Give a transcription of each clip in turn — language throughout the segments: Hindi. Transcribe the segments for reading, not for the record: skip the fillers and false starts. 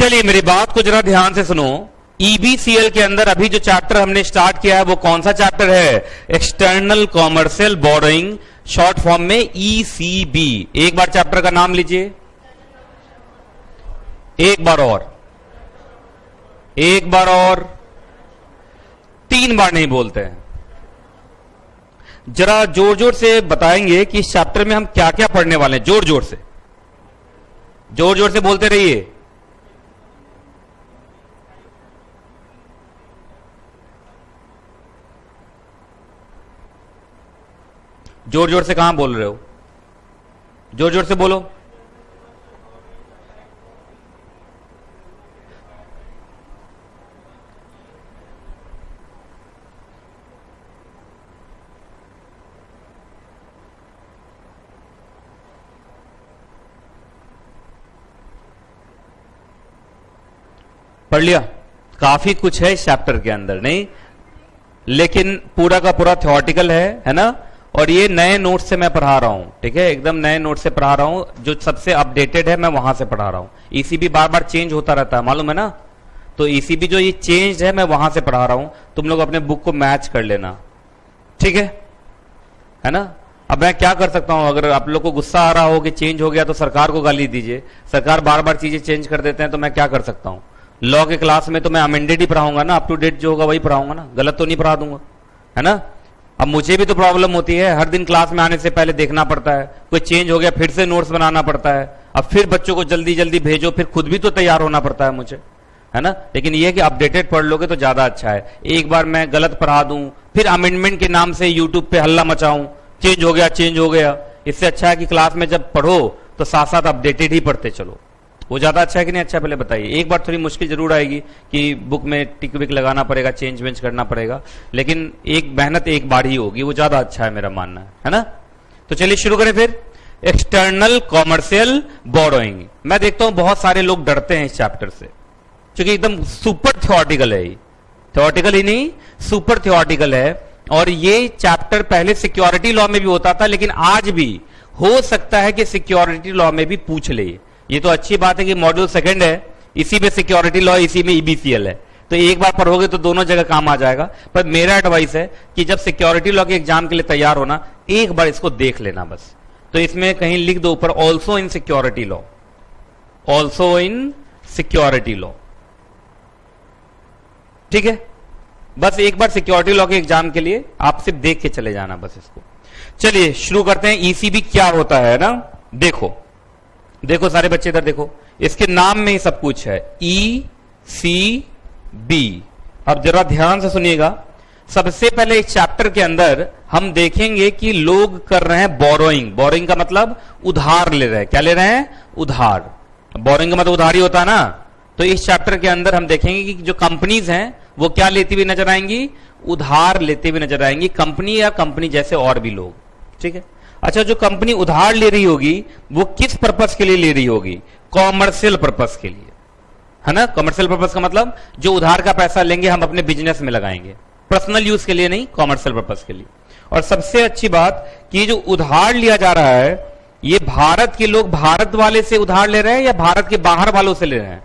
चलिए मेरी बात को जरा ध्यान से सुनो। ईबीसीएल के अंदर अभी जो चैप्टर हमने स्टार्ट किया है वो कौन सा चैप्टर है? External commercial borrowing, short form में ईसीबी। एक बार चैप्टर का नाम लीजिए, एक बार और, एक बार और, 3 बार नहीं बोलते हैं। जरा जोर जोर से बताएंगे कि इस चैप्टर में हम क्या क्या पढ़ने वाले हैं। जोर जोर से, जोर जोर से बोलते रहिए। जोर जोर से कहां बोल रहे हो? जोर जोर से बोलो। पढ़ लिया? काफी कुछ है इस चैप्टर के अंदर, नहीं? लेकिन पूरा का पूरा थ्योरेटिकल है ना? और ये नए नोट से मैं पढ़ा रहा हूं, ठीक है? एकदम नए नोट से पढ़ा रहा हूं, जो सबसे अपडेटेड है मैं वहां से पढ़ा रहा हूं। ईसीबी बार बार चेंज होता रहता है, मालूम है ना? तो ईसीबी जो ये चेंज है मैं वहां से पढ़ा रहा हूं। तुम लोग अपने बुक को मैच कर लेना, ठीक है ना? अब मैं क्या कर सकता हूं? अगर आप लोग को गुस्सा आ रहा हो कि चेंज हो गया तो सरकार को गाली दीजिए। सरकार बार बार चीजें चेंज कर देते हैं तो मैं क्या कर सकता हूं? लॉ के क्लास में तो मैं अमेंडेड ही पढ़ाऊंगा ना, अप टू डेट जो होगा वही पढ़ाऊंगा ना, गलत तो नहीं पढ़ा दूंगा, है ना? अब मुझे भी तो प्रॉब्लम होती है, हर दिन क्लास में आने से पहले देखना पड़ता है, कोई चेंज हो गया फिर से नोट्स बनाना पड़ता है, अब फिर बच्चों को जल्दी जल्दी भेजो, फिर खुद भी तो तैयार होना पड़ता है मुझे, है ना? लेकिन यह कि अपडेटेड पढ़ लोगे तो ज्यादा अच्छा है। एक बार मैं गलत पढ़ा दूं फिर अमेंडमेंट के नाम से यूट्यूब पे हल्ला मचाऊं, चेंज हो गया, चेंज हो गया। इससे अच्छा है कि क्लास में जब पढ़ो तो साथ साथ अपडेटेड ही पढ़ते चलो, वो ज्यादा अच्छा है कि नहीं अच्छा? पहले बताइए। एक बार थोड़ी मुश्किल जरूर आएगी कि बुक में टिक विक लगाना पड़ेगा, चेंज वेंज करना पड़ेगा, लेकिन एक मेहनत एक बार ही होगी, वो ज्यादा अच्छा है मेरा मानना है ना? तो चलिए शुरू करें फिर। External commercial borrowing. मैं देखता हूं बहुत सारे लोग डरते हैं इस चैप्टर से, क्योंकि एकदम सुपर थ्योरेटिकल है। थ्योरेटिकल ही नहीं, सुपर थ्योरेटिकल है। और ये चैप्टर पहले सिक्योरिटी लॉ में भी होता था, लेकिन आज भी हो सकता है कि सिक्योरिटी लॉ में भी पूछ ले। ये तो अच्छी बात है कि मॉड्यूल सेकंड है, इसी में सिक्योरिटी लॉ, इसी में ईबीसीएल है, तो एक बार पढ़ोगे तो दोनों जगह काम आ जाएगा। पर मेरा एडवाइस है कि जब सिक्योरिटी लॉ के एग्जाम के लिए तैयार होना, एक बार इसको देख लेना बस। तो इसमें कहीं लिख दो ऊपर, also in security law, also in security law, ठीक है? बस एक बार सिक्योरिटी लॉ के एग्जाम के लिए आप सिर्फ देख के चले जाना बस इसको। चलिए शुरू करते हैं। ईसीबी क्या होता है ना? देखो देखो सारे बच्चे इधर देखो, इसके नाम में ही सब कुछ है, ईसीबी। अब जरा ध्यान से सुनिएगा। सबसे पहले इस चैप्टर के अंदर हम देखेंगे कि लोग कर रहे हैं बोरोइंग। बोरोइंग का मतलब उधार ले रहे हैं। क्या ले रहे हैं? उधार। बोरोइंग का मतलब उधार ही होता है ना? तो इस चैप्टर के अंदर हम देखेंगे कि जो कंपनीज हैं वो क्या लेती हुई नजर आएंगी? उधार लेते हुए नजर आएंगी, कंपनी या कंपनी जैसे और भी लोग, ठीक है? अच्छा, जो कंपनी उधार ले रही होगी वो किस पर्पस के लिए ले रही होगी? कॉमर्शियल पर्पस के लिए, है ना? कॉमर्शियल पर्पस का मतलब जो उधार का पैसा लेंगे हम अपने बिजनेस में लगाएंगे, पर्सनल यूज के लिए नहीं, कॉमर्शियल पर्पस के लिए। और सबसे अच्छी बात कि जो उधार लिया जा रहा है ये भारत के लोग भारत वाले से उधार ले रहे हैं या भारत के बाहर वालों से ले रहे हैं?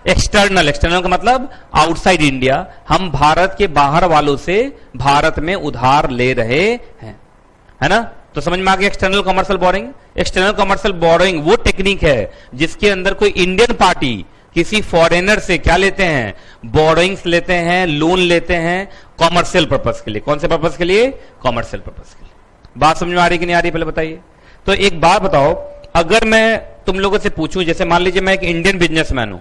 एक्सटर्नल। एक्सटर्नल का मतलब आउटसाइड इंडिया। हम भारत के बाहर वालों से भारत में उधार ले रहे हैं, है ना? तो समझ में आ गया external commercial borrowing. External commercial borrowing वो टेक्निक है जिसके अंदर कोई इंडियन पार्टी किसी फॉरेनर से क्या लेते हैं? बोरोइंग्स लेते हैं, लोन लेते हैं कॉमर्शियल पर्पस के लिए। कौन से पर्पस के लिए? कॉमर्शियल पर्पस के लिए। बात समझ में आ रही कि नहीं आ रही? पहले बताइए। तो एक बात बताओ, अगर मैं तुम लोगों से पूछूं, जैसे मान लीजिए मैं एक इंडियन बिजनेसमैन हूं,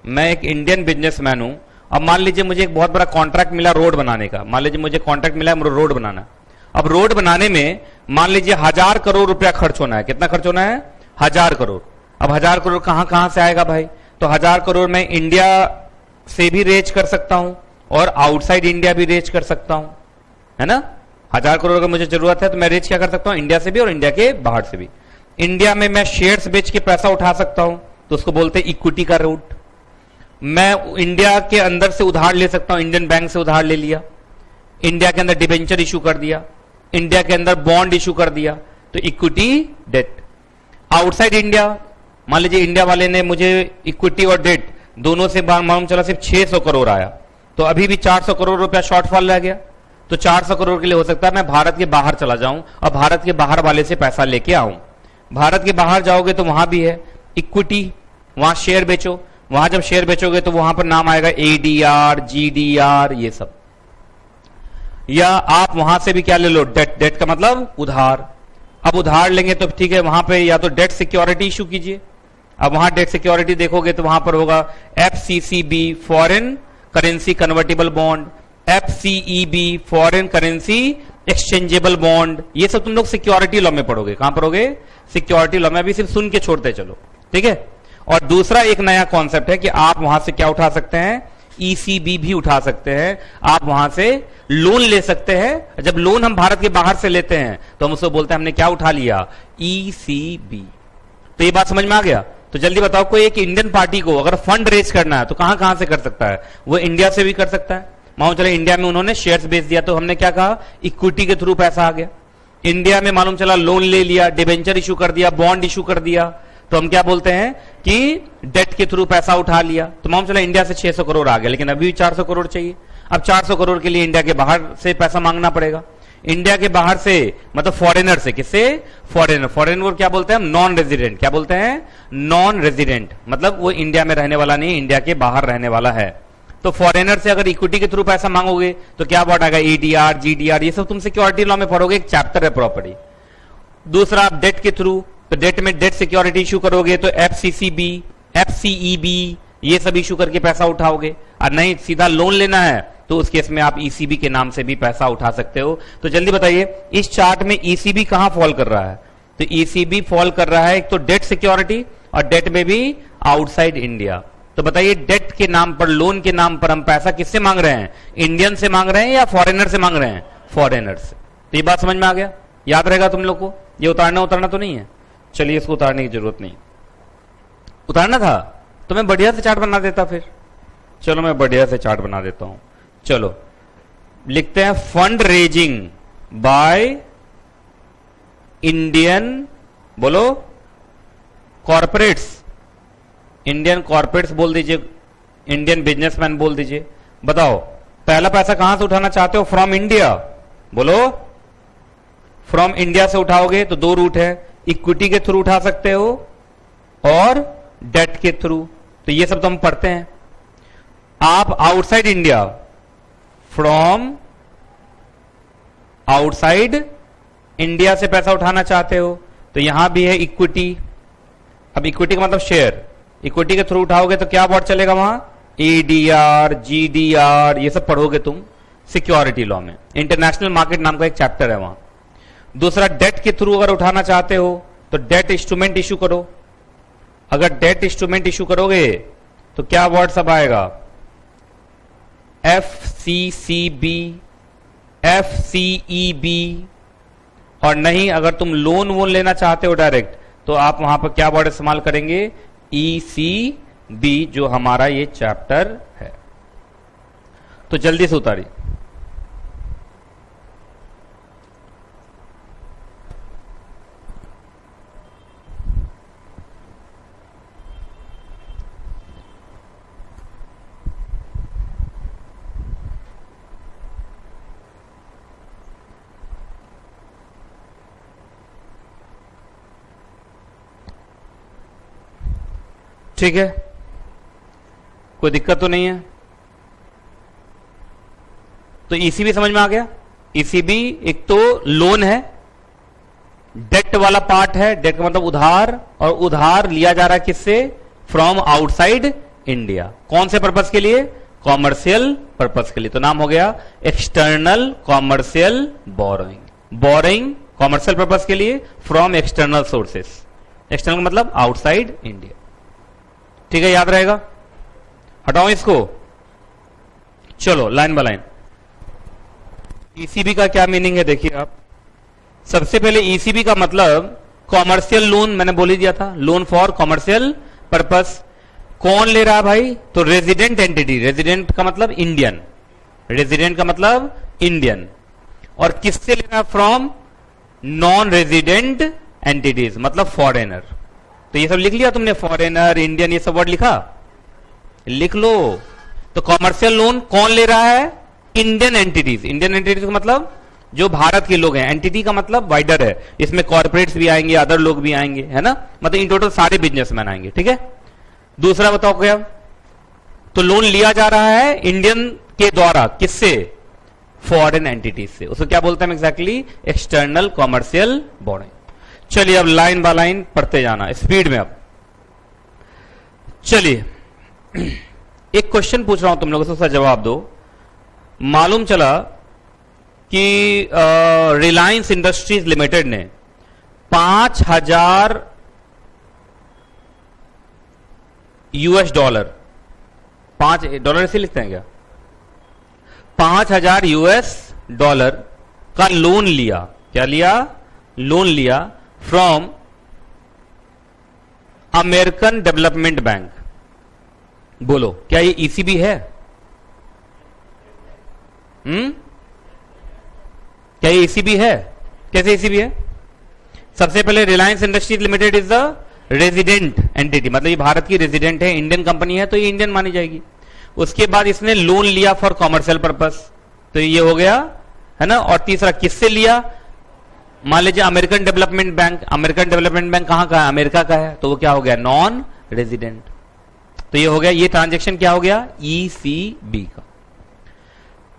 मैं एक इंडियन बिजनेसमैन हूं, अब मान लीजिए मुझे एक बहुत बड़ा कॉन्ट्रैक्ट मिला रोड बनाने का। मान लीजिए मुझे कॉन्ट्रैक्ट मिला है रोड बनाना। अब रोड बनाने में मान लीजिए 1000 करोड़ रुपया खर्च होना है। कितना खर्च होना है? 1000 करोड़। अब 1000 करोड़ कहां से आएगा भाई? तो 1000 करोड़ मैं इंडिया से भी रेज कर सकता हूं और आउटसाइड इंडिया भी रेज कर सकता हूं, है ना? 1000 करोड़ अगर मुझे जरूरत है तो मैं रेज क्या कर सकता हूं? इंडिया से भी और इंडिया के बाहर से भी। इंडिया में मैं शेयर्स बेच के पैसा उठा सकता हूं, तो उसको बोलते हैं इक्विटी का रूट। मैं इंडिया के अंदर से उधार ले सकता हूं, इंडियन बैंक से उधार ले लिया, इंडिया के अंदर डिबेंचर इशू कर दिया, इंडिया के अंदर बॉन्ड इशू कर दिया, तो इक्विटी डेट। आउटसाइड इंडिया, मान लीजिए इंडिया वाले ने मुझे इक्विटी और डेट दोनों से मालूम चला सिर्फ 600 करोड़ आया, तो अभी भी 400 करोड़ रुपया शॉर्टफॉल रह गया। तो 400 करोड़ के लिए हो सकता है मैं भारत के बाहर चला जाऊं और भारत के बाहर वाले से पैसा लेके आऊं। भारत के बाहर जाओगे तो वहां भी है इक्विटी, वहां शेयर बेचो, वहां जब शेयर बेचोगे तो वहां पर नाम आएगा एडीआर, जीडीआर, ये सब। या आप वहां से भी क्या ले लो, डेट। डेट का मतलब उधार। अब उधार लेंगे तो ठीक है, वहां पे या तो डेट सिक्योरिटी इशू कीजिए। अब वहां डेट सिक्योरिटी देखोगे तो वहां पर होगा FCCB, foreign currency convertible bond, FCEB, foreign currency exchangeable bond. ये सब तुम लोग सिक्योरिटी लॉ में पढ़ोगे। कहां पढ़ोगे? सिक्योरिटी लॉ में। अभी सिर्फ सुन के छोड़ते चलो, ठीक है। और दूसरा एक नया कॉन्सेप्ट है कि आप वहां से क्या उठा सकते हैं, ईसीबी भी उठा सकते हैं। आप वहां से लोन ले सकते हैं। जब लोन हम भारत के बाहर से लेते हैं तो हम उसको बोलते हैं हमने क्या उठा लिया, ईसीबी। तो ये बात समझ में आ गया? तो जल्दी बताओ, कोई एक इंडियन पार्टी को अगर फंड रेज करना है तो कहां कहां से कर सकता है? वो इंडिया से भी कर सकता है। मालूम चला इंडिया में उन्होंने शेयर्स बेच दिया तो हमने क्या कहा, इक्विटी के थ्रू पैसा आ गया। इंडिया में मालूम चला लोन ले लिया, डिबेंचर इशू कर दिया, बॉन्ड इशू कर दिया, तो हम क्या बोलते हैं कि डेट के थ्रू पैसा उठा लिया। तो मालूम चला इंडिया से 600 करोड़ आ गया, लेकिन अभी भी 400 करोड़ चाहिए। अब 400 करोड़ के लिए इंडिया के बाहर से पैसा मांगना पड़ेगा। इंडिया के बाहर से मतलब फॉरेनर से। किससे? फॉरेनर। फॉरेनर को क्या बोलते हैं हम? Non resident. क्या बोलते हैं? Non resident. मतलब वो इंडिया में रहने वाला नहीं, इंडिया के बाहर रहने वाला है। तो फॉरेनर से अगर इक्विटी के थ्रू पैसा मांगोगे तो क्या वर्ड आएगा, ईडीआर, जीडीआर। ये सब तुम सिक्योरिटी लॉ में पढ़ोगे, एक चैप्टर है प्रॉपर्टी। दूसरा आप डेट के थ्रू, तो डेट में डेट सिक्योरिटी इशू करोगे तो एफसीसीबी, एफसीईबी, ये सब इशू करके पैसा उठाओगे। और नहीं सीधा लोन लेना है तो उस केस में आप ईसीबी के नाम से भी पैसा उठा सकते हो। तो जल्दी बताइए, इस चार्ट में ईसीबी कहां फॉल कर रहा है? तो ईसीबी फॉल कर रहा है एक तो डेट सिक्योरिटी, और डेट में भी आउटसाइड इंडिया। तो बताइए, डेट के नाम पर, लोन के नाम पर हम पैसा किससे मांग रहे हैं? इंडियन से मांग रहे हैं या फॉरेनर से मांग रहे हैं? फॉरेनर से। तो ये बात समझ में आ गया? याद रहेगा तुम लोग को? ये उतारना तो नहीं है? चलिए, इसको उतारने की जरूरत नहीं। उतारना था तो मैं बढ़िया से चार्ट बना देता फिर। चलो मैं बढ़िया से चार्ट बना देता हूं। चलो लिखते हैं फंड रेजिंग बाय इंडियन, बोलो, कॉर्पोरेट्स। इंडियन कॉर्पोरेट्स बोल दीजिए, इंडियन बिजनेसमैन बोल दीजिए। बताओ पहला पैसा कहां से उठाना चाहते हो? From India. बोलो, फ्रॉम इंडिया से उठाओगे तो दो रूट है, इक्विटी के थ्रू उठा सकते हो और डेट के थ्रू। तो ये सब तो हम पढ़ते हैं। आप outside India, from outside India से पैसा उठाना चाहते हो तो यहां भी है इक्विटी। अब इक्विटी का मतलब शेयर, इक्विटी के थ्रू उठाओगे तो क्या वर्ड चलेगा वहां? एडीआर, जीडीआर, ये सब पढ़ोगे तुम सिक्योरिटी लॉ में। इंटरनेशनल मार्केट नाम का एक चैप्टर है वहां। दूसरा, डेट के थ्रू अगर उठाना चाहते हो तो डेट इंस्ट्रूमेंट इशू करो। अगर डेट इंस्ट्रूमेंट इशू करोगे तो क्या वर्ड सब आएगा? एफसीसीबी, एफसीईबी। और नहीं, अगर तुम लोन वोन लेना चाहते हो डायरेक्ट तो आप वहां पर क्या वर्ड इस्तेमाल करेंगे? ईसीबी, जो हमारा ये चैप्टर है। तो जल्दी से उतारिए। ठीक है, कोई दिक्कत तो नहीं है? तो ईसीबी समझ में आ गया? ईसीबी एक तो लोन है, डेट वाला पार्ट है। डेट का मतलब उधार, और उधार लिया जा रहा है किससे? From outside India. कौन से पर्पस के लिए? कॉमर्शियल पर्पस के लिए। तो नाम हो गया external commercial borrowing. Borrowing commercial purpose के लिए फ्रॉम एक्सटर्नल सोर्सेस। एक्सटर्नल का मतलब आउटसाइड इंडिया। ठीक है, याद रहेगा? हटाओ इसको। चलो लाइन बाय लाइन। ईसीबी का क्या मीनिंग है देखिए आप। सबसे पहले ईसीबी का मतलब कॉमर्शियल लोन, मैंने बोल ही दिया था, लोन फॉर कॉमर्शियल पर्पस। कौन ले रहा है भाई? तो रेजिडेंट एंटिटी। रेजिडेंट का मतलब इंडियन, रेजिडेंट का मतलब इंडियन। और किससे ले रहा है? फ्रॉम नॉन रेजिडेंट एंटिटीज, मतलब फॉरेनर। तो ये सब लिख लिया तुमने, फॉरेनर, इंडियन, ये सब वर्ड लिखा? लिख लो। तो कॉमर्शियल लोन कौन ले रहा है? Indian entities. इंडियन एंटिटीज का मतलब जो भारत के लोग हैं, एंटिटी का मतलब वाइडर है, इसमें कॉर्पोरेट्स भी आएंगे, अदर लोग भी आएंगे, है ना, मतलब इन टोटल सारे बिजनेसमैन आएंगे, ठीक है। दूसरा बताओ क्या? तो लोन लिया जा रहा है इंडियन के द्वारा, किससे? फॉरेन एंटिटीज से। उसको क्या बोलते हैं एग्जैक्टली? External commercial borrowing. चलिए अब लाइन बाय लाइन पढ़ते जाना स्पीड में। अब चलिए एक क्वेश्चन पूछ रहा हूं तुम लोगों से, उसका जवाब दो। मालूम चला कि रिलायंस इंडस्ट्रीज लिमिटेड ने 5,000 $, $5 ऐसे लिखते हैं क्या? 5,000 $, का लोन लिया। क्या लिया? लोन लिया फ्रॉम अमेरिकन डेवलपमेंट बैंक। बोलो क्या ये ईसीबी है? क्या ये ईसीबी है? कैसे ईसीबी है? सबसे पहले Reliance industries limited is the resident entity, मतलब ये भारत की रेजिडेंट है, इंडियन कंपनी है, तो ये इंडियन मानी जाएगी। उसके बाद इसने लोन लिया फॉर कॉमर्शियल पर्पस, तो ये हो गया, है ना। और तीसरा किससे लिया? मान लीजिए American development bank. American development bank कहां का है? अमेरिका का है, तो वो क्या हो गया? Non resident. तो ये हो गया, ये ट्रांजेक्शन क्या हो गया? ईसीबी का।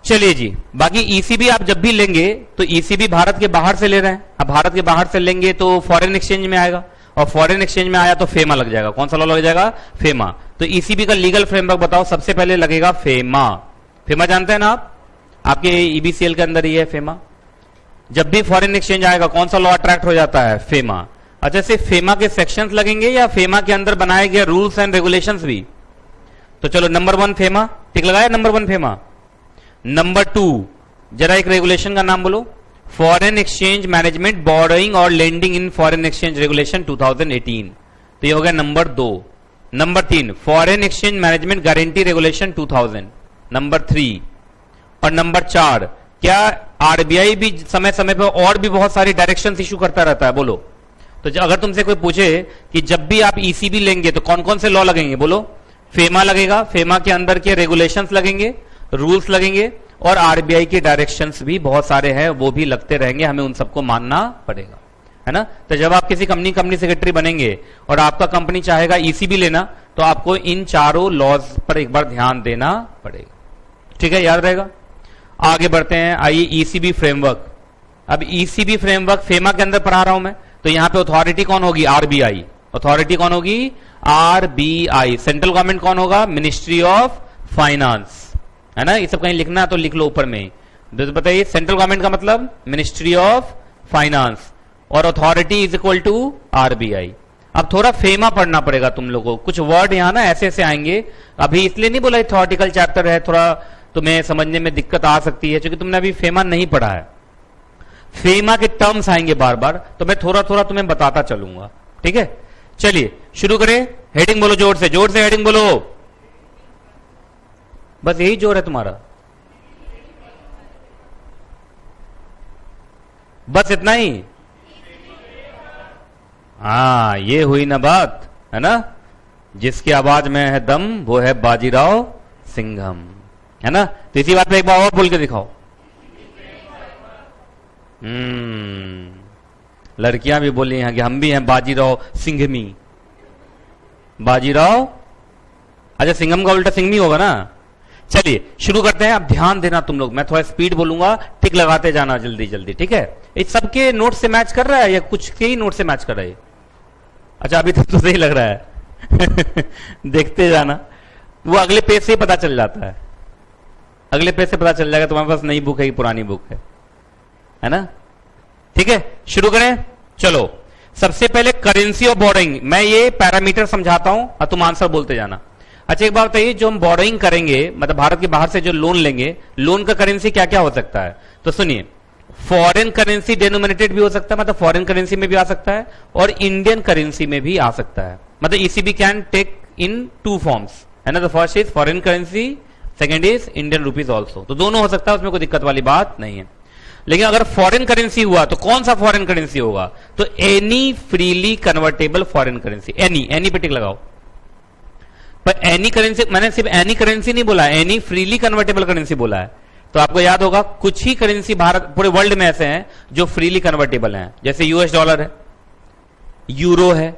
चलिए जी, बाकी ईसीबी आप जब भी लेंगे तो ईसीबी भारत के बाहर से ले रहे हैं। अब भारत के बाहर से लेंगे तो फॉरेन एक्सचेंज में आएगा, और फॉरेन एक्सचेंज में आया तो फेमा लग जाएगा। कौन सा लॉ लग जाएगा? फेमा। तो ईसीबी का लीगल फ्रेमवर्क बताओ। सबसे पहले लगेगा फेमा। फेमा जानते हैं ना आप? आपके ईबीसीएल के अंदर ही है फेमा। जब भी फॉरेन एक्सचेंज आएगा कौन सा लॉ अट्रैक्ट हो जाता है? फेमा। अच्छा, सिर्फ फेमा के सेक्शंस लगेंगे या फेमा के अंदर बनाए गए रूल्स एंड रेगुलेशंस भी? तो चलो नंबर 1 फेमा, टिक लगाया नंबर 1 फेमा। नंबर 2 जरा एक रेगुलेशन का नाम बोलो। फॉरेन एक्सचेंज मैनेजमेंट बोरोइंग और lending in foreign exchange regulation 2018, तो ये हो गया number 2। Number 3 foreign exchange management guarantee regulation 2000, number 3। और नंबर 4 क्या आरबीआई भी समय समय पर और भी बहुत सारी डायरेक्शंस इशू करता रहता है? बोलो। तो अगर तुमसे कोई पूछे कि जब भी आप ईसीबी लेंगे तो कौन कौन से लॉ लगेंगे? बोलो। फेमा लगेगा, फेमा के अंदर के रेगुलेशंस लगेंगे, रूल्स लगेंगे, और आरबीआई के डायरेक्शंस भी बहुत सारे हैं, वो भी लगते रहेंगे, हमें उन सबको मानना पड़ेगा, है ना। तो जब आप किसी कंपनी सेक्रेटरी बनेंगे और आपका कंपनी चाहेगा ईसीबी लेना, तो आपको इन चारों लॉज पर एक बार ध्यान देना पड़ेगा, ठीक है, याद रहेगा। आगे बढ़ते हैं, आइए ईसीबी फ्रेमवर्क। अब ईसीबी फ्रेमवर्क फेमा के अंदर पढ़ा रहा हूं मैं, तो यहां पे अथॉरिटी कौन होगी? आरबीआई। अथॉरिटी कौन होगी? आरबीआई। सेंट्रल गवर्नमेंट कौन होगा? मिनिस्ट्री ऑफ फाइनेंस, है ना। ये सब कहीं लिखना है तो लिख लो ऊपर में। तो बताइए सेंट्रल गवर्नमेंट का मतलब मिनिस्ट्री ऑफ फाइनेंस, और authority is equal to RBI. अब थोड़ा फेमा पढ़ना पड़ेगा तुम लोगों को, कुछ वर्ड यहां ना ऐसे ऐसे आएंगे। अभी इसलिए नहीं बोला थ्योरेटिकल चैप्टर है, थोड़ा तुम्हें समझने में दिक्कत आ सकती है क्योंकि तुमने अभी फेमा नहीं पढ़ा है। फेमा के टर्म्स आएंगे बार बार, तो मैं थोड़ा थोड़ा तुम्हें बताता चलूंगा, ठीक है। चलिए शुरू करें। हेडिंग बोलो जोर से हेडिंग बोलो। बस यही जोर है तुम्हारा, बस इतना ही। हाँ, ये हुई ना बात, है ना। जिसकी आवाज में है दम वो है बाजीराव सिंघम, है ना। तो इसी बात पे एक बार और बोल के दिखाओ। लड़कियां भी बोली हैं कि हम भी हैं बाजीराव सिंघमी। बाजीराव, अच्छा सिंघम का उल्टा सिंघमी होगा ना। चलिए शुरू करते हैं। अब ध्यान देना तुम लोग, मैं थोड़ा स्पीड बोलूंगा, टिक लगाते जाना जल्दी जल्दी, ठीक है। इस सबके नोट से मैच कर रहा है या कुछ के ही नोट से मैच कर रहा है? अच्छा अभी तक तो सही लग रहा है देखते जाना, वो अगले पेज से ही पता चल जाता है। अगले पेज से पता चल जाएगा तुम्हारे पास नई बुक है कि पुरानी बुक है ना। ठीक है, शुरू करें। चलो सबसे पहले करेंसी ऑफ बोरोइंग, मैं ये पैरामीटर समझाता हूं और तुम आंसर बोलते जाना। अच्छा एक बात बताइए, जो हम बोरोइंग करेंगे मतलब भारत के बाहर से जो लोन लेंगे, लोन का करेंसी क्या क्या हो सकता है? तो सुनिए, फॉरेन करेंसी डेनोमिनेटेड भी हो सकता है, मतलब फॉरेन करेंसी में भी आ सकता है, और इंडियन करेंसी में भी आ सकता है। मतलब ECB can take in 2 forms, है ना। The first is foreign currency, second is Indian rupees also. तो दोनों हो सकता है, उसमें कोई दिक्कत वाली बात नहीं है। लेकिन अगर फॉरेन करेंसी हुआ तो कौन सा फॉरेन करेंसी होगा? तो any freely convertible foreign currency, any पे टिक लगाओ। पर एनी करेंसी, मैंने सिर्फ एनी करेंसी नहीं बोला, एनी फ्रीली कन्वर्टेबल करेंसी बोला है। तो आपको याद होगा कुछ ही करेंसी भारत पूरे वर्ल्ड में ऐसे हैं जो फ्रीली कन्वर्टेबल हैं, जैसे यूएस डॉलर है, यूरो है,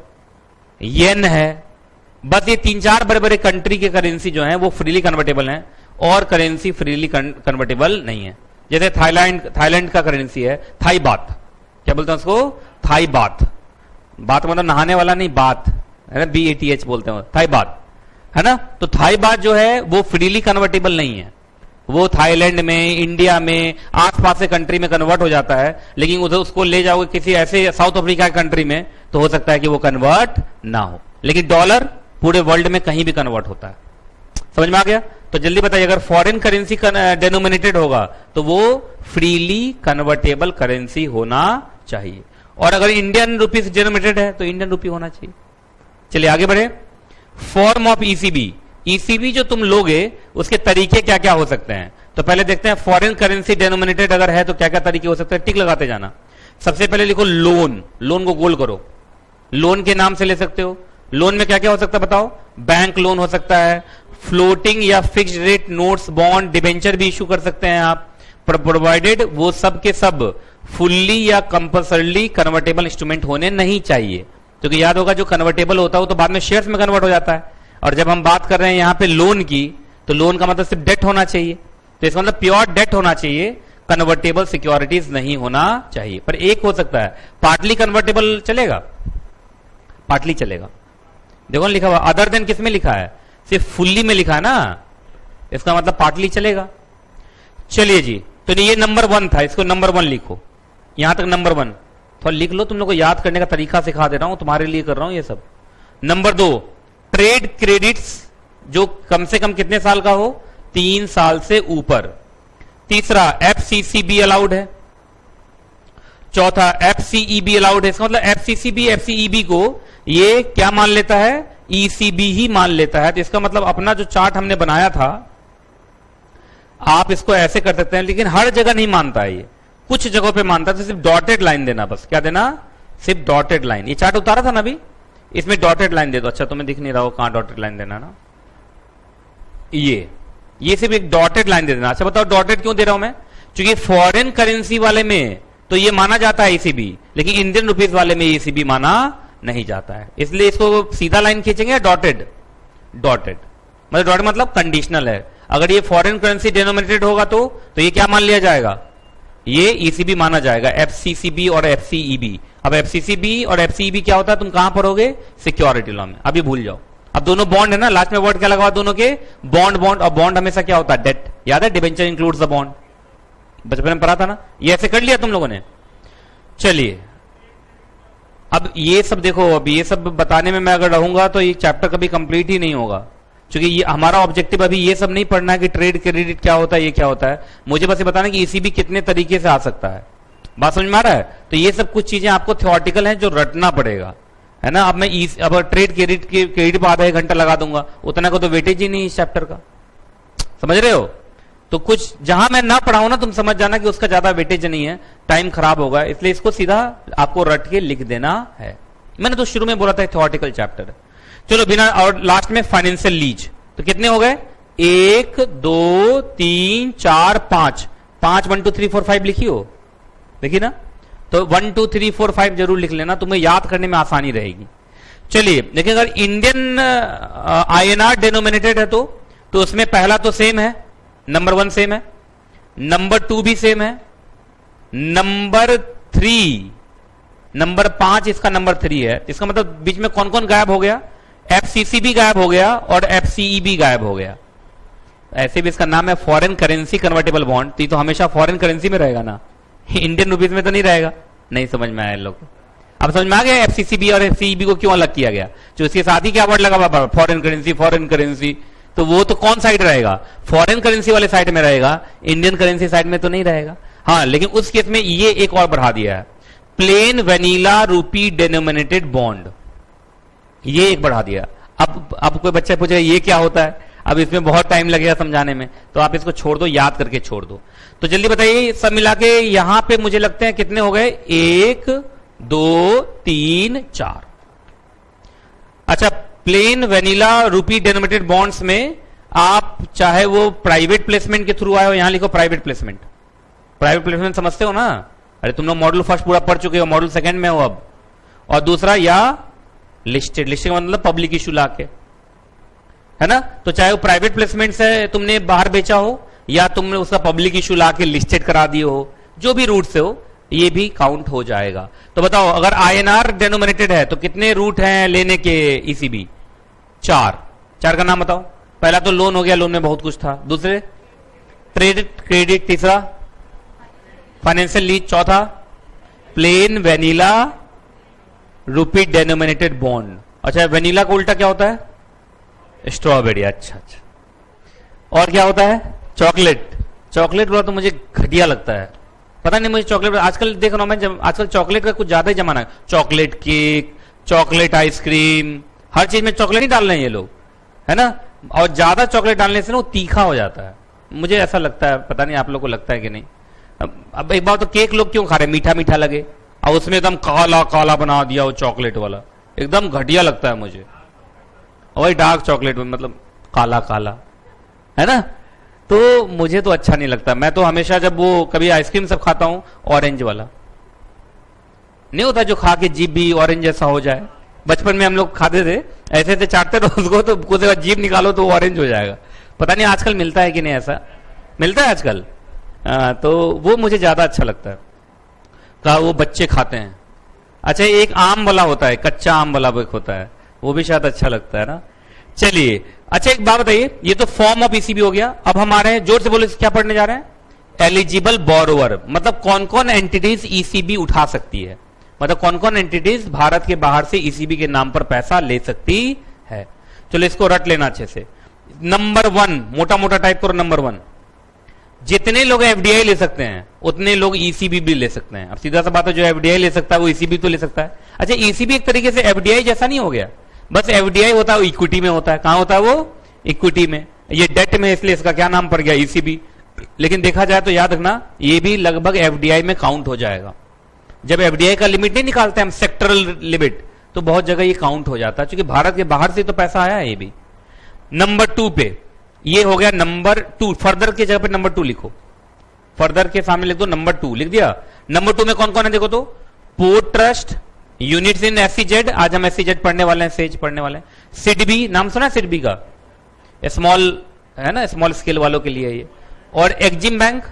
येन है। बस ये 3-4 बड़े बड़े कंट्री के करेंसी जो हैं वो फ्रीली कन्वर्टेबल हैं, और करेंसी फ्रीली कन्वर्टेबल नहीं है। जैसे थाईलैंड का करेंसी है थाई बात, क्या बोलते हैं उसको, थाई बात। बात मतलब नहाने वाला नहीं, बात है ना, BATH बोलते हैं, थाई बात है ना। तो थाई बात जो है वो फ्रीली कन्वर्टेबल नहीं है, वो थाईलैंड में, इंडिया में, आसपास से कंट्री में कन्वर्ट हो जाता है, लेकिन उधर उसको ले जाओगे किसी ऐसे साउथ अफ्रीका की कंट्री में तो हो सकता है कि वो कन्वर्ट ना हो। लेकिन डॉलर पूरे वर्ल्ड में कहीं भी कन्वर्ट होता है। समझ में आ गया? तो जल्दी बताइए, अगर फॉरेन करेंसी डेनोमिनेटेड होगा तो वो फ्रीली कन्वर्टेबल करेंसी होना चाहिए, और अगर इंडियन रुपीज डेनोमिनेटेड है तो इंडियन रुपी होना चाहिए। चलिए आगे बढ़े। फॉर्म ऑफ ईसीबी, ईसीबी जो तुम लोगे उसके तरीके क्या क्या हो सकते हैं। तो पहले देखते हैं फॉरेन करेंसी डेनोमिनेटेड अगर है तो क्या क्या तरीके हो सकते हैं, टिक लगाते जाना। सबसे पहले लिखो लोन, लोन को गोल करो, लोन के नाम से ले सकते हो। लोन में क्या क्या हो सकता है बताओ, बैंक लोन हो सकता है, फ्लोटिंग या fixed rate notes, bond, debenture भी इशू कर सकते हैं आप, प्रोवाइडेड वो सब के सब फुल्ली या कंपल्सरली कन्वर्टेबल इंस्ट्रूमेंट होने नहीं चाहिए। क्योंकि याद होगा जो कन्वर्टेबल होता है वो तो बाद में शेयर्स में कन्वर्ट हो जाता है, और जब हम बात कर रहे हैं यहां पे लोन की, तो लोन का मतलब सिर्फ डेट होना चाहिए, तो इसका मतलब प्योर डेट होना चाहिए, कन्वर्टेबल सिक्योरिटीज नहीं होना चाहिए। पर एक हो सकता है पार्टली कन्वर्टेबल चलेगा, पार्टली चलेगा। देखो लिखा हुआ अदर देन, किसमें लिखा है, सिर्फ फुल्ली में लिखा है ना, इसका मतलब पार्टली चलेगा। चलिए जी, तो ये नंबर 1 था, इसको नंबर 1 लिखो, यहां तक नंबर 1 थोड़ा लिख लो, तुम लोग को याद करने का तरीका सिखा दे रहा हूं, तुम्हारे लिए कर रहा हूं ये सब। नंबर 2 ट्रेड क्रेडिट्स जो कम से कम कितने साल का हो, 3 साल से ऊपर। तीसरा FCCB अलाउड है। चौथा FCEB अलाउड है। इसका मतलब FCCB FCEB को ये क्या मान लेता है, ECB ही मान लेता है। तो इसका मतलब अपना जो चार्ट हमने बनाया था, आप इसको ऐसे कर सकते हैं, लेकिन हर जगह नहीं मानता है ये, कुछ जगहों पे मानता है। तो सिर्फ डॉटेड लाइन देना, बस क्या देना, सिर्फ डॉटेड लाइन। ये चार्ट उतारा था ना अभी, इसमें डॉटेड लाइन दे दो। अच्छा तुम्हें दिख नहीं रहा हो कहां डॉटेड लाइन देना ना, ये सिर्फ एक डॉटेड लाइन दे देना। अच्छा बताओ डॉटेड क्यों दे रहा हूं मैं, क्योंकि फॉरेन करेंसी वाले में तो ये माना जाता है ECB, लेकिन इंडियन रुपीज वाले में ECB माना नहीं जाता है, इसलिए इसको सीधा लाइन खींचेंगे डॉटेड। डॉटेड मतलब कंडीशनल है। अगर ये फॉरेन करेंसी डेनोमिनेटेड होगा तो ये क्या मान लिया जाएगा, ये ECB माना जाएगा, FCCB और FCEB। अब FCCB और FCEB क्या होता है, तुम कहां पढ़ोगे, सिक्योरिटी लॉ में, अभी भूल जाओ। अब दोनों बॉन्ड है ना, लास्ट में वर्ड क्या लगा हुआ दोनों के, बॉन्ड। बॉन्ड और बॉन्ड हमेशा क्या होता है, डेट। याद है, डिबेंचर इंक्लूड्स द बॉन्ड, बचपन में पढ़ा था ना, ये ऐसे कर लिया तुम लोगों ने। चलिए अब ये सब देखो, अब ये सब बताने में मैं अगर रहूंगा तो ये चैप्टर कभी कंप्लीट ही नहीं होगा, क्योंकि ये हमारा ऑब्जेक्टिव अभी ये सब नहीं पढ़ना है कि ट्रेड क्रेडिट क्या होता है, ये क्या होता है। मुझे बस ये बताना कि ECB कितने तरीके से आ सकता है, बात समझ में आ रहा है। तो ये सब कुछ चीजें आपको थ्योरेटिकल हैं जो रटना पड़ेगा, है ना। अब मैं अब ट्रेड क्रेडिट पर आधा 1 घंटा लगा दूंगा, उतना को तो वेटेज ही नहीं इस चैप्टर का, समझ रहे हो। तो कुछ जहां मैं ना पढ़ाऊं ना, तुम समझ जाना कि उसका ज्यादा वेटेज नहीं है, टाइम खराब होगा, इसलिए इसको सीधा आपको रट के लिख देना है। मैंने तो शुरू में बोला था थ्योरेटिकल चैप्टर। चलो बिना, और लास्ट में फाइनेंशियल लीज, तो कितने हो गए, 1 2 3 4 5 5 1 2 3 4 5 लिखी हो, देखिए ना। तो 1 2 3 4 5 जरूर लिख लेना, तुम्हें याद करने में आसानी रहेगी। चलिए देखिए, अगर इंडियन INR डेनोमिनेटेड है तो उसमें पहला तो सेम है, नंबर 1 सेम है, नंबर 2 भी सेम है, नंबर 3 नंबर 5 इसका नंबर 3 है। इसका मतलब बीच में कौन कौन गायब हो गया, FCCB गायब हो गया और FCEB गायब हो गया। ऐसे भी इसका नाम है फॉरेन करेंसी कन्वर्टेबल बॉन्ड, तो ये तो हमेशा फॉरेन करेंसी में रहेगा ना, इंडियन रुपीज में तो नहीं रहेगा। नहीं समझ में आया लोग, अब समझ में आ गया FCCB और FCEB को क्यों अलग किया गया। जो इसके साथ ही क्या वर्ड लगा हुआ, फॉरेन करेंसी, फॉरेन करेंसी, तो वो तो कौन साइड रहेगा, फॉरेन करेंसी वाले साइड में रहेगा, इंडियन करेंसी साइड में तो नहीं रहेगा। हाँ, लेकिन उस केस में ये एक और बढ़ा दिया है, प्लेन वेनिला रूपी डेनोमिनेटेड बॉन्ड, ये एक बढ़ा दिया। अब कोई बच्चा पूछेगा ये क्या होता है, अब इसमें बहुत टाइम लगेगा समझाने में, तो आप इसको छोड़ दो, याद करके छोड़ दो। तो जल्दी बताइए, सब मिला के यहां पे मुझे लगते हैं कितने हो गए, 1 2 3 4। अच्छा प्लेन वेनिला रूपी डेनोमिनेटेड बॉन्ड्स में आप चाहे वो प्राइवेट प्लेसमेंट के थ्रू आए हो, यहां लिखो प्राइवेट प्लेसमेंट। प्राइवेट प्लेसमेंट समझते हो ना? अरे तुम लोग मॉडल फर्स्ट पूरा पढ़ चुके हो, मॉडल सेकंड में हो अब। और दूसरा या लिस्टेड, लिस्टेड का मतलब पब्लिक इशू लाके, है ना? तो चाहे वो प्राइवेट प्लेसमेंट से तुमने बाहर बेचा हो या तुमने उसका पब्लिक इशू लाके लिस्टेड करा दिए हो, जो भी रूट से हो, ये भी काउंट हो जाएगा। तो बताओ अगर आईएनआर डेनोमिनेटेड है तो कितने रूट हैं लेने के ईसीबी? 4। 4 का नाम बताओ। पहला तो लोन हो गया, लोन में बहुत कुछ था। दूसरे क्रेडिट, तीसरा फाइनेंशियल लीज, चौथा प्लेन वेनिला रूपी डेनोमिनेटेड बॉन्ड। अच्छा, वेनिला का उल्टा क्या होता है? स्ट्रॉबेरी। अच्छा अच्छा। और क्या होता है? चॉकलेट। चॉकलेट वाला तो मुझे घटिया लगता है, पता नहीं मुझे चॉकलेट। आजकल देख रहा हूं मैं, आजकल चॉकलेट का कुछ ज्यादा ही जमाना है। चॉकलेट केक, चॉकलेट आइसक्रीम, हर चीज में चॉकलेट ही डाल रहे हैं ये लोग, है ना? और ज्यादा चॉकलेट डालने से ना वो तीखा हो जाता है, मुझे ऐसा लगता है। पता नहीं आप लोग को लगता है कि नहीं। अब एक बार तो केक लोग क्यों खा रहे हैं? मीठा मीठा लगे, और उसमें एकदम काला काला बना दिया वो चॉकलेट वाला, एकदम घटिया लगता है मुझे। वही डार्क चॉकलेट में मतलब काला काला, है ना? तो मुझे तो अच्छा नहीं लगता। मैं तो हमेशा जब वो कभी आइसक्रीम सब खाता हूं, ऑरेंज वाला नहीं होता जो खा के जीभ भी ऑरेंज जैसा हो जाए। बचपन में हम लोग खाते थे, ऐसे ऐसे चाटते थे उसको, तो कुछ जीभ निकालो तो ऑरेंज हो जाएगा। पता नहीं आजकल मिलता है कि नहीं, ऐसा मिलता है आजकल। तो वो मुझे ज्यादा अच्छा लगता है, का वो बच्चे खाते हैं। अच्छा, एक आम वाला होता है, कच्चा आम वाला एक होता है, वो भी शायद अच्छा लगता है ना। चलिए, अच्छा एक बात बताइए, ये तो फॉर्म ऑफ ईसीबी हो गया। अब हमारे जोर से बोले क्या पढ़ने जा रहे हैं? एलिजिबल बोरोवर, मतलब कौन कौन एंटिटीज ईसीबी उठा सकती है, मतलब कौन कौन एंटिटीज भारत के बाहर से ईसीबी के नाम पर पैसा ले सकती है। चलो इसको रट लेना अच्छे से। नंबर 1, मोटा मोटा टाइप करो। नंबर 1, जितने लोग एफडीआई ले सकते हैं उतने लोग ईसीबी भी ले सकते हैं। अब सीधा सा बात है, जो एफडीआई ले सकता है वो ईसीबी तो ले सकता है। अच्छा, ईसीबी एक तरीके से एफडीआई जैसा नहीं हो गया? बस एफडीआई होता है वो इक्विटी में होता है। कहां होता है वो? इक्विटी में। ये डेट में, इसलिए इसका क्या नाम पड़ गया? ईसीबी। लेकिन देखा जाए तो याद रखना, ये भी लगभग एफडीआई में काउंट हो जाएगा। जब एफडीआई का लिमिट नहीं निकालते हम, सेक्टरल लिमिट, तो बहुत जगह ये काउंट हो जाता है, क्योंकि भारत के बाहर से तो पैसा आया है ये भी। नंबर 2 पे ये हो गया नंबर 2। फर्दर की जगह पे नंबर 2 लिखो, फर्दर के सामने लिख दो नंबर 2, लिख दिया। नंबर 2 में कौन कौन है देखो तो? Port trust, units in SEZ, आज हम एसईजेड पढ़ने वाले हैं, सेज पढ़ने वाले हैं। सिडबी, नाम सुना सिडबी का? स्मॉल, है ना, स्मॉल स्केल वालों के लिए ये। और एक्जिम बैंक,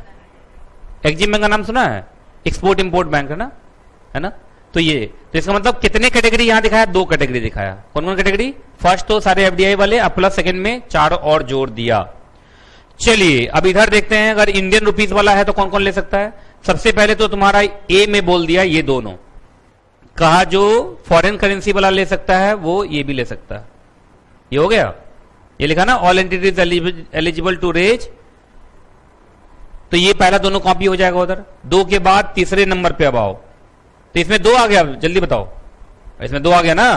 एक्जिम बैंक का नाम सुना है? एक्सपोर्ट इंपोर्ट बैंक, है ना? तो ये, तो इसका मतलब कितने कैटेगरी यहां दिखाया? 2 कैटेगरी दिखाया। कौन कौन कैटेगरी? फर्स्ट तो सारे एफडीआई वाले, अब प्लस सेकंड में 4 और जोड़ दिया। चलिए अब इधर देखते हैं, अगर इंडियन रुपीज वाला है तो कौन कौन ले सकता है? सबसे पहले तो तुम्हारा ए में बोल दिया ये दोनों, कहा जो फॉरेन करेंसी वाला ले सकता है वो ये भी ले सकता है। ये हो गया, ये लिखा ना, all entities eligible to raise. तो ये पहला दोनों कॉपी हो जाएगा उधर। 2 के बाद तीसरे नंबर पे अब आओ, तो इसमें 2 आ गया, जल्दी बताओ। इसमें 2 आ गया ना।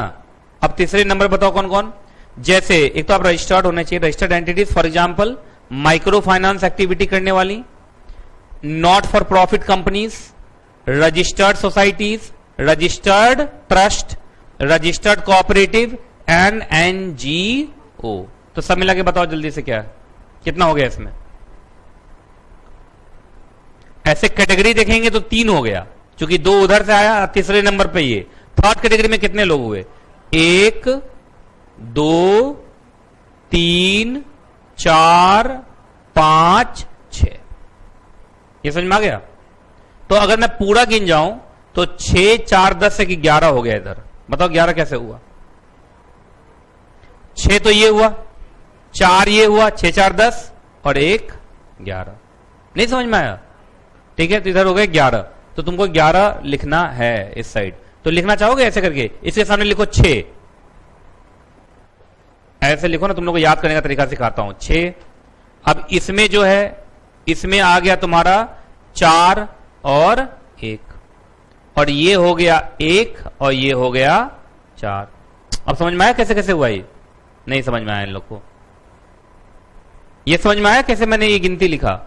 अब तीसरे नंबर बताओ कौन कौन? जैसे एक तो आप रजिस्टर्ड होने चाहिए, registered entities, for example micro finance activity करने वाली, not for profit companies, registered societies, registered trust, registered cooperative and NGO. तो सब मिला के बताओ जल्दी से क्या है, कितना हो गया इसमें? ऐसे कैटेगरी देखेंगे तो 3 हो गया, क्योंकि 2 उधर से आया, तीसरे नंबर पे ये। थर्ड कैटेगरी में कितने लोग हुए? 1 2 3 4 5 6। ये समझ में आ गया? तो अगर मैं पूरा गिन जाऊं तो 6 4 10 से 11 हो गया इधर। बताओ 11 कैसे हुआ? 6 तो ये हुआ, 4 ये हुआ, 6 4 10 और 1 11। नहीं समझ में आया? ठीक है, तो इधर हो गए 11। तो तुमको 11 लिखना है इस साइड। तो लिखना चाहोगे ऐसे करके? इसके सामने लिखो 6, ऐसे लिखो ना, तुम लोग को याद करने का तरीका सिखाता हूं। 6। अब इसमें जो है, इसमें आ गया तुम्हारा 4 और 1, और ये हो गया 1 और ये हो गया 4। अब समझ में आया कैसे कैसे हुआ? ये नहीं समझ में आया इन लोग को? ये समझ में आया कैसे मैंने ये गिनती लिखा?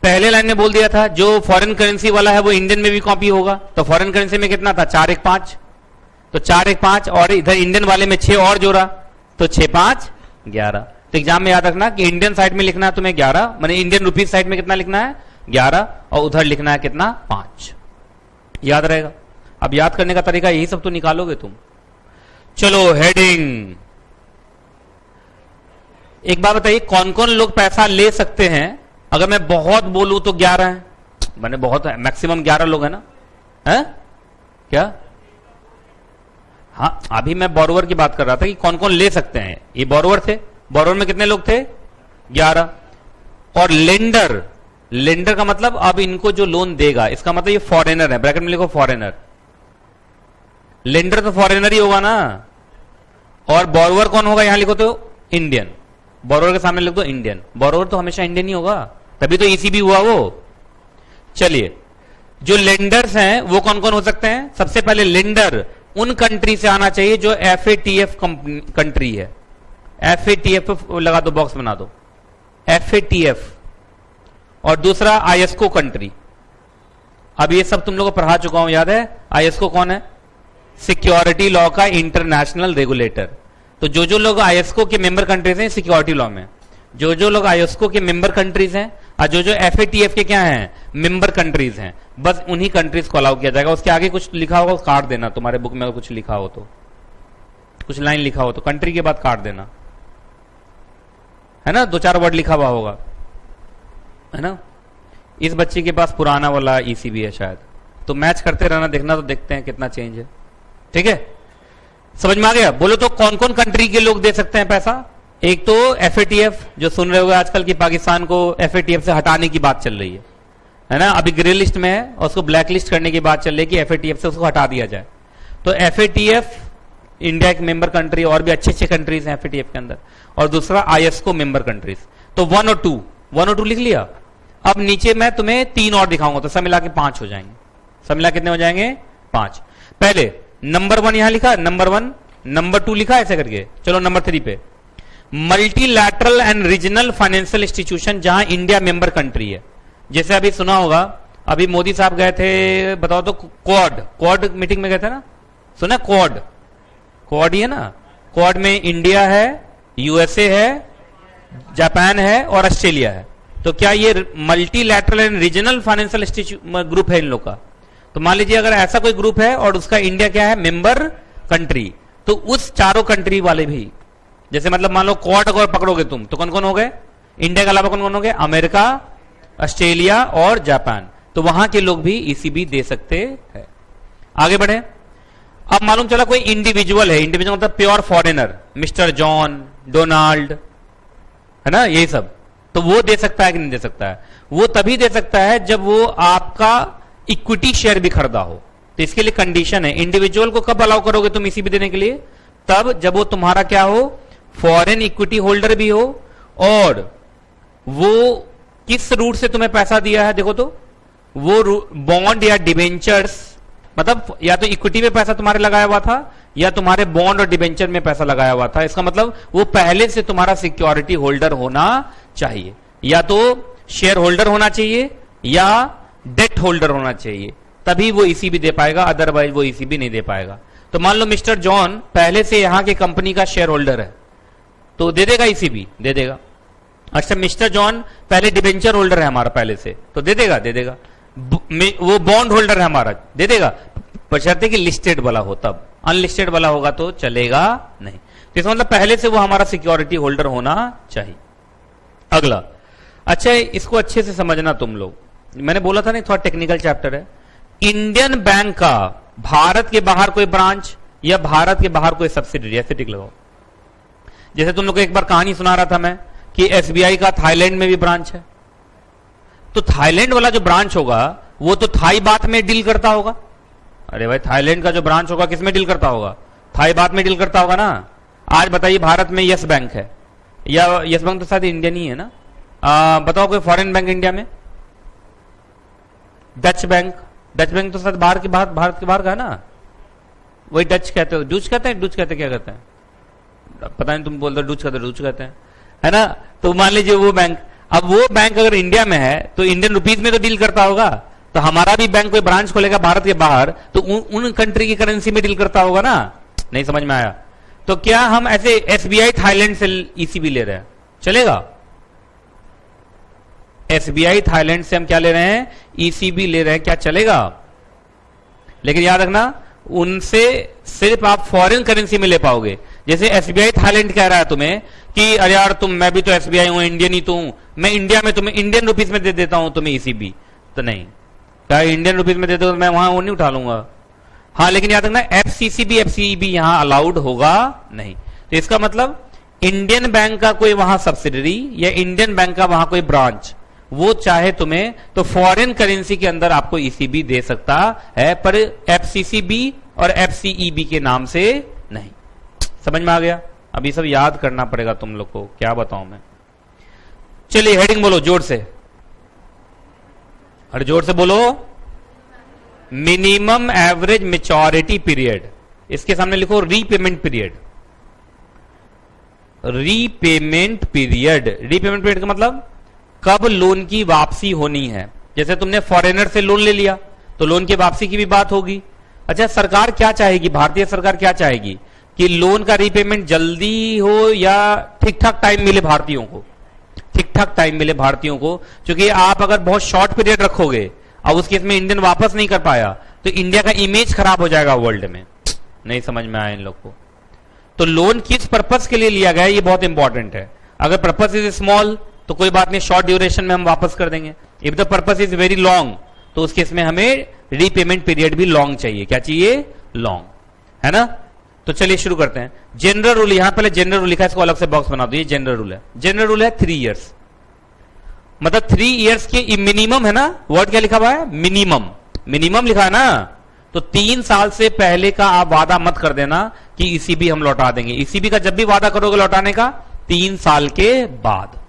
पहले लाइन में बोल दिया था जो फॉरेन करेंसी वाला है वो इंडियन में भी कॉपी होगा, तो फॉरेन करेंसी में कितना था? 4 1 5। तो 4 1 5 और इधर इंडियन वाले में 6 और जोड़ा तो 6 5 11। तो एग्जाम में याद रखना कि इंडियन साइड में लिखना है तुम्हें 11, माने इंडियन रुपीज साइड में कितना लिखना है 11, और उधर लिखना है कितना 5। याद रहेगा। अब याद करने का तरीका यही सब तो निकालोगे तुम। चलो हेडिंग। एक बात बताइए, कौन कौन लोग पैसा ले सकते हैं? अगर मैं बहुत बोलूं तो 11 है, मैंने बहुत है, मैक्सिमम 11 लोग है ना, है क्या? हाँ, अभी मैं बोरोवर की बात कर रहा था कि कौन कौन ले सकते हैं। ये बोरोवर थे, बोरोवर में कितने लोग थे 11। और लेंडर, लेंडर का मतलब अब इनको जो लोन देगा इसका मतलब ये फॉरेनर है, ब्रैकेट में लिखो फॉरेनर। लेंडर तो फॉरेनर ही होगा ना, और बोरोवर कौन होगा यहां लिखो तो इंडियन। बोरोवर के सामने लिख दो इंडियन, बोरोवर तो हमेशा इंडियन ही होगा, तभी तो ईसीबी हुआ वो। चलिए, जो लेंडर्स हैं वो कौन कौन हो सकते हैं? सबसे पहले लेंडर उन कंट्री से आना चाहिए जो FATF कंट्री है। FATF लगा दो, बॉक्स बना दो, FATF। और दूसरा ISCO कंट्री। अब ये सब तुम लोगों को पढ़ा चुका हूं, याद है? ISCO कौन है? सिक्योरिटी लॉ का इंटरनेशनल रेगुलेटर। तो जो लोग ISCO के मेंबर कंट्रीज हैं सिक्योरिटी लॉ में, जो लोग ISCO के मेंबर कंट्रीज हैं और जो FATF के क्या हैं मेंबर कंट्रीज हैं, बस उन्हीं कंट्रीज को अलाउ किया जाएगा। उसके आगे कुछ लिखा होगा काट देना, तुम्हारे बुक में अगर कुछ लिखा हो तो, कुछ लाइन लिखा हो तो कंट्री के बाद काट देना, है ना? 2-4 वर्ड लिखा हुआ होगा, है ना? इस बच्चे के पास पुराना वाला ECB है शायद, तो मैच करते रहना, देखना तो देखते हैं कितना चेंज है। ठीक है, समझ में आ गया? बोलो तो कौन कौन कंट्री के लोग दे सकते हैं पैसा? एक तो FATF, जो सुन रहे होगे आजकल की पाकिस्तान को FATF से हटाने की बात चल रही है ना? अभी ग्रे लिस्ट में है और उसको ब्लैक लिस्ट करने की बात चल रही है कि FATF से उसको हटा दिया जाए। तो FATF इंडिया एक मेंबर कंट्री, और भी अच्छे अच्छे कंट्रीज हैं FATF के अंदर। और दूसरा ISCO मेंबर कंट्रीज। तो 1 और 2 लिख लिया। अब नीचे मैं तुम्हें 3 और दिखाऊंगा, तो सब मिला के 5 हो जाएंगे। सब मिला कितने हो जाएंगे? 5। पहले नंबर 1 यहां लिखा, नंबर 1, नंबर 2 लिखा ऐसे करके। चलो नंबर 3 पे, multilateral and regional financial institution जहां इंडिया मेंबर कंट्री है। जैसे अभी सुना होगा, अभी मोदी साहब गए थे, बताओ तो, क्वाड मीटिंग में गए थे ना, सुना? क्वाड ही है ना? क्वाड में इंडिया है, USA है, जापान है और ऑस्ट्रेलिया है। तो क्या ये multilateral and regional financial group है इन लोग का? तो मान लीजिए अगर ऐसा कोई ग्रुप है और उसका इंडिया क्या है मेंबर कंट्री, तो उस चारों कंट्री वाले भी, जैसे मतलब मान लो क्वाड अगर पकड़ोगे तुम तो कौन कौन हो गए? इंडिया के अलावा कौन कौन हो गए? अमेरिका, ऑस्ट्रेलिया और जापान। तो वहां के लोग भी ECB दे सकते हैं। आगे बढ़े। अब मालूम चला कोई इंडिविजुअल है, इंडिविजुअल मतलब pure foreigner, mister John, Donald, है ना, यही सब, तो वो दे सकता है कि नहीं दे सकता है? वो तभी दे सकता है जब वो आपका इक्विटी शेयर भी खरीदा हो। तो इसके लिए कंडीशन है, इंडिविजुअल को कब अलाउ करोगे तुम ECB देने के लिए? तब जब वो तुम्हारा क्या हो, फॉरेन इक्विटी होल्डर भी हो, और वो किस रूट से तुम्हें पैसा दिया है देखो तो, वो बॉन्ड या डिबेंचर्स, मतलब या तो इक्विटी में पैसा तुम्हारे लगाया हुआ था या तुम्हारे बॉन्ड और डिबेंचर में पैसा लगाया हुआ था। इसका मतलब वो पहले से तुम्हारा सिक्योरिटी होल्डर होना चाहिए, या तो शेयर होल्डर होना चाहिए या डेट होल्डर होना चाहिए, तभी वो ECB दे पाएगा, अदरवाइज वो ECB नहीं दे पाएगा। तो मान लो मिस्टर जॉन पहले से यहां के कंपनी का शेयर होल्डर है, तो दे देगा ECB? दे देगा। अच्छा, मिस्टर जॉन पहले डिबेंचर होल्डर है हमारा पहले से, तो दे देगा? दे देगा। वो बॉन्ड होल्डर है हमारा, दे देगा, बशर्ते कि लिस्टेड वाला हो तब। अनलिस्टेड वाला होगा तो चलेगा नहीं। तो इसका मतलब पहले से वो हमारा सिक्योरिटी होल्डर होना चाहिए। अगला, अच्छा इसको अच्छे से समझना तुम लोग, मैंने बोला था नहीं थोड़ा टेक्निकल चैप्टर है। इंडियन बैंक का भारत के बाहर कोई ब्रांच या भारत के बाहर कोई सब्सिडरी, ऐसे टिक लगाओ। जैसे तुम लोग को एक बार कहानी सुना रहा था मैं कि SBI का थाईलैंड में भी ब्रांच है, तो थाईलैंड वाला जो ब्रांच होगा वो तो थाई बात में डील करता होगा। अरे भाई, थाईलैंड का जो ब्रांच होगा किस में डील करता होगा? थाई बात में डील करता होगा ना। आज बताइए, भारत में यस बैंक है, या यस बैंक तो शायद इंडियन ही है ना, बताओ कोई फॉरेन बैंक इंडिया में? डच बैंक, डच बैंक तो शायद भारत के बाहर का है ना, वही डच कहते हो, डूच कहते हैं, डूच कहते क्या कहते हैं पता नहीं, तुम बोल दो डूच कहते हैं, है ना। तो मान लीजिए वो बैंक, अब वो बैंक अगर इंडिया में है तो इंडियन रुपीज में तो डील करता होगा, तो हमारा भी बैंक कोई ब्रांच खोलेगा भारत के बाहर, तो उन कंट्री की करेंसी में डील करता होगा ना। नहीं समझ में आया? तो क्या हम ऐसे एसबीआई थाईलैंड से ईसीबी ले रहे हैं, चलेगा? एसबीआई थाईलैंड से हम क्या ले रहे हैं, ईसीबी ले रहे हैं, क्या चलेगा? लेकिन याद रखना, उनसे सिर्फ आप फॉरेन करेंसी में ले पाओगे। जैसे एसबीआई थाईलैंड कह रहा है तुम्हें कि अरे यार मैं भी तो एसबीआई हूं, इंडियन ही तो हूं, मैं इंडिया में तुम्हें इंडियन रुपीज में दे देता हूं तुम्हें ईसीबी, तो नहीं, क्या इंडियन रुपीज में दे दो तो मैं वहां वो नहीं उठा लूंगा। हाँ, लेकिन याद रखना एफसीसीबी एफसीईबी यहां अलाउड होगा नहीं। तो इसका मतलब इंडियन बैंक का कोई वहां सब्सिडरी या इंडियन बैंक का वहां कोई ब्रांच, वो चाहे तुम्हें तो फॉरेन करेंसी के अंदर आपको ईसीबी दे सकता है, पर एफसीसीबी और एफसीईबी के नाम से नहीं। समझ में आ गया? अभी सब याद करना पड़ेगा तुम लोग को, क्या बताऊं मैं। चलिए हेडिंग बोलो जोर से, अरे जोर से बोलो। मिनिमम एवरेज मेच्योरिटी पीरियड, इसके सामने लिखो repayment period. Repayment period, repayment period का मतलब कब लोन की वापसी होनी है। जैसे तुमने फॉरेनर से लोन ले लिया तो लोन की वापसी की भी बात होगी। अच्छा, सरकार क्या चाहेगी, भारतीय सरकार क्या चाहेगी कि लोन का रीपेमेंट जल्दी हो या ठीक ठाक टाइम मिले भारतीयों को, ठीक ठाक टाइम मिले भारतीयों को। क्योंकि आप अगर बहुत शॉर्ट पीरियड रखोगे, अब उस केस में इंडियन वापस नहीं कर पाया तो इंडिया का इमेज खराब हो जाएगा वर्ल्ड में। नहीं समझ में आया इन लोग को? तो लोन किस पर्पस के लिए लिया गया है ये बहुत इंपॉर्टेंट है। अगर पर्पस इज स्मॉल तो कोई बात नहीं, शॉर्ट ड्यूरेशन में हम वापस कर देंगे। If the purpose is very long तो उस केस में हमें रीपेमेंट पीरियड भी लॉन्ग चाहिए। क्या चाहिए? लॉन्ग, है ना। तो चलिए शुरू करते हैं। जनरल रूल, यहां पहले जनरल रूल लिखा है, इसको अलग से बॉक्स बना दो। ये जनरल रूल है। जनरल रूल है 3 इयर्स, मतलब 3 इयर्स के मिनिमम है ना। वर्ड क्या लिखा हुआ है? मिनिमम, मिनिमम लिखा है ना। तो 3 साल से पहले का आप वादा मत कर देना कि ईसीबी हम लौटा देंगे। ईसीबी का जब भी वादा करोगे लौटाने का 3 साल के बाद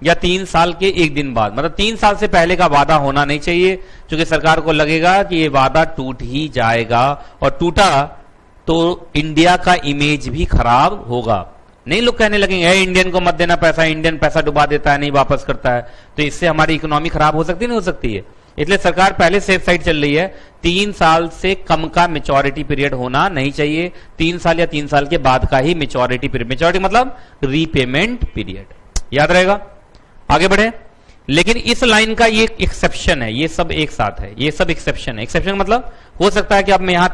या 3 साल के 1 दिन बाद, मतलब 3 साल से पहले का वादा होना नहीं चाहिए। क्योंकि सरकार को लगेगा कि ये वादा टूट ही जाएगा और टूटा तो इंडिया का इमेज भी खराब होगा। नहीं, लोग कहने लगेंगे इंडियन को मत देना पैसा, इंडियन पैसा डुबा देता है, नहीं वापस करता है, तो इससे हमारी इकोनॉमी खराब हो सकती नहीं हो सकती है। इसलिए सरकार पहले सेफ साइड चल रही है। 3 साल से कम का मेच्योरिटी पीरियड होना नहीं चाहिए। 3 साल या 3 साल के बाद का ही मेच्योरिटी पीरियड। मेच्योरिटी मतलब रीपेमेंट पीरियड, याद रहेगा। आगे बढ़े। लेकिन इस लाइन का ये एक्सेप्शन है, ये सब एक साथ है, ये सब एक्सेप्शन है। एक्सेप्शन मतलब हो सकता है कि अब मैं यहां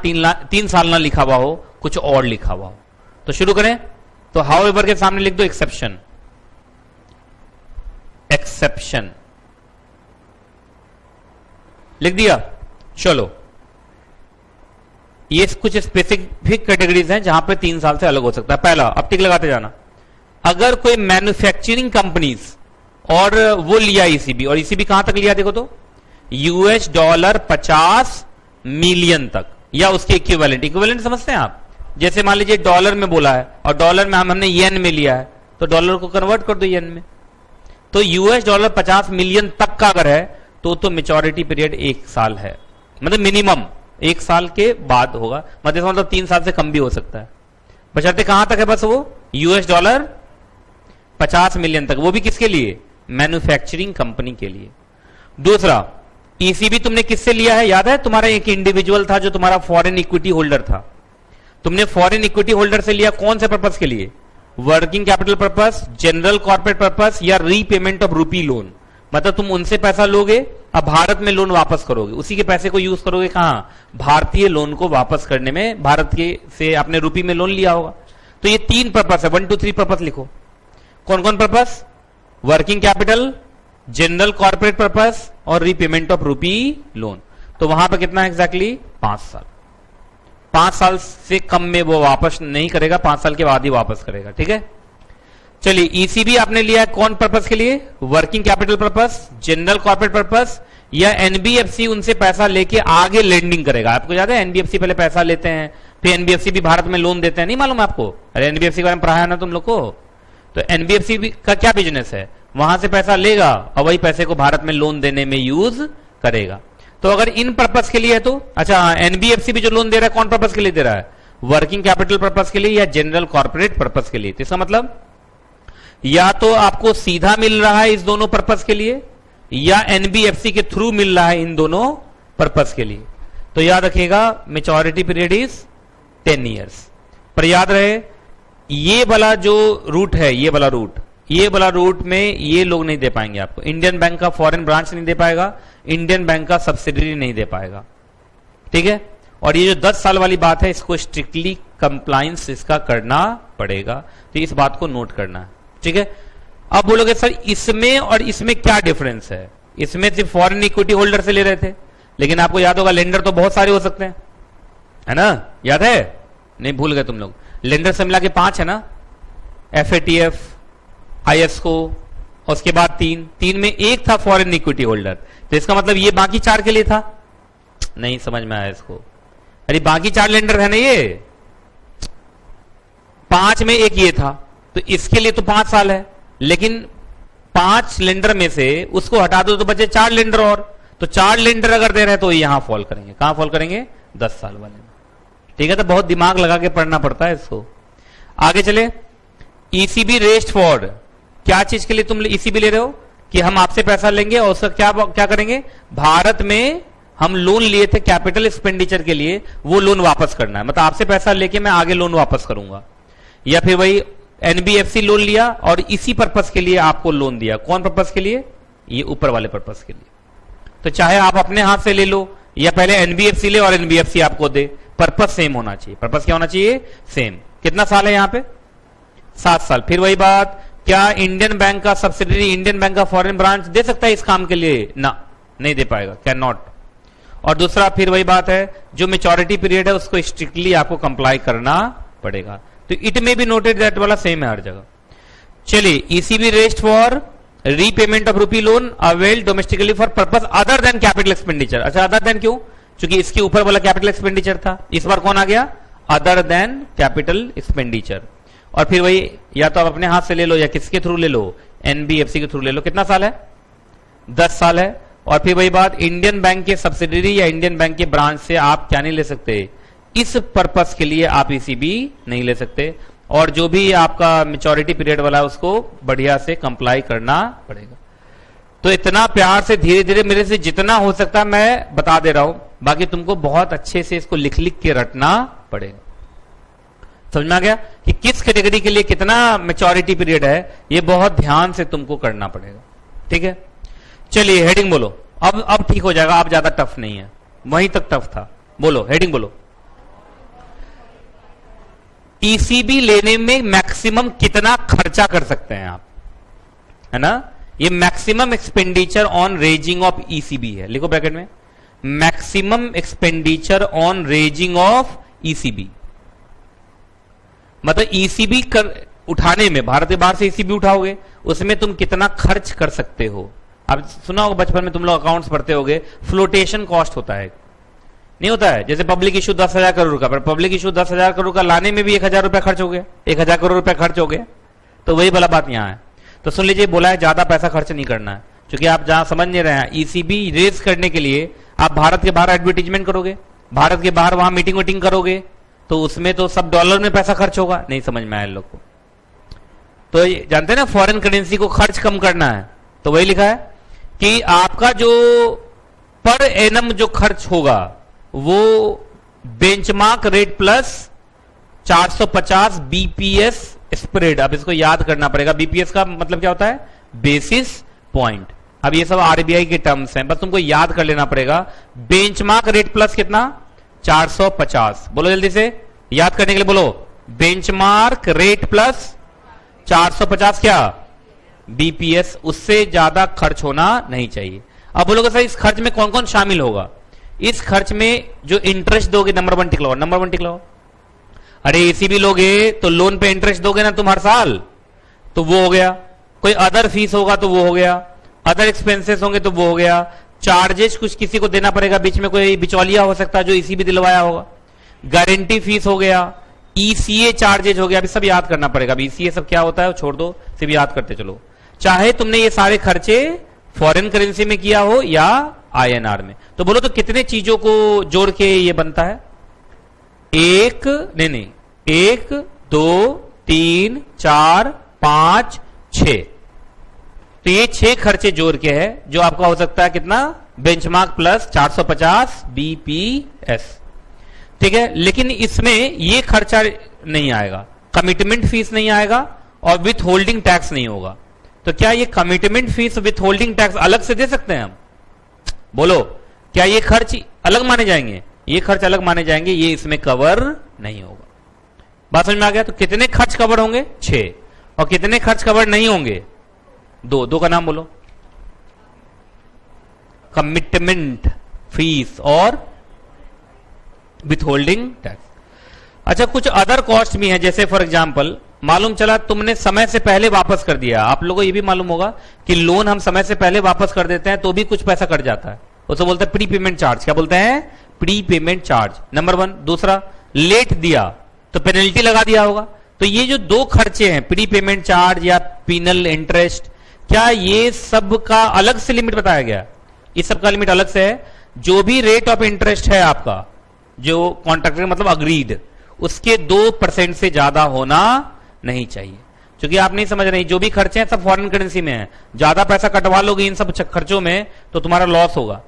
3 साल ना लिखा हुआ हो, कुछ और लिखा हुआ हो। तो शुरू करें। तो हाउ एवर के सामने लिख दो एक्सेप्शन, एक्सेप्शन लिख दिया। चलो, ये कुछ स्पेसिफिक कैटेगरीज हैं जहां पे 3 साल से अलग हो सकता है। पहला, अब टिक लगाते जाना। अगर कोई मैन्युफैक्चरिंग कंपनीज और वो लिया ईसीबी, और ईसीबी कहां तक लिया देखो तो $50 मिलियन तक या उसके इक्विवेलेंट। इक्विवेलेंट समझते हैं आप? जैसे मान लीजिए डॉलर में बोला है और डॉलर में हमने येन में लिया है, तो डॉलर को कन्वर्ट कर दो येन में। तो $50 मिलियन तक का अगर है तो मेच्योरिटी पीरियड 1 साल है, मतलब मिनिमम 1 साल के बाद होगा। मतलब 3 साल से कम भी हो सकता है, बशर्ते कहां तक है बस वो $50 मिलियन तक। वो भी किसके लिए? मैन्युफैक्चरिंग कंपनी के लिए। दूसरा, ईसीबी तुमने किससे लिया है? याद है, तुम्हारा एक इंडिविजुअल था जो तुम्हारा फॉरेन इक्विटी होल्डर था। तुमने फॉरेन इक्विटी होल्डर से लिया कौन से पर्पस के लिए? Working capital purpose, general corporate purpose या रीपेमेंट ऑफ रूपी लोन। मतलब तुम उनसे पैसा लोगे, अब भारत में लोन वापस करोगे, उसी के पैसे को यूज करोगे कहां? भारतीय लोन को वापस करने में। भारत के से आपने रूपी में लोन लिया होगा। तो ये 3 पर्पस है, 1 2 3 पर्पस लिखो। कौन कौन purpose? Working capital, general corporate purpose और रीपेमेंट ऑफ रूपी लोन। तो वहां पर कितना एग्जैक्टली? 5 साल। 5 साल से कम में वो वापस नहीं करेगा, 5 साल के बाद ही वापस करेगा। ठीक है। चलिए, ईसीबी आपने लिया है कौन पर्पस के लिए? Working capital purpose, general corporate purpose या एनबीएफसी उनसे पैसा लेके आगे लेंडिंग करेगा। आपको याद है एनबीएफसी पहले पैसा लेते हैं, फिर एनबीएफसी भी भारत में लोन देते हैं, नहीं मालूम आपको? अरे एनबीएफसी के बारे में पढ़ाया ना तुम लोग को। तो एनबीएफसी का क्या बिजनेस है? वहां से पैसा लेगा और वही पैसे को भारत में लोन देने में यूज करेगा। तो अगर इन पर्पस के लिए है तो अच्छा, एनबीएफसी भी जो लोन दे रहा है कौन पर्पस के लिए दे रहा है? वर्किंग कैपिटल पर्पस के लिए या जनरल कॉर्पोरेट पर्पस के लिए। तो इसका मतलब या तो आपको सीधा मिल रहा है इस दोनों पर्पस के लिए, या एनबीएफसी के थ्रू मिल रहा है इन दोनों पर्पस के लिए। तो याद रखिएगा मेच्योरिटी पीरियड इज 10 ईयर्स। पर याद रहे ये वाला जो रूट है, ये वाला रूट में ये लोग नहीं दे पाएंगे आपको। इंडियन बैंक का फॉरेन ब्रांच नहीं दे पाएगा, इंडियन बैंक का सब्सिडरी नहीं दे पाएगा, ठीक है। और ये जो 10 साल वाली बात है, इसको स्ट्रिक्टली कंप्लायंस इसका करना पड़ेगा, तो इस बात को नोट करना है, ठीक है। अब बोलोगे सर इसमें और इसमें क्या डिफरेंस है? इसमें सिर्फ फॉरेन इक्विटी होल्डर से ले रहे थे, लेकिन आपको याद होगा लेंडर तो बहुत सारे हो सकते हैं, है ना? याद है? नहीं भूल गए तुम लोग? लेंडर से मिला के 5 है ना, एफएटीएफ, आईएसको, और उसके बाद 3 में एक था फॉरेन इक्विटी होल्डर, तो इसका मतलब ये बाकी 4 के लिए था। नहीं समझ में आया इसको? अरे बाकी 4 लेंडर है ना, ये 5 में एक ये था, तो इसके लिए तो 5 साल है, लेकिन 5 लेंडर में से उसको हटा दो तो बचे 4 लेंडर और, तो 4 लेंडर अगर दे रहे हैं तो यहां फॉल करेंगे। कहां फॉल करेंगे? 10 साल वाले में, ठीक है। तो बहुत दिमाग लगा के पढ़ना पड़ता है इसको। आगे चले, ईसीबी रेस्ड फॉर, क्या चीज के लिए तुम ईसीबी ले रहे हो? कि हम आपसे पैसा लेंगे और उसका क्या करेंगे? भारत में हम लोन लिए थे कैपिटल एक्सपेंडिचर के लिए, वो लोन वापस करना है। मतलब आपसे पैसा लेके मैं आगे लोन वापस करूंगा। या फिर वही एनबीएफसी लोन लिया और इसी पर्पस के लिए आपको लोन दिया। कौन पर्पस के लिए? ये ऊपर वाले पर्पस के लिए। तो चाहे आप अपने हाथ से ले लो या पहले एनबीएफसी ले और एनबीएफसी आपको दे, पर्पस सेम होना चाहिए। पर्पस क्या होना चाहिए? सेम। कितना साल है यहां पे? 7 साल। फिर वही बात, क्या इंडियन बैंक का सब्सिडरी इंडियन बैंक का फॉरेन ब्रांच दे सकता है इस काम के लिए? ना, नहीं दे पाएगा, कैन नॉट। और दूसरा फिर वही बात है, जो मेच्योरिटी पीरियड है उसको स्ट्रिक्टली आपको कंप्लाई करना पड़ेगा। तो इट में भी नोटेड दैट वाला सेम है हर जगह। चलिए, ECB rest for repayment of रूपी loan avail domestically for purpose other than capital expenditure. अच्छा, अदर देन क्यों? क्योंकि इसके ऊपर वाला कैपिटल एक्सपेंडिचर था, इस बार कौन आ गया? Other than capital expenditure. और फिर वही, या तो आप अपने हाथ से ले लो या किसके थ्रू ले लो? एनबीएफसी के थ्रू ले लो। कितना साल है? 10 साल है। और फिर वही बात, इंडियन बैंक के सब्सिडरी या इंडियन बैंक के ब्रांच से आप क्या नहीं ले सकते? इस पर्पस के लिए आप ईसीबी नहीं ले सकते। और जो भी आपका मेच्योरिटी पीरियड वाला है उसको बढ़िया से कंप्लाई करना पड़ेगा। तो इतना प्यार से धीरे धीरे मेरे से जितना हो सकता है मैं बता दे रहा हूं, बाकी तुमको बहुत अच्छे से इसको लिख लिख के रटना पड़ेगा। समझ में आ गया कि किस कैटेगरी के लिए कितना मेच्योरिटी पीरियड है? ये बहुत ध्यान से तुमको करना पड़ेगा, ठीक है। चलिए हेडिंग बोलो। अब ठीक हो जाएगा, अब ज्यादा टफ नहीं है, वहीं तक टफ था। बोलो हेडिंग बोलो। ईसीबी लेने में मैक्सिमम कितना खर्चा कर सकते हैं आप, है ना? ये maximum expenditure on raising of ECB है, लिखो ब्रैकेट में, maximum expenditure on raising of ECB. मतलब ईसीबी कर उठाने में, भारत के बाहर से ईसीबी उठाओगे, उसमें तुम कितना खर्च कर सकते हो। अब सुना होगा बचपन में तुम लोग अकाउंट्स पढ़ते होगे, फ्लोटेशन कॉस्ट होता है, नहीं होता है? जैसे पब्लिक इशू 10,000 करोड़ का, पर पब्लिक इशू 10,000 करोड़ का लाने में भी 1,000 रुपया खर्च हो गया, 1,000 करोड़ रुपया खर्च हो गया। तो वही वाला बात यहां है। तो सुन लीजिए, बोला है ज्यादा पैसा खर्च नहीं करना है, क्योंकि आप जहां समझ नहीं रहे हैं, ईसीबी रेज करने के लिए आप भारत के बाहर एडवर्टीजमेंट करोगे, भारत के बाहर वहां मीटिंग वीटिंग करोगे, तो उसमें तो सब डॉलर में पैसा खर्च होगा। नहीं समझ में आया लोग को? तो जानते हैं ना, फॉरेन करेंसी को खर्च कम करना है, तो वही लिखा है कि आपका जो पर एनम जो खर्च होगा वो benchmark rate plus 450 BPS spread. अब इसको याद करना पड़ेगा। बीपीएस का मतलब क्या होता है? Basis point. अब ये सब आरबीआई के टर्म्स हैं, बस तुमको याद कर लेना पड़ेगा। बेंचमार्क रेट प्लस कितना? 450। बोलो जल्दी से, याद करने के लिए बोलो। बेंचमार्क रेट प्लस 450 क्या? बीपीएस। उससे ज्यादा खर्च होना नहीं चाहिए। अब बोलोगे सर इस खर्च में कौन कौन शामिल होगा? इस खर्च में जो इंटरेस्ट दोगे, नंबर 1 टिक लगाओ, नंबर 1 टिक लगाओ। अरे ईसीबी लोगे तो लोन पे इंटरेस्ट दोगे ना तुम हर साल, तो वो हो गया। कोई अदर फीस होगा तो वो हो गया, अदर एक्सपेंसेस होंगे तो वो हो गया। चार्जेस कुछ किसी को देना पड़ेगा, बीच में कोई बिचौलिया हो सकता है जो ईसीबी दिलवाया होगा। गारंटी फीस हो गया, ईसीए चार्जेज हो गया। अभी सब याद करना पड़ेगा। अभी ईसीए सब क्या होता है छोड़ दो, सिर्फ याद करते चलो। चाहे तुमने ये सारे खर्चे फॉरेन करेंसी में किया हो या आईएनआर में। तो बोलो तो कितने चीजों को जोड़ के ये बनता है? 1 2 3 4 5 6। तो ये 6 खर्चे जोड़ के है, जो आपका हो सकता है कितना, बेंचमार्क प्लस 450 बीपीएस। ठीक है, लेकिन इसमें ये खर्चा नहीं आएगा, कमिटमेंट फीस नहीं आएगा और विथ होल्डिंग टैक्स नहीं होगा। तो क्या ये commitment fees with holding tax अलग से दे सकते हैं हम? बोलो, क्या ये खर्च अलग माने जाएंगे? ये खर्च अलग माने जाएंगे, ये इसमें कवर नहीं होगा। बात समझ में आ गया? तो कितने खर्च कवर होंगे? 6। और कितने खर्च कवर नहीं होंगे? 2। 2 का नाम बोलो। कमिटमेंट फीस और विथ होल्डिंग टैक्स। अच्छा, कुछ अदर कॉस्ट भी है, जैसे फॉर एग्जाम्पल मालूम चला तुमने समय से पहले वापस कर दिया। आप लोगों को ये भी मालूम होगा कि लोन हम समय से पहले वापस कर देते हैं तो भी कुछ पैसा कट जाता है, उसे बोलते हैं प्री पेमेंट चार्ज। क्या बोलते हैं? Pre payment charge, number 1। दूसरा, लेट दिया तो पेनल्टी लगा दिया होगा। तो ये जो 2 खर्चे हैं, प्री पेमेंट चार्ज या पीनल इंटरेस्ट, क्या ये सब का अलग से लिमिट बताया गया? इस सब का लिमिट अलग से है। जो भी रेट ऑफ इंटरेस्ट है आपका, जो कॉन्ट्रैक्टर मतलब अग्रीड, उसके 2% से ज्यादा होना नहीं चाहिए। क्योंकि आप नहीं समझ रहे, जो भी खर्चे हैं सब फॉरेन करेंसी में है, ज्यादा पैसा कटवा लोगे इन सब खर्चों में तो तुम्हारा लॉस होगा।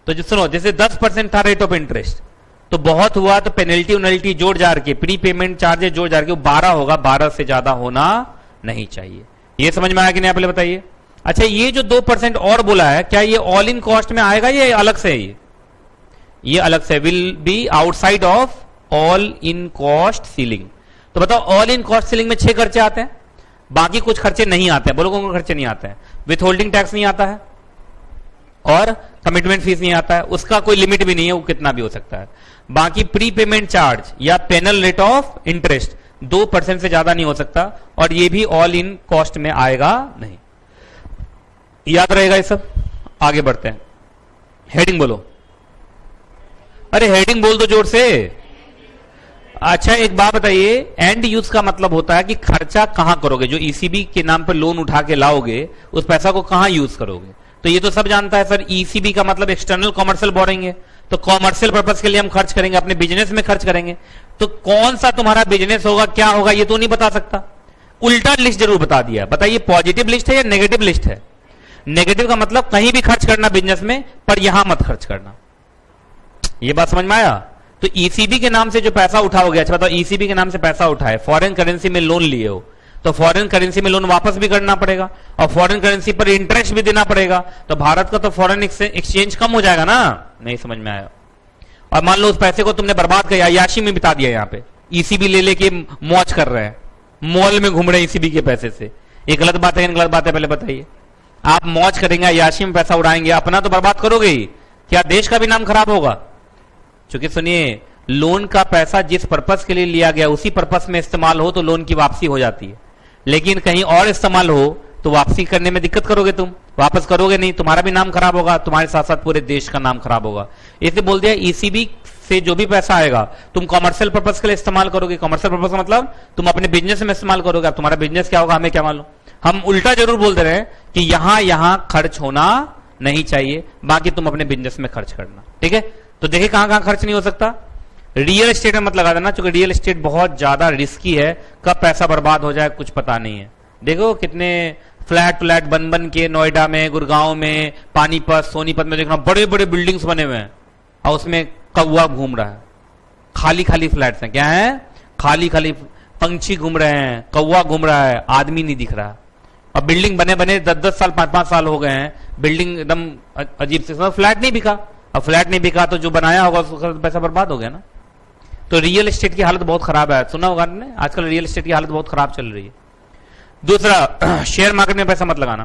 तो जो सुनो, जैसे 10% था रेट ऑफ इंटरेस्ट, तो बहुत हुआ तो पेनल्टी उनल्टी जोड़ जार के, प्री पेमेंट चार्जेस जोड़ जार के 12 होगा, 12 से ज्यादा होना नहीं चाहिए। ये समझ में आया कि नहीं? पहले बताइए। अच्छा, ये जो 2% और बोला है, क्या ये ऑल इन कॉस्ट में आएगा या अलग से है? ये अलग से, will be outside of all in cost ceiling. तो बताओ, ऑल इन कॉस्ट सीलिंग में 6 खर्चे आते हैं, बाकी कुछ खर्चे नहीं आते हैं। बोलो कौन कौन खर्चे नहीं आते हैं? विथ होल्डिंग टैक्स नहीं आता है और कमिटमेंट फीस नहीं आता है, उसका कोई लिमिट भी नहीं है, वो कितना भी हो सकता है। बाकी प्री पेमेंट चार्ज या पेनल रेट ऑफ इंटरेस्ट 2% से ज्यादा नहीं हो सकता, और ये भी ऑल इन कॉस्ट में आएगा नहीं। याद रहेगा ये सब। आगे बढ़ते हैं। हेडिंग बोलो। अरे हेडिंग बोल दो जोर से। अच्छा, एक बात बताइए, एंड यूज का मतलब होता है कि खर्चा कहां करोगे। जो ईसीबी के नाम पर लोन उठा के लाओगे, उस पैसा को कहां यूज करोगे? तो ये तो सब जानता है सर, ईसीबी का मतलब एक्सटर्नल कॉमर्शियल बोरिंग है। तो कॉमर्शियल पर्पस के लिए हम खर्च करेंगे, अपने बिजनेस में खर्च करेंगे। तो कौन सा तुम्हारा बिजनेस होगा, क्या होगा, ये तो नहीं बता सकता। उल्टा लिस्ट जरूर बता दिया। बताइए, पॉजिटिव लिस्ट है या नेगेटिव लिस्ट है? नेगेटिव का मतलब कहीं भी खर्च करना बिजनेस में, पर यहां मत खर्च करना। ये बात समझ में आया? तो ईसीबी के नाम से जो पैसा उठाओगे, अच्छा बताओ, ईसीबी के नाम से पैसा उठाए, फॉरेन करेंसी में लोन लिए हो, तो फॉरेन करेंसी में लोन वापस भी करना पड़ेगा और फॉरेन करेंसी पर इंटरेस्ट भी देना पड़ेगा। तो भारत का तो फॉरेन एक्सचेंज कम हो जाएगा ना। नहीं समझ में आया? और मान लो उस पैसे को तुमने बर्बाद किया, याशी में बिता दिया, यहां पे ईसीबी ले लेके मौज कर रहे हैं, मॉल में घूम रहे हैं ईसीबी के पैसे से। ये गलत बात है, गलत बात है? पहले बताइए। आप मौज करेंगे, याशी में पैसा उड़ाएंगे, अपना तो बर्बाद करोगे ही, क्या देश का भी नाम खराब होगा? क्योंकि सुनिए, लोन का पैसा जिस पर्पस के लिए लिया गया उसी पर्पस में इस्तेमाल हो तो लोन की वापसी हो जाती है, लेकिन कहीं और इस्तेमाल हो तो वापसी करने में दिक्कत करोगे, तुम वापस करोगे नहीं, तुम्हारा भी नाम खराब होगा, तुम्हारे साथ साथ पूरे देश का नाम खराब होगा। इसलिए बोल दिया, ईसीबी से जो भी पैसा आएगा तुम कॉमर्शियल पर्पस के लिए इस्तेमाल करोगे। कॉमर्शियल पर्पस का मतलब तुम अपने बिजनेस में इस्तेमाल करोगे। अब तुम्हारा बिजनेस क्या होगा हमें क्या मालूम। हम उल्टा जरूर बोल दे रहे हैं कि यहां खर्च होना नहीं चाहिए, बाकी तुम अपने बिजनेस में खर्च करना। ठीक है, तो देखिए कहां खर्च नहीं हो सकता। रियल एस्टेट में मत लगा देना, क्योंकि रियल एस्टेट बहुत ज्यादा रिस्की है, कब पैसा बर्बाद हो जाए कुछ पता नहीं है। देखो कितने फ्लैट बन के नोएडा में, गुड़गांव में, पानीपत, सोनीपत में देखना बड़े बड़े बिल्डिंग्स बने हुए हैं और उसमें कौवा घूम रहा है। खाली खाली फ्लैट्स हैं, क्या है? खाली खाली पंछी घूम रहे हैं, कौवा घूम रहा है, आदमी नहीं दिख रहा। और बिल्डिंग बने बने 10-10 साल 5-5 साल हो गए हैं, बिल्डिंग एकदम अजीब से, फ्लैट नहीं बिका। अब फ्लैट नहीं बिका तो जो बनाया होगा उसका पैसा बर्बाद हो गया ना। तो रियल एस्टेट की हालत बहुत खराब है, सुना होगा आपने, आजकल रियल एस्टेट की हालत बहुत खराब चल रही है। दूसरा, शेयर मार्केट में पैसा मत लगाना,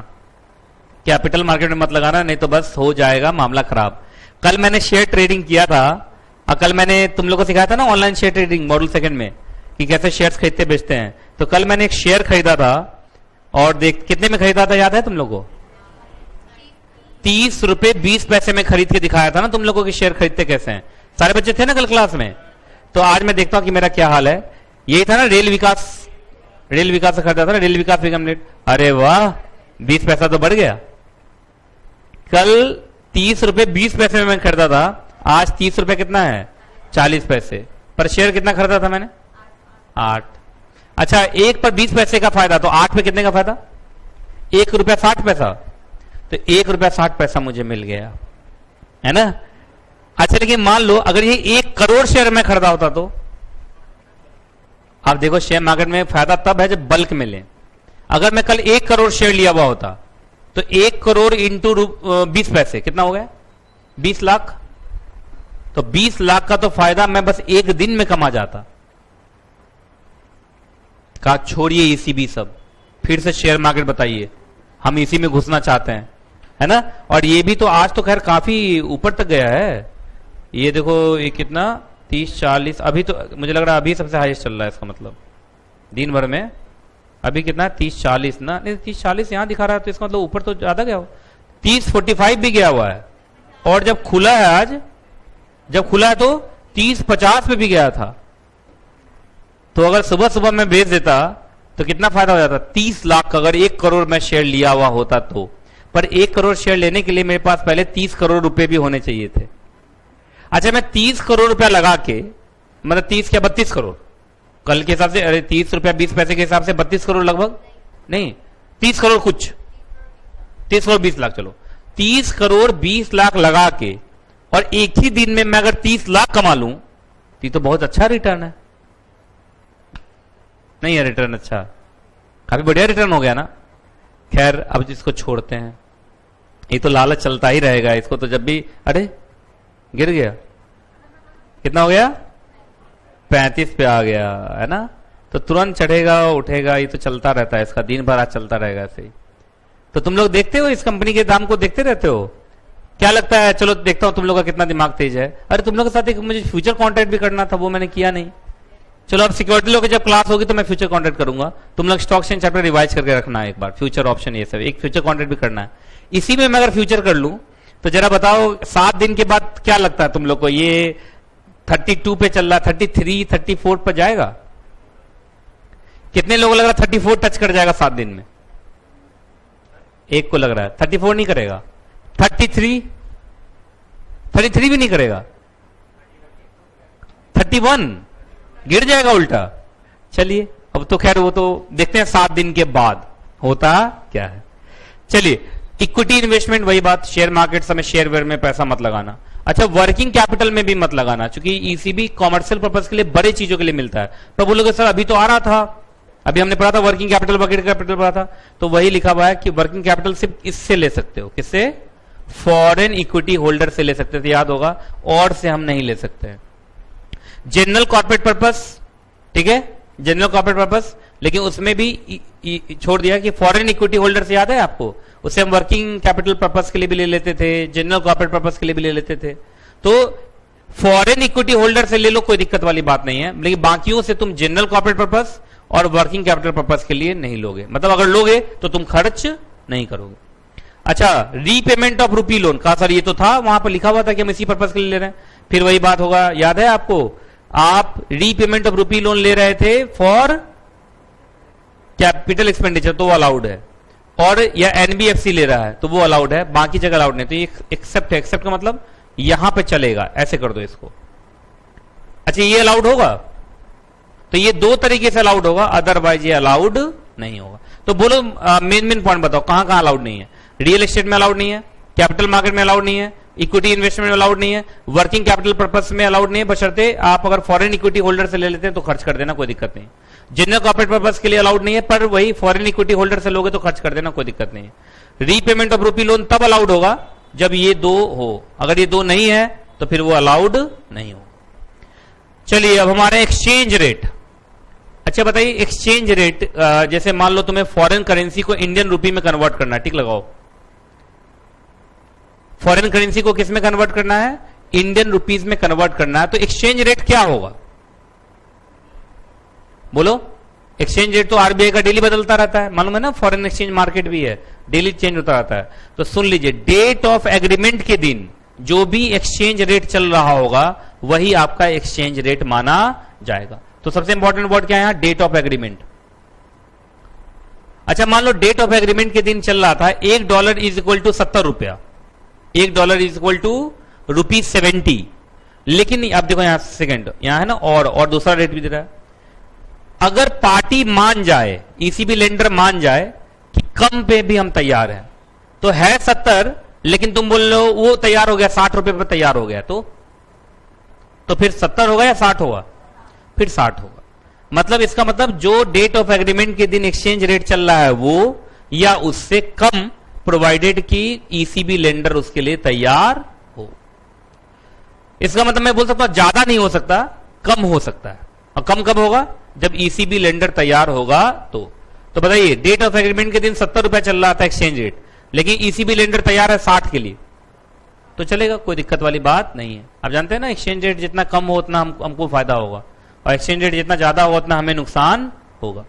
कैपिटल मार्केट में मत लगाना, नहीं तो बस हो जाएगा मामला खराब। कल मैंने शेयर ट्रेडिंग किया था, और कल मैंने तुम लोगों को सिखाया था ना ऑनलाइन शेयर ट्रेडिंग मॉड्यूल 2 में कि कैसे शेयर्स खरीदते बेचते हैं। तो कल मैंने एक शेयर खरीदा था, और देख कितने में खरीदा था, याद है तुम लोगों को? 30 रुपए 20 पैसे में खरीद के दिखाया था ना तुम लोगों की शेयर खरीदते कैसे हैं। सारे बच्चे थे ना कल क्लास में। तो आज मैं देखता हूं कि मेरा क्या हाल है। यही था ना रेल विकास से खरीदा था ना, रेल विकास निगम लिमिटेड। अरे वाह, 20 पैसा तो बढ़ गया। कल 30 रुपए 20 पैसे में मैं खरीदा था, आज 30 रुपए कितना है? 40 पैसे पर शेयर। कितना खरीदा था मैंने? 8। अच्छा, 1 पर 20 पैसे का फायदा, तो 8 पे कितने का फायदा? 1 रुपया 60 पैसा। तो 1 रुपया 60 पैसा मुझे मिल गया, है ना। अच्छा लेकिन मान लो अगर ये 1 करोड़ शेयर में खरीदा होता तो, आप देखो शेयर मार्केट में फायदा तब है जब बल्क में लें। अगर मैं कल 1 करोड़ शेयर लिया हुआ होता तो 1 करोड़ इंटू 20 पैसे कितना हो गया, 20 लाख। तो 20 लाख का तो फायदा मैं बस 1 दिन में कमा जाता। कहा छोड़िए ईसीबी सब, फिर से शेयर मार्केट बताइए, हम इसी में घुसना चाहते हैं, है ना। और ये भी तो आज तो खैर काफी ऊपर तक गया है। ये देखो ये कितना 30-40, अभी तो मुझे लग रहा है अभी सबसे हाईएस्ट चल रहा है इसका मतलब दिन भर में। अभी कितना 30-40 ना, नहीं 30-40 यहां दिखा रहा है, तो इसका मतलब ऊपर तो ज्यादा गया हो, 30-45 भी गया हुआ है। और जब खुला है आज, जब खुला है तो 30-50 पे भी गया था। तो अगर सुबह सुबह मैं बेच देता तो कितना फायदा हो जाता, 30 लाख का। अगर 1 करोड़ मैं शेयर लिया हुआ होता तो, पर 1 करोड़ शेयर लेने के लिए मेरे पास पहले 30 करोड़ रुपए भी होने चाहिए थे। अच्छा मैं 30 करोड़ रुपया लगा के, मतलब 30 क्या 32 करोड़ कल के हिसाब से, अरे 30 रुपया 20 पैसे के हिसाब से 32 करोड़ लगभग, नहीं 30 करोड़ कुछ, 30 करोड़ 20 लाख, चलो 30 करोड़ 20 लाख लगा के और एक ही दिन में मैं अगर 30 लाख कमा लूं तो ये तो बहुत अच्छा रिटर्न है। नहीं है रिटर्न अच्छा, काफी बढ़िया रिटर्न हो गया ना। खैर अब इसको छोड़ते हैं, ये तो लालच चलता ही रहेगा इसको, तो जब भी अरे गिर गया, कितना हो गया 35 पे आ गया, है ना। तो तुरंत चढ़ेगा उठेगा, ये तो चलता रहता है इसका, दिन भर आज चलता रहेगा ऐसे ही। तो तुम लोग देखते हो इस कंपनी के दाम को, देखते रहते हो, क्या लगता है, चलो देखता हूं तुम लोग का कितना दिमाग तेज है। अरे तुम लोग के साथ एक मुझे फ्यूचर कॉन्ट्रैक्ट भी करना था, वो मैंने किया नहीं। चलो अब सिक्योरिटी लोग की जब क्लास होगी तो मैं फ्यूचर कॉन्ट्रैक्ट करूंगा, तुम लोग स्टॉक एक्सचेंज चैप्टर रिवाइज करके रखना है एक बार, फ्यूचर ऑप्शन ये सब, एक फ्यूचर कॉन्ट्रैक्ट भी करना है। इसी में मैं अगर फ्यूचर कर लूं तो जरा बताओ 7 दिन के बाद क्या लगता है तुम लोग को, ये 32 पे चल रहा, 33, 34 पर जाएगा? कितने लोगों लग रहा है 34 टच कर जाएगा 7 दिन में? एक को लग रहा है 34 नहीं करेगा, 33 भी नहीं करेगा, 31 गिर जाएगा उल्टा। चलिए अब तो खैर वो तो देखते हैं 7 दिन के बाद होता क्या है। चलिए इक्विटी इन्वेस्टमेंट वही बात, शेयर मार्केट समय शेयर वेयर में पैसा मत लगाना। अच्छा वर्किंग कैपिटल में भी मत लगाना, क्योंकि ईसीबी कॉमर्शियल पर्पज के लिए बड़े चीजों के लिए मिलता है। तो बोलोगे सर अभी तो आ रहा था, अभी हमने पढ़ा था वर्किंग कैपिटल वर्किंग कैपिटल पढ़ा था, तो वही लिखा हुआ है कि वर्किंग कैपिटल सिर्फ इससे ले सकते हो, किससे? फॉरेन इक्विटी होल्डर से ले सकते थे, याद होगा, और से हम नहीं ले सकते। जनरल कॉर्पोरेट पर्पस, ठीक है, जनरल कॉर्पोरेट पर्पस, लेकिन उसमें भी छोड़ दिया कि फॉरेन इक्विटी होल्डर से, याद है आपको, उसे हम वर्किंग कैपिटल पर्पस के लिए भी ले लेते थे, जनरल कॉर्पोरेट पर्पस के लिए भी ले लेते थे। तो फॉरेन इक्विटी होल्डर से ले लो, कोई दिक्कत वाली बात नहीं है, लेकिन बाकियों से तुम जनरल कॉर्पोरेट पर्पस और वर्किंग कैपिटल पर्पस के लिए नहीं लोगे, मतलब अगर लोगे तो तुम खर्च नहीं करोगे। अच्छा रीपेमेंट ऑफ रूपी लोन, कहा सर ये तो था वहां पर लिखा हुआ था कि हम इसी पर्पस के लिए ले रहे हैं, फिर वही बात होगा, याद है आपको, आप रीपेमेंट ऑफ रूपी लोन ले रहे थे फॉर कैपिटल एक्सपेंडिचर तो वो अलाउड है, और या एनबीएफसी ले रहा है तो वो अलाउड है, बाकी जगह अलाउड नहीं। तो ये एक्सेप्ट है, एक्सेप्ट का मतलब यहां पे चलेगा, ऐसे कर दो इसको। अच्छा ये अलाउड होगा, तो ये 2 तरीके से अलाउड होगा, अदरवाइज ये अलाउड नहीं होगा। तो बोलो मेन पॉइंट बताओ कहां कहां अलाउड नहीं है। रियल एस्टेट में अलाउड नहीं है, कैपिटल मार्केट में अलाउड नहीं है, इक्विटी इन्वेस्टमेंट में अलाउड नहीं है, वर्किंग कैपिटल पर्पस में अलाउड नहीं है, बशर्ते आप अगर फॉरेन इक्विटी होल्डर से ले लेते हैं तो खर्च कर देना, कोई दिक्कत नहीं। जनरल कॉर्पोरेट पर्पस के लिए अलाउड नहीं है, पर वही फॉरेन इक्विटी होल्डर से लोगे तो खर्च कर देना, कोई दिक्कत नहीं है। रीपेमेंट ऑफ रूपी लोन तब अलाउड होगा जब ये 2 हो, अगर ये 2 नहीं है तो फिर वो अलाउड नहीं हो। चलिए अब हमारे एक्सचेंज रेट। अच्छा बताइए एक्सचेंज रेट, जैसे मान लो तुम्हें फॉरेन करेंसी को इंडियन रूपी में कन्वर्ट करना है, ठीक लगाओ, फॉरेन करेंसी को किस में कन्वर्ट करना है? इंडियन रुपीज में कन्वर्ट करना है, तो एक्सचेंज रेट क्या होगा? बोलो। एक्सचेंज रेट तो आरबीआई का डेली बदलता रहता है, मालूम है ना, फॉरेन एक्सचेंज मार्केट भी है, डेली चेंज होता रहता है। तो सुन लीजिए, डेट ऑफ एग्रीमेंट के दिन जो भी एक्सचेंज रेट चल रहा होगा वही आपका एक्सचेंज रेट माना जाएगा। तो सबसे इंपॉर्टेंट वर्ड क्या है यहां? Date of agreement. अच्छा मान लो डेट ऑफ एग्रीमेंट के दिन चल रहा था $1 इज इक्वल टू 70 रुपया, $1 इज इक्वल टू ₹70, लेकिन अब देखो यहां सेकंड, यहां है ना, और दूसरा रेट भी दे रहा है। अगर पार्टी मान जाए, ईसीबी लेंडर मान जाए कि कम पे भी हम तैयार हैं, तो है 70, लेकिन तुम बोल लो वो तैयार हो गया 60 रुपए पर तैयार हो गया, तो फिर 70 होगा या 60 होगा? फिर 60 होगा। मतलब इसका मतलब जो डेट ऑफ एग्रीमेंट के दिन एक्सचेंज रेट चल रहा है वो या उससे कम, प्रोवाइडेड कि ईसीबी लेंडर उसके लिए तैयार हो। इसका मतलब मैं बोल सकता हूं ज्यादा नहीं हो सकता, कम हो सकता है। और कम कब होगा? जब ईसीबी लेंडर तैयार होगा तो बताइए, डेट ऑफ एग्रीमेंट के दिन 70 रुपया चल रहा था एक्सचेंज रेट, लेकिन ईसीबी लेंडर तैयार है 60 के लिए, तो चलेगा, कोई दिक्कत वाली बात नहीं है। आप जानते हैं ना, एक्सचेंज रेट जितना कम हो उतना हमको फायदा होगा, और एक्सचेंज रेट जितना ज्यादा हो उतना हमें नुकसान होगा।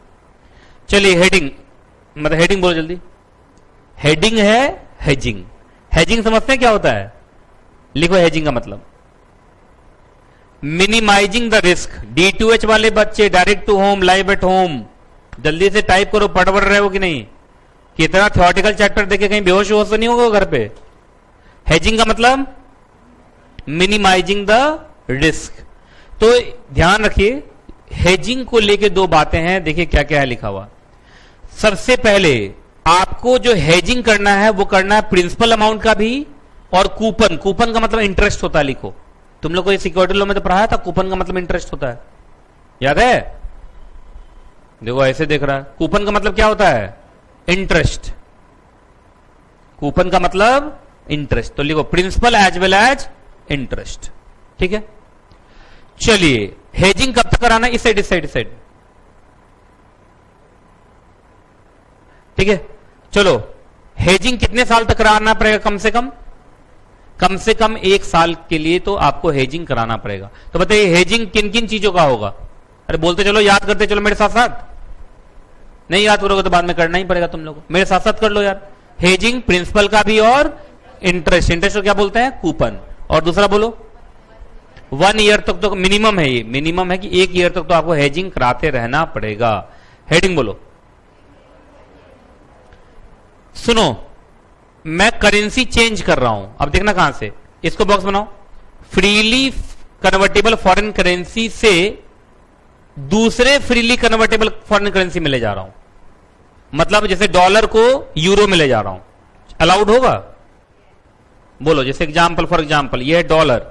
चलिए हेडिंग, मतलब हेडिंग बोलो जल्दी। हेडिंग है हेजिंग। हेजिंग समझते हैं क्या होता है? लिखो हेजिंग का मतलब, मिनिमाइजिंग द रिस्क। D2H वाले बच्चे, direct to home, live at home, जल्दी से टाइप करो, पढ़ रहे हो कि नहीं? कितना थ्योरेटिकल चैप्टर देखे कहीं बेहोश होश तो नहीं होगा घर पे। हेजिंग का मतलब मिनिमाइजिंग द रिस्क। तो ध्यान रखिए, हेजिंग को लेके दो बातें हैं, देखिए क्या क्या है लिखा हुआ। सबसे पहले आपको जो हेजिंग करना है वो करना है प्रिंसिपल अमाउंट का भी, और कूपन। कूपन का मतलब इंटरेस्ट होता है, लिखो। तुम लोग को ये सिक्योरिटी लॉ में तो पढ़ाया था, कूपन का मतलब इंटरेस्ट होता है, याद है? देखो ऐसे देख रहा है, कूपन का मतलब क्या होता है? इंटरेस्ट। कूपन का मतलब इंटरेस्ट, तो लिखो principal as well as interest, ठीक है। चलिए हेजिंग कब तक कराना है? इस साइड, इस साइड, इस साइड, ठीक है। चलो हेजिंग कितने साल तक कराना पड़ेगा? कम से कम 1 साल के लिए तो आपको हेजिंग कराना पड़ेगा। तो बताइए हेजिंग किन किन चीजों का होगा? अरे बोलते चलो, याद करते चलो मेरे साथ साथ। नहीं याद करोगे तो बाद में करना ही पड़ेगा तुम लोगों को, मेरे साथ साथ कर लो यार। हेजिंग प्रिंसिपल का भी और इंटरेस्ट। इंटरेस्ट को क्या बोलते हैं? कूपन। और दूसरा बोलो, 1 ईयर तक तो मिनिमम है, ये मिनिमम है कि 1 ईयर तक तो आपको हेजिंग कराते रहना पड़ेगा। हेडिंग बोलो। सुनो, मैं करेंसी चेंज कर रहा हूं, अब देखना कहां से, इसको बॉक्स बनाओ। फ्रीली कन्वर्टेबल फॉरेन करेंसी से दूसरे फ्रीली कन्वर्टेबल फॉरेन करेंसी में ले जा रहा हूं। मतलब जैसे डॉलर को यूरो में ले जा रहा हूं, अलाउड होगा? बोलो, जैसे एग्जाम्पल, फॉर एग्जाम्पल ये है डॉलर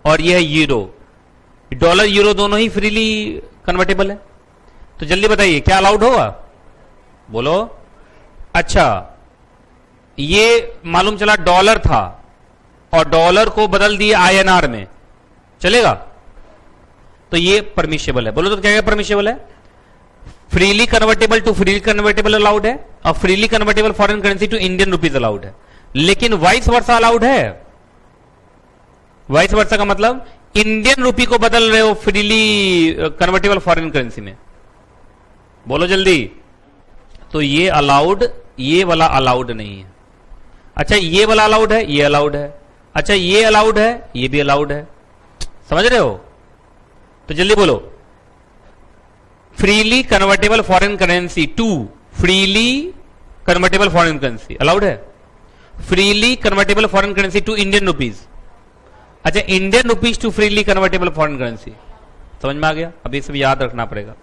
और ये है यूरो। डॉलर यूरो दोनों ही फ्रीली कन्वर्टेबल है, तो जल्दी बताइए क्या अलाउड होगा? बोलो। अच्छा, ये मालूम चला डॉलर था और डॉलर को बदल दिए INR में, चलेगा? तो ये परमिशेबल है। बोलो तो क्या क्या परमिशेबल है? Freely convertible to freely convertible allowed है, और freely convertible foreign currency to Indian rupees allowed है। लेकिन वाइस वर्सा अलाउड है। वाइस वर्सा का मतलब इंडियन रुपी को बदल रहे हो फ्रीली कन्वर्टेबल फॉरेन करेंसी में, बोलो जल्दी। तो ये अलाउड, ये वाला अलाउड नहीं है। अच्छा ये वाला अलाउड है, ये अलाउड है। अच्छा ये अलाउड है, ये भी अलाउड है। समझ रहे हो? तो जल्दी बोलो। Freely convertible foreign currency to freely convertible foreign currency allowed है। Freely convertible foreign currency to Indian rupees. अच्छा Indian rupees to freely convertible foreign currency, समझ में आ गया? अभी सब याद रखना पड़ेगा।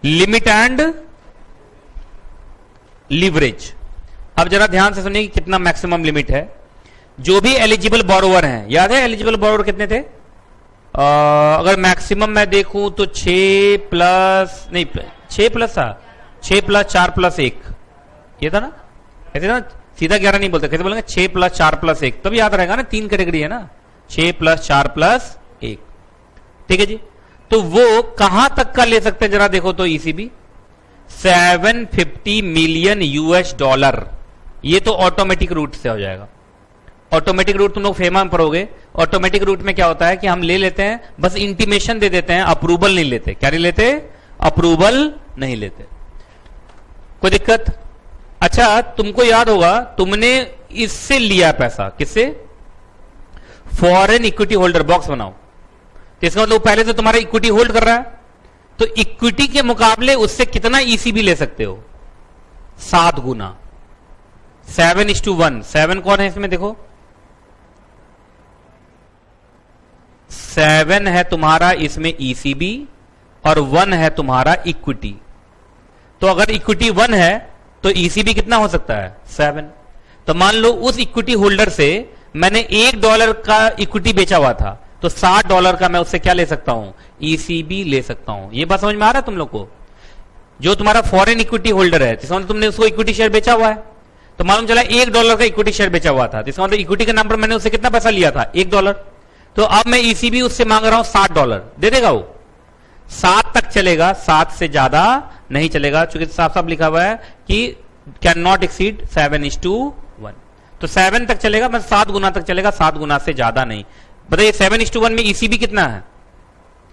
Limit and leverage. अब जरा ध्यान से सुनिए कि कितना मैक्सिमम लिमिट है। जो भी एलिजिबल बोरोवर हैं, याद है एलिजिबल बोरोवर कितने थे? अगर मैक्सिमम मैं देखूं तो 6 प्लस, नहीं 6 प्लस था, 6 प्लस 4 प्लस 1, ये था ना? ऐसे ना, सीधा 11 नहीं बोलते, कैसे बोलेंगे? 6 प्लस 4 प्लस 1, तब याद रहेगा ना, 3 कैटेगरी है ना, 6 प्लस 4 प्लस 1, ठीक है जी। तो वो कहां तक का ले सकते हैं जरा देखो तो ईसीबी, 750 मिलियन US डॉलर। ये तो ऑटोमेटिक रूट से हो जाएगा। ऑटोमेटिक रूट तुम लोग फेमा में पढ़ोगे। ऑटोमेटिक रूट में क्या होता है कि हम ले लेते हैं, बस इंटीमेशन दे देते हैं, अप्रूवल नहीं लेते। क्या नहीं लेते? अप्रूवल नहीं लेते। कोई दिक्कत? अच्छा तुमको याद होगा, तुमने इससे लिया पैसा, किससे? Foreign equity holder. बॉक्स बनाओ। तो इसका मतलब पहले से तुम्हारा इक्विटी होल्ड कर रहा है, तो इक्विटी के मुकाबले उससे कितना ईसीबी ले सकते हो? 7 गुना। 7:1। 7 कौन है इसमें? देखो 7 है तुम्हारा इसमें ईसीबी और 1 है तुम्हारा इक्विटी। तो अगर इक्विटी 1 है तो ईसीबी कितना हो सकता है? 7। तो मान लो उस इक्विटी होल्डर से मैंने $1 का इक्विटी बेचा हुआ था, तो $60 का मैं उससे क्या ले सकता हूं, ईसीबी ले सकता हूं। ये बात समझ में आ रहा है तुम लोग को? जो तुम्हारा फॉरेन इक्विटी होल्डर है, जिसका मतलब तुमने उसको इक्विटी शेयर बेचा हुआ है, तो मालूम चला $1 का इक्विटी शेयर बेचा हुआ था, जिसका मतलब इक्विटी के नाम पर मैंने उससे कितना पैसा लिया था, $1। तो अब मैं ईसीबी उससे मांग रहा हूं $60, दे देगा वो? 7 तक चलेगा, 7 से ज्यादा नहीं चलेगा, क्योंकि साफ साफ लिखा हुआ है कि कैन नॉट एक्सीड 7:1। तो 7 तक चलेगा, मतलब 7 गुना तक चलेगा, 7 गुना से ज्यादा नहीं। बताइए 7:1 में ईसीबी कितना है,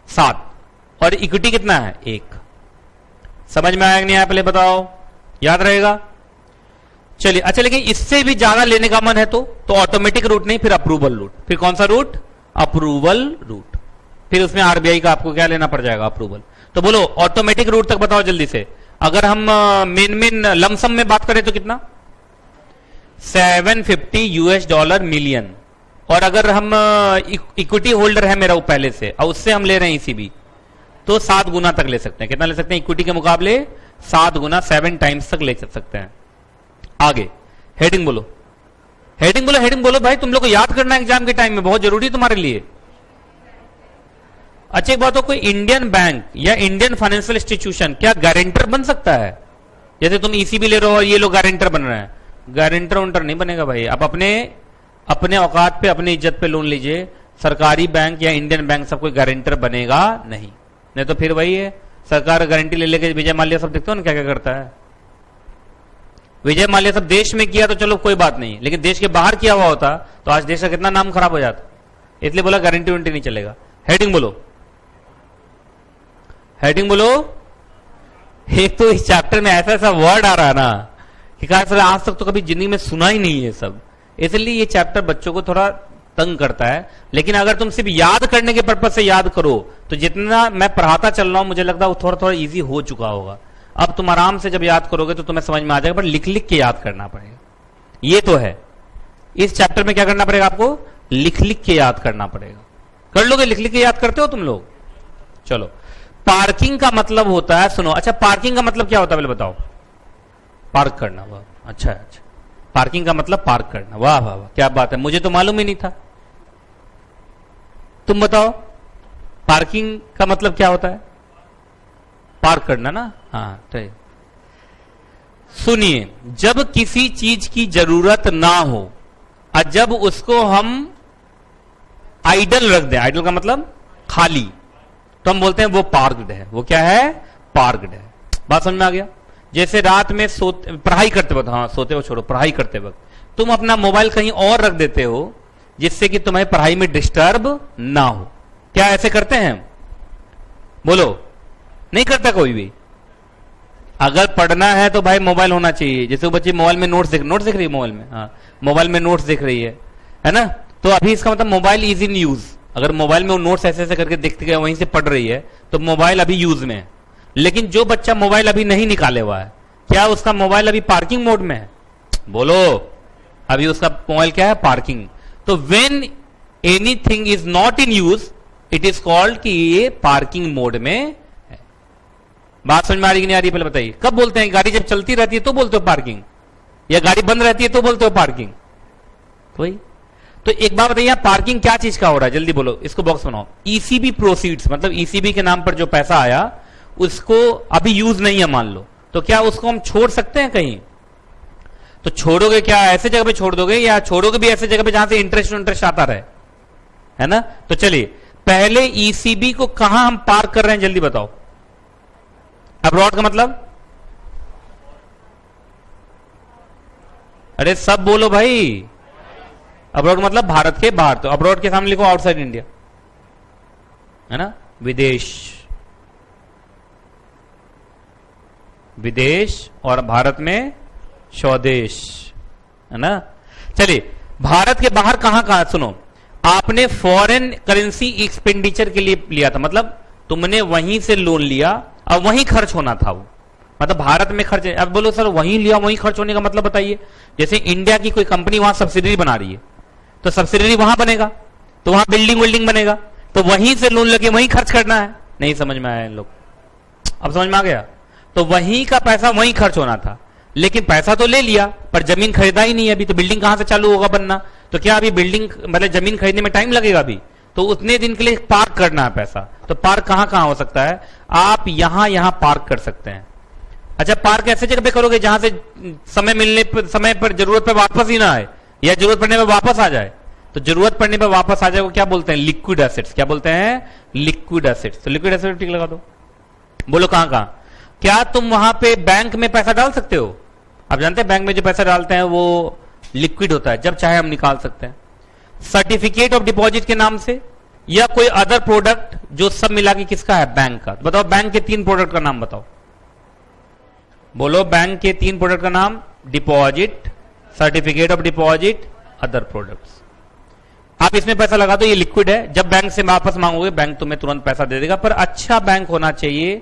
7, और इक्विटी कितना है, 1। समझ में आया कि नहीं आया, पहले बताओ, याद रहेगा? चलिए अच्छा, लेकिन इससे भी ज्यादा लेने का मन है तो ऑटोमेटिक रूट नहीं, फिर अप्रूवल रूट। फिर कौन सा रूट, अप्रूवल रूट। फिर उसमें आरबीआई का आपको क्या लेना पड़ जाएगा, अप्रूवल। तो बोलो ऑटोमेटिक रूट तक बताओ जल्दी से। अगर हम मेन लमसम में बात करें तो कितना, $750 मिलियन। और अगर हम इक्विटी होल्डर है मेरा वो पहले से, और उससे हम ले रहे हैं ईसीबी, तो 7 गुना तक ले सकते हैं। कितना ले सकते हैं, इक्विटी के मुकाबले 7 गुना, 7 टाइम्स तक ले सकते हैं। आगे हेडिंग बोलो, हेडिंग बोलो, हेडिंग बोलो भाई, तुम लोग को याद करना है एग्जाम के टाइम में, बहुत जरूरी है तुम्हारे लिए। अच्छा एक बात हो, कोई इंडियन बैंक या इंडियन फाइनेंशियल इंस्टीट्यूशन क्या गारंटर बन सकता है? जैसे तुम ईसीबी ले रहे हो और ये लोग गारंटर बन रहे हैं, गारंटर उंटर नहीं बनेगा भाई। आप अपने औकात पे, अपनी इज्जत पे लोन लीजिए। सरकारी बैंक या इंडियन बैंक सब कोई गारंटर बनेगा नहीं तो फिर वही है, सरकार गारंटी ले लेके विजय माल्या सब देखते हो ना क्या क्या करता है। विजय माल्या सब देश में किया तो चलो कोई बात नहीं, लेकिन देश के बाहर किया हुआ होता तो आज देश का कितना नाम खराब हो जाता। इसलिए बोला गारंटी वारंटी नहीं चलेगा। हेडिंग बोलो, हेडिंग बोलो। एक तो इस चैप्टर में ऐसा ऐसा वर्ड आ रहा है ना कि आज तक तो कभी जिंदगी में सुना ही नहीं है सब, इसलिए ये चैप्टर बच्चों को थोड़ा तंग करता है। लेकिन अगर तुम सिर्फ याद करने के पर्पज से याद करो तो जितना मैं पढ़ाता चल रहा हूं मुझे लगता है वो थोड़ा थोड़ा इजी हो चुका होगा। अब तुम आराम से जब याद करोगे तो तुम्हें समझ में आ जाएगा, पर लिख लिख के याद करना पड़ेगा। ये तो है, इस चैप्टर में क्या करना पड़ेगा आपको, लिख लिख के याद करना पड़ेगा। कर लोगे, लिख लिख के याद करते हो तुम लोग? चलो, पार्किंग का मतलब होता है, सुनो। अच्छा, पार्किंग का मतलब क्या होता है पहले बताओ? पार्क करना। वाह, अच्छा अच्छा, पार्किंग का मतलब पार्क करना। वाह वाह वाह, क्या बात है, मुझे तो मालूम ही नहीं था। तुम बताओ पार्किंग का मतलब क्या होता है? पार्क करना ना। हाँ ठीक। सुनिए, जब किसी चीज की जरूरत ना हो और जब उसको हम आइडल रख दें, आइडल का मतलब खाली, तो हम बोलते हैं वो पार्क्ड है। वो क्या है? पार्क्ड है। बात समझ में आ गया? जैसे रात में सोते, पढ़ाई करते वक्त, हाँ सोते हो छोड़ो, पढ़ाई करते वक्त तुम अपना मोबाइल कहीं और रख देते हो जिससे कि तुम्हें पढ़ाई में डिस्टर्ब ना हो। क्या ऐसे करते हैं? बोलो, नहीं करता कोई भी। अगर पढ़ना है तो भाई मोबाइल होना चाहिए। जैसे वो बच्चे मोबाइल में नोट्स देख रही है, मोबाइल में, हाँ मोबाइल में नोट्स देख रही है ना, तो अभी इसका मतलब मोबाइल इज इन यूज। अगर मोबाइल में वो नोट्स ऐसे ऐसे करके देखते गए वहीं से पढ़ रही है तो मोबाइल अभी यूज में है। लेकिन जो बच्चा मोबाइल अभी नहीं निकाले हुआ है, क्या उसका मोबाइल अभी पार्किंग मोड में है? बोलो, अभी उसका मोबाइल क्या है? पार्किंग। तो when anything is not in use it is called कि ये पार्किंग मोड में है। बात समझ में आ रही कि नहीं आ रही? पहले बताइए, कब बोलते हैं? गाड़ी जब चलती रहती है तो बोलते हो पार्किंग, या गाड़ी बंद रहती है तो बोलते हो पार्किंग? तो एक बात बताइए, पार्किंग क्या चीज का हो रहा है? जल्दी बोलो, इसको बॉक्स बनाओ। ईसीबी प्रोसीड्स, मतलब ईसीबी के नाम पर जो पैसा आया उसको अभी यूज नहीं है मान लो, तो क्या उसको हम छोड़ सकते हैं कहीं? तो छोड़ोगे क्या? ऐसे जगह पे छोड़ दोगे, या छोड़ोगे भी ऐसे जगह पे जहां से इंटरेस्ट आता रहे, है ना? तो चलिए, पहले ईसीबी को कहां हम पार्क कर रहे हैं जल्दी बताओ। अब्रॉड का मतलब? अरे सब बोलो भाई। अब्रॉड मतलब भारत के बाहर, तो अब्रॉड के सामने लिखो आउटसाइड इंडिया, है ना? विदेश, विदेश, और भारत में स्वदेश, है ना? चलिए, भारत के बाहर कहां कहां? सुनो, आपने फॉरेन करेंसी एक्सपेंडिचर के लिए लिया था, मतलब तुमने वहीं से लोन लिया और वहीं खर्च होना था वो, मतलब भारत में खर्च। अब बोलो सर वहीं लिया वहीं खर्च होने का मतलब बताइए। जैसे इंडिया की कोई कंपनी वहां सब्सिडरी बना रही है तो सब्सिडरी वहां बनेगा, तो वहां बिल्डिंग बनेगा, तो वहीं से लोन लेके वहीं खर्च करना है। नहीं समझ में आया इन लोग? अब समझ में आ गया? तो वहीं का पैसा वहीं खर्च होना था, लेकिन पैसा तो ले लिया पर जमीन खरीदा ही नहीं है अभी, तो बिल्डिंग कहां से चालू होगा बनना? तो क्या अभी बिल्डिंग मतलब जमीन खरीदने में टाइम लगेगा अभी? तो उतने दिन के लिए पार्क करना है पैसा। तो पार्क कहां कहां हो सकता है? आप यहां पार्क कर सकते हैं। अच्छा, पार्क ऐसे जगह पे करोगे जहां से समय मिलने पर, समय पर जरूरत पर वापस ही ना आए, या जरूरत पड़ने पर वापस आ जाए। तो जरूरत पड़ने पर वापस आ जाए वो क्या बोलते हैं? Liquid assets. क्या बोलते हैं? Liquid assets. तो लिक्विड एसेट टिक लगा दो। बोलो कहां कहां? क्या तुम वहां पे बैंक में पैसा डाल सकते हो? आप जानते हैं बैंक में जो पैसा डालते हैं वो लिक्विड होता है, जब चाहे हम निकाल सकते हैं। सर्टिफिकेट ऑफ डिपॉजिट के नाम से, या कोई अदर प्रोडक्ट जो सब मिला के किसका है? बैंक का। तो बताओ बैंक के 3 प्रोडक्ट का नाम बताओ। बोलो बैंक के 3 प्रोडक्ट का नाम। Deposit, certificate of deposit, other products. आप इसमें पैसा लगा दो, ये लिक्विड है, जब बैंक से वापस मांगोगे बैंक तुम्हें तुरंत पैसा दे देगा। पर अच्छा बैंक होना चाहिए,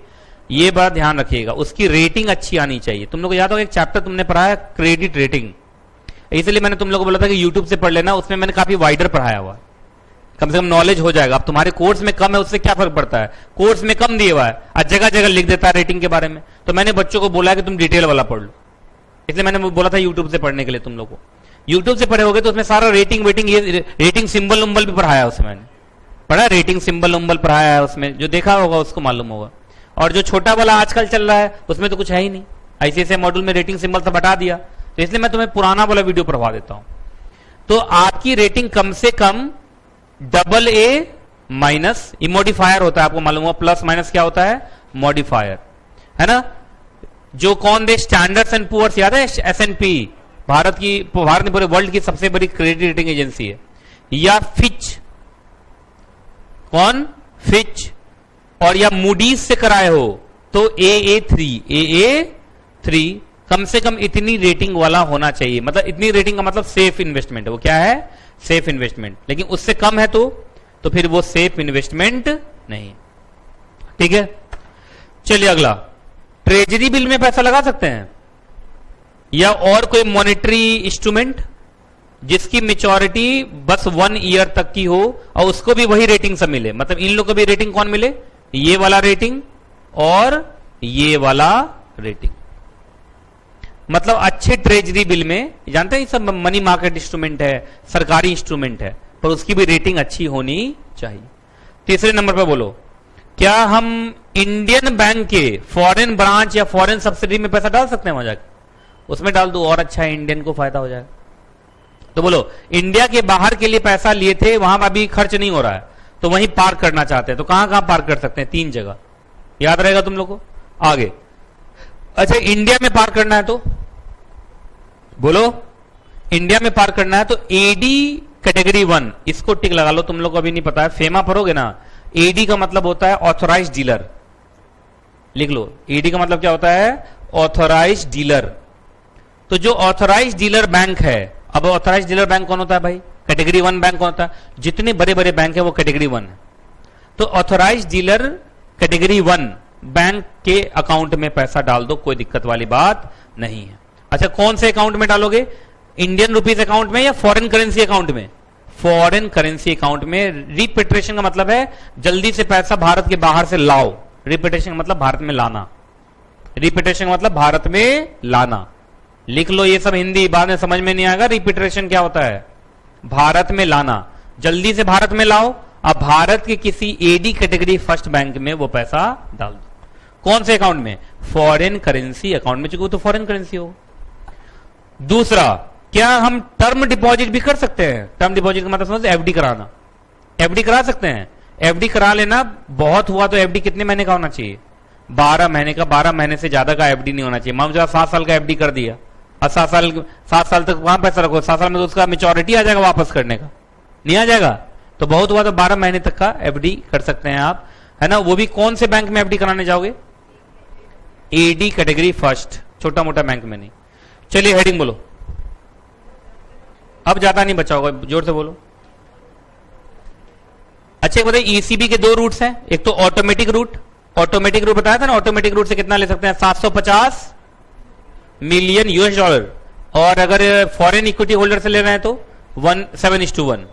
ये बात ध्यान रखिएगा। उसकी रेटिंग अच्छी आनी चाहिए। तुम लोग को याद होगा एक चैप्टर तुमने पढ़ा है क्रेडिट रेटिंग, इसलिए मैंने तुम लोगों को बोला था कि यूट्यूब से पढ़ लेना, उसमें मैंने काफी वाइडर पढ़ाया हुआ, कम से कम नॉलेज हो जाएगा। अब तुम्हारे कोर्स में कम है उससे क्या फर्क पड़ता है? कोर्स में कम दिया हुआ है, आज जगह जगह लिख देता है रेटिंग के बारे में। तो मैंने बच्चों को बोला कि तुम डिटेल वाला पढ़ लो, इसलिए मैंने बोला था यूट्यूब से पढ़ने के लिए। तुम लोग को यूट्यूब से पढ़े होगे तो उसमें सारा रेटिंग वेटिंग, ये रेटिंग सिंबल उम्बल भी पढ़ाया है उसमें, मैंने पढ़ा रेटिंग सिंबल उम्बल पढ़ाया है उसमें। जो देखा होगा उसको मालूम होगा। और जो छोटा वाला आजकल चल रहा है उसमें तो कुछ है ही नहीं, ICSI मॉड्यूल में रेटिंग सिंबल सब हटा दिया। तो इसलिए मैं तुम्हें पुराना वाला वीडियो पढ़वा देता हूं। तो आपकी रेटिंग कम से कम AA माइनस, ये मॉडिफायर होता है, आपको मालूम होगा। प्लस माइनस क्या होता है? मॉडिफायर, है ना। जो कौन दे स्टैंडर्ड्स एंड पुअर्स, याद है? S&P, भारत ने पूरे वर्ल्ड की सबसे बड़ी क्रेडिट रेटिंग एजेंसी है। या फिच, कौन? फिच। और या मूडीज से कराए हो तो AA3 कम से कम इतनी रेटिंग वाला होना चाहिए। मतलब इतनी रेटिंग का मतलब सेफ इन्वेस्टमेंट है। वो क्या है? Safe investment. लेकिन उससे कम है तो फिर वो सेफ इन्वेस्टमेंट नहीं। ठीक है, चलिए अगला। ट्रेजरी बिल में पैसा लगा सकते हैं, या और कोई मॉनेटरी इंस्ट्रूमेंट जिसकी मेच्योरिटी बस 1 ईयर तक की हो और उसको भी वही रेटिंग सब मिले। मतलब इन लोगों को भी रेटिंग कौन मिले? ये वाला रेटिंग और ये वाला रेटिंग। मतलब अच्छे ट्रेजरी बिल में, जानते हैं ये सब मनी मार्केट इंस्ट्रूमेंट है, सरकारी इंस्ट्रूमेंट है, पर उसकी भी रेटिंग अच्छी होनी चाहिए। तीसरे नंबर पर बोलो, क्या हम इंडियन बैंक के फॉरेन ब्रांच या फॉरेन सब्सिडी में पैसा डाल सकते हैं? वहां जाकर उसमें डाल दो, और अच्छा है, इंडियन को फायदा हो जाएगा। तो बोलो, इंडिया के बाहर के लिए पैसा लिए थे, वहां अभी खर्च नहीं हो रहा है, तो वहीं पार्क करना चाहते हैं, तो कहां कहां पार्क कर सकते हैं? 3 जगह, याद रहेगा तुम लोग को। आगे, अच्छा इंडिया में पार्क करना है तो बोलो, इंडिया में पार्क करना है तो AD कैटेगरी 1, इसको टिक लगा लो। तुम लोग को अभी नहीं पता है, फेमा पढ़ोगे ना। AD का मतलब होता है ऑथोराइज्ड डीलर, लिख लो। AD का मतलब क्या होता है? Authorised dealer. तो जो ऑथोराइज्ड डीलर बैंक है, अब ऑथोराइज्ड डीलर बैंक कौन होता है भाई? कैटेगरी 1 बैंक कौन होता है? जितने बड़े बड़े बैंक है वो कैटेगरी 1 है। तो ऑथोराइज्ड डीलर कैटेगरी 1 बैंक के अकाउंट में पैसा डाल दो, कोई दिक्कत वाली बात नहीं है। अच्छा, कौन से अकाउंट में डालोगे? इंडियन रुपीज अकाउंट में या फॉरेन करेंसी अकाउंट में? फॉरेन करेंसी अकाउंट में। रिपेट्रेशन का मतलब है जल्दी से पैसा भारत के बाहर से लाओ। रिपेट्रेशन का मतलब भारत में लाना। रिपेट्रेशन का मतलब भारत में लाना। लिख लो, ये सब हिंदी बाद में समझ में नहीं आएगा। रिपेट्रेशन क्या होता है? भारत में लाना, जल्दी से भारत में लाओ। अब भारत के किसी AD कैटेगरी फर्स्ट बैंक में वो पैसा डाल दो। कौन से अकाउंट में? फॉरेन करेंसी अकाउंट में, चूंकि तो फॉरेन करेंसी हो। दूसरा, क्या हम टर्म डिपॉजिट भी कर सकते हैं? टर्म डिपॉजिट का मतलब समझ, FD कराना। FD करा सकते हैं, FD करा लेना। बहुत हुआ तो FD कितने महीने का होना चाहिए? 12 महीने का। 12 महीने से ज्यादा का FD नहीं होना चाहिए। मान लो 7 साल का FD कर दिया, और 7 साल तक वहां पैसा रखो, 7 साल में तो उसका मेच्योरिटी आ जाएगा वापस करने का, नहीं आ जाएगा? तो बहुत हुआ तो 12 महीने तक का FD कर सकते हैं आप, है ना। वो भी कौन से बैंक में FD कराने जाओगे? AD कैटेगरी फर्स्ट, छोटा मोटा बैंक में नहीं। चलिए हेडिंग बोलो, अब ज्यादा नहीं बचा होगा, जोर से बोलो। अच्छा बताइए, ECB के 2 रूट्स हैं। एक तो ऑटोमेटिक रूट, ऑटोमेटिक रूट बताया था ना। ऑटोमेटिक रूट से कितना ले सकते हैं? 750 मिलियन $। और अगर फॉरेन इक्विटी होल्डर से ले रहे हैं तो 7:1,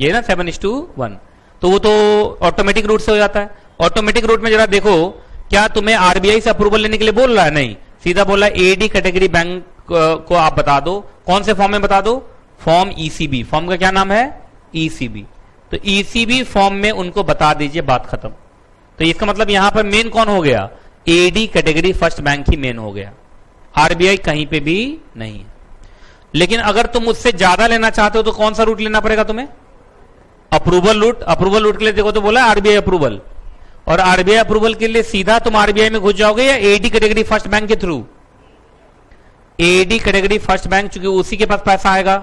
ये ना 7:1। तो वो तो ऑटोमेटिक रूट से हो जाता है। ऑटोमेटिक रूट में जरा देखो, क्या तुम्हें RBI से अप्रूवल लेने के लिए बोल रहा है? नहीं, सीधा बोला एडी कैटेगरी बैंक को आप बता दो, कौन से फॉर्म में बता दो, फॉर्म ईसीबी। फॉर्म का क्या नाम है, ईसीबी। तो ईसीबी फॉर्म में उनको बता दीजिए, बात खत्म। तो इसका मतलब यहां पर मेन कौन हो गया, एडी कैटेगरी फर्स्ट बैंक ही मेन हो गया, आरबीआई कहीं पे भी नहीं है। लेकिन अगर तुम उससे ज्यादा लेना चाहते हो तो कौन सा रूट लेना पड़ेगा तुम्हें, अप्रूवल रूट। अप्रूवल रूट के लिए देखो तो बोला आरबीआई अप्रूवल, और आरबीआई अप्रूवल के लिए सीधा तुम आरबीआई में घुस जाओगे या एडी कैटेगरी फर्स्ट बैंक के through. AD category first bank चूंकि उसी के पास पैसा आएगा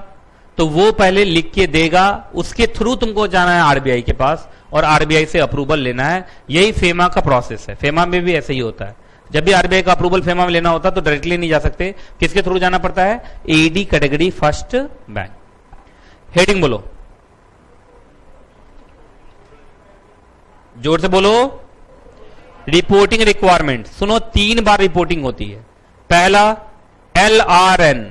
तो वो पहले लिख के देगा, उसके थ्रू तुमको जाना है आरबीआई के पास और आरबीआई से अप्रूवल लेना है। यही फेमा का प्रोसेस है, फेमा में भी ऐसे ही होता है। जब भी आरबीआई का अप्रूवल फेमा में लेना होता है तो डायरेक्टली नहीं जा सकते, किसके थ्रू जाना पड़ता है, AD category first bank. Heading बोलो, जोर से बोलो। रिपोर्टिंग रिक्वायरमेंट, सुनो 3 बार रिपोर्टिंग होती है। पहला LRN,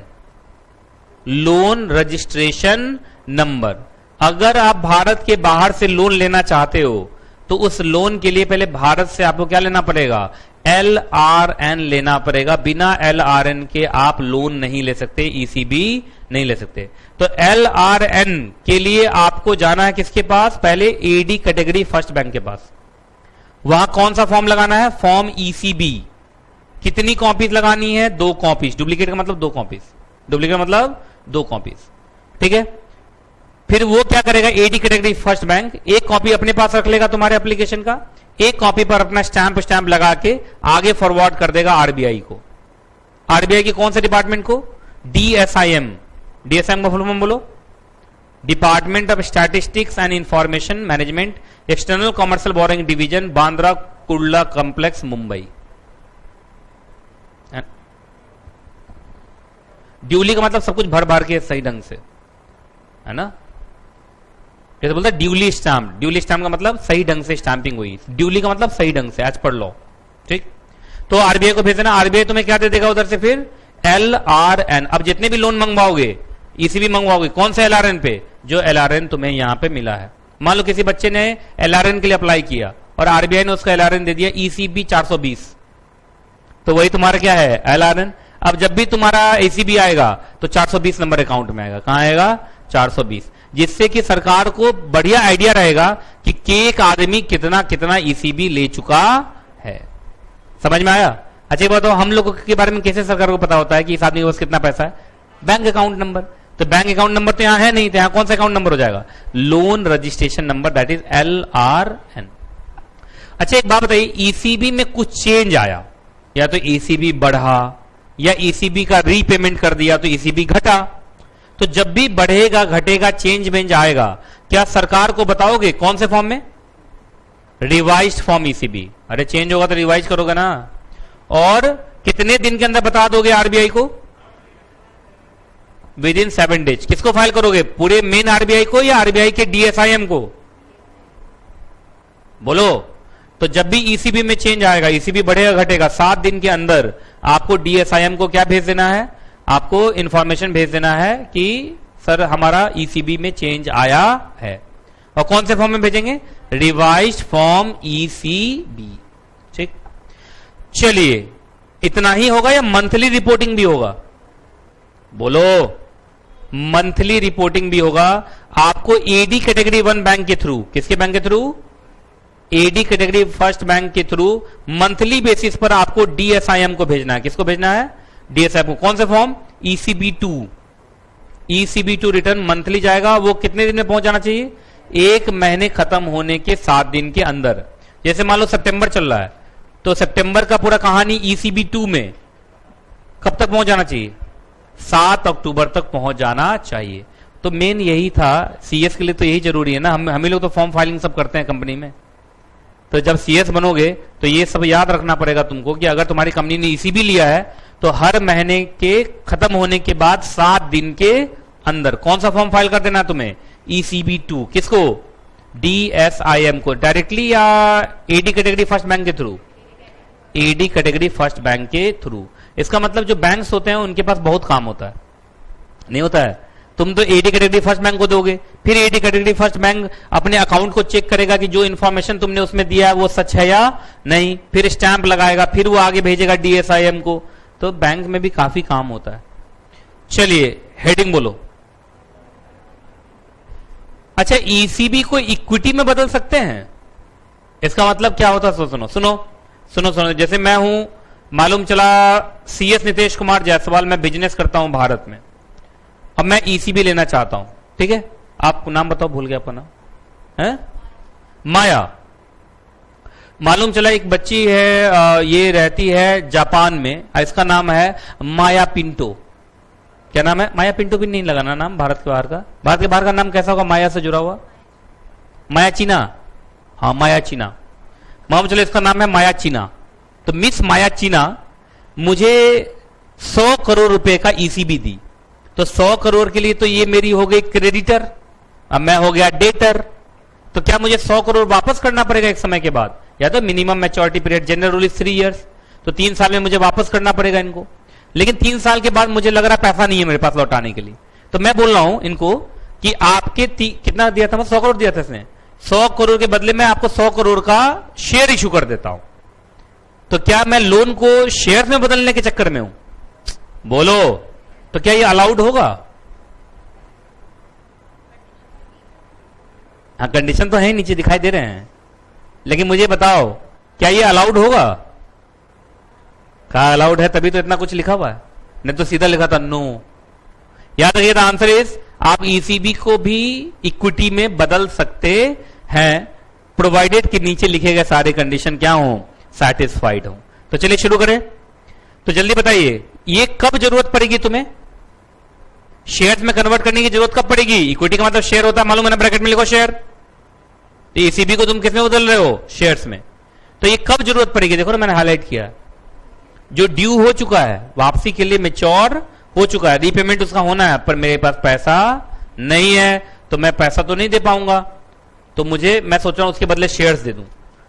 लोन रजिस्ट्रेशन नंबर। अगर आप भारत के बाहर से लोन लेना चाहते हो तो उस लोन के लिए पहले भारत से आपको क्या लेना पड़ेगा, LRN लेना पड़ेगा। बिना LRN के आप लोन नहीं ले सकते, ईसीबी नहीं ले सकते। तो LRN के लिए आपको जाना है किसके पास, पहले एडी कैटेगरी फर्स्ट बैंक के पास। वहां कौन सा फॉर्म लगाना है, फॉर्म ईसीबी। कितनी कॉपीज लगानी है, 2 कॉपीज। डुप्लीकेट का मतलब 2 कॉपीज, डुप्लीकेट मतलब 2 कॉपीज, ठीक है। फिर वो क्या करेगा, AD category first bank 1 copy अपने पास रख लेगा तुम्हारे एप्लीकेशन का, 1 कॉपी पर अपना स्टैंप लगा के आगे फॉरवर्ड कर देगा आरबीआई को। आरबीआई के कौन से डिपार्टमेंट को, DSIM। DSIM का फुल फॉर्म बोलो, department of statistics and information management, external commercial borrowing division, Bandra Kurla complex, Mumbai. Duly का मतलब सब कुछ भर भर के सही ढंग से, है ना। जैसे बोलते हैं ड्यूली स्टैम्प, ड्यूली स्टैम्प का मतलब सही ढंग से स्टैंपिंग हुई, ड्यूली का मतलब सही ढंग से, एज पर लॉ, ठीक। तो आरबीआई को भेज देना, आरबीआई तुम्हें क्या दे देगा उधर से, फिर LRN। अब जितने भी लोन मंगवाओगे, ईसीबी मंगवाओगे, कौन से LRN पे, जो LRN तुम्हें यहां पे मिला है। मान लो किसी बच्चे ने LRN के लिए अप्लाई किया और आरबीआई ने उसका LRN दे दिया ECB 420, तो वही तुम्हारा क्या है, LRN। अब जब भी तुम्हारा ईसीबी आएगा तो 420 नंबर अकाउंट में आएगा, कहां आएगा, 420, जिससे कि सरकार को बढ़िया आइडिया रहेगा कि एक आदमी कितना कितना ईसीबी ले चुका है। समझ में आया। अच्छा बताओ, हम लोगों के बारे में कैसे सरकार को पता होता है कि इस आदमी के पास कितना पैसा है, बैंक अकाउंट नंबर। तो बैंक अकाउंट नंबर तो यहां है नहीं, तो यहां कौन सा अकाउंट नंबर हो जाएगा, loan registration number, that is LRN। अच्छा एक बात बताइए, ईसीबी में कुछ चेंज आया, या तो ईसीबी बढ़ा या ईसीबी का रीपेमेंट कर दिया तो ईसीबी घटा। तो जब भी बढ़ेगा घटेगा चेंज बेंज आएगा, क्या सरकार को बताओगे, कौन से फॉर्म में, रिवाइज्ड फॉर्म ईसीबी। अरे चेंज होगा तो रिवाइज करोगे ना, और कितने दिन के अंदर बता दोगे आरबीआई को, विद इन 7 डेज। किसको फाइल करोगे, पूरे मेन आरबीआई को या आरबीआई के DSIM को, बोलो। तो जब भी ईसीबी में चेंज आएगा, ईसीबी बढ़ेगा घटेगा, 7 दिन के अंदर आपको DSIM को क्या भेज देना है, आपको इंफॉर्मेशन भेज देना है कि सर हमारा ईसीबी में चेंज आया है। और कौन से फॉर्म में भेजेंगे, रिवाइज्ड फॉर्म ईसीबी, ठीक। चलिए इतना ही होगा या मंथली रिपोर्टिंग भी होगा, बोलो। मंथली रिपोर्टिंग भी होगा आपको एडी कैटेगरी 1 बैंक के थ्रू, किसके बैंक के through, AD category first bank के थ्रू मंथली बेसिस पर आपको DSIM को भेजना है। किसको भेजना है, DSIM को। कौन से form, ECB2। ECB2 return monthly जाएगा, वो कितने दिन में पहुंच जाना चाहिए, 1 महीने खत्म होने के 7 दिन के अंदर। जैसे मान लो सितंबर चल रहा है तो सितंबर का पूरा कहानी ECB2 में कब तक पहुंच जाना चाहिए, 7 अक्टूबर तक पहुंच जाना चाहिए। तो मेन यही था, CS के लिए तो यही जरूरी है ना, हम लोग तो फॉर्म फाइलिंग सब करते हैं कंपनी में। तो जब CS बनोगे तो ये सब याद रखना पड़ेगा तुमको कि अगर तुम्हारी कंपनी ने ECB लिया है तो हर महीने के खत्म होने के बाद 7 दिन के अंदर कौन सा फॉर्म फाइल कर देना तुम्हें, ECB2। किसको, DSIM को डायरेक्टली या एडी कैटेगरी फर्स्ट बैंक के through, AD category first bank के थ्रू। इसका मतलब जो बैंक्स होते हैं उनके पास बहुत काम होता है, नहीं होता है। तुम तो एडी कैटेगरी फर्स्ट बैंक को दोगे, फिर एडी कैटेगरी फर्स्ट बैंक अपने अकाउंट को चेक करेगा कि जो इंफॉर्मेशन तुमने उसमें दिया है वो सच है या नहीं, फिर स्टैंप लगाएगा, फिर वो आगे भेजेगा DSIM को, तो बैंक में भी काफी काम होता है। चलिए हेडिंग बोलो। अच्छा, ईसीबी को इक्विटी में बदल सकते हैं, इसका मतलब क्या होता है? सुनो सुनो सुनो सुनो। जैसे मैं हूं, मालूम चला सीएस नितेश कुमार जायसवाल, मैं बिजनेस करता हूं भारत में, अब मैं ईसीबी लेना चाहता हूं, ठीक है? आप नाम बताओ, भूल गया अपना है? माया। मालूम चला एक बच्ची है, ये रहती है जापान में, इसका नाम है माया पिंटो। क्या नाम है? माया पिंटो भी नहीं लगाना नाम भारत के बाहर का। भारत के बाहर का नाम कैसा होगा माया से जुड़ा हुआ? माया चीना। हाँ, माया चीना। मालूम चलो इसका नाम है माया चीना। तो मिस माया चीना मुझे 100 करोड़ रुपए का ईसीबी दी, तो 100 करोड़ के लिए तो ये मेरी हो गई क्रेडिटर, अब मैं हो गया डेटर। तो क्या मुझे 100 करोड़ वापस करना पड़ेगा एक समय के बाद? या तो minimum maturity period, general rule 3 years, तो 3 साल में मुझे वापस करना पड़ेगा इनको। लेकिन 3 साल के बाद मुझे लग रहा पैसा नहीं है मेरे पास लौटाने के लिए, तो मैं बोल रहा हूं इनको कि आपके कितना दिया था? मैं 100 करोड़ दिया था इसने। 100 करोड़ के बदले में आपको 100 करोड़ का शेयर इशू कर देता हूं। तो क्या मैं लोन को शेयर में बदलने के चक्कर में हूं? बोलो, तो क्या ये अलाउड होगा? हाँ, कंडीशन तो है नीचे दिखाई दे रहे हैं, लेकिन मुझे बताओ क्या ये अलाउड होगा? कहा अलाउड है, तभी तो इतना कुछ लिखा हुआ है, नहीं तो सीधा लिखा था नो। याद रखिए, आंसर इज आप ईसीबी को भी इक्विटी में बदल सकते हैं, प्रोवाइडेड के नीचे लिखे गए सारे कंडीशन क्या हो? सैटिस्फाइड हो। तो चलिए शुरू करें। तो जल्दी बताइए, ये कब जरूरत पड़ेगी तुम्हें? शेयर्स में कन्वर्ट करने की जरूरत कब पड़ेगी? इक्विटी का मतलब शेयर होता है, मालूम है ना? ब्रैकेट में लिखो शेयर। तो ईसीबी को तुम किसमें बदल रहे हो? शेयर्स में। तो ये कब जरूरत पड़ेगी? देखो ना, मैंने हाईलाइट किया, जो ड्यू हो चुका है, वापसी के लिए मैच्योर हो चुका है, रीपेमेंट उसका होना है, पर मेरे पास पैसा नहीं है, तो मैं पैसा तो नहीं दे पाऊंगा, तो मैं सोच रहा हूं उसके बदले शेयर्स दे दूं।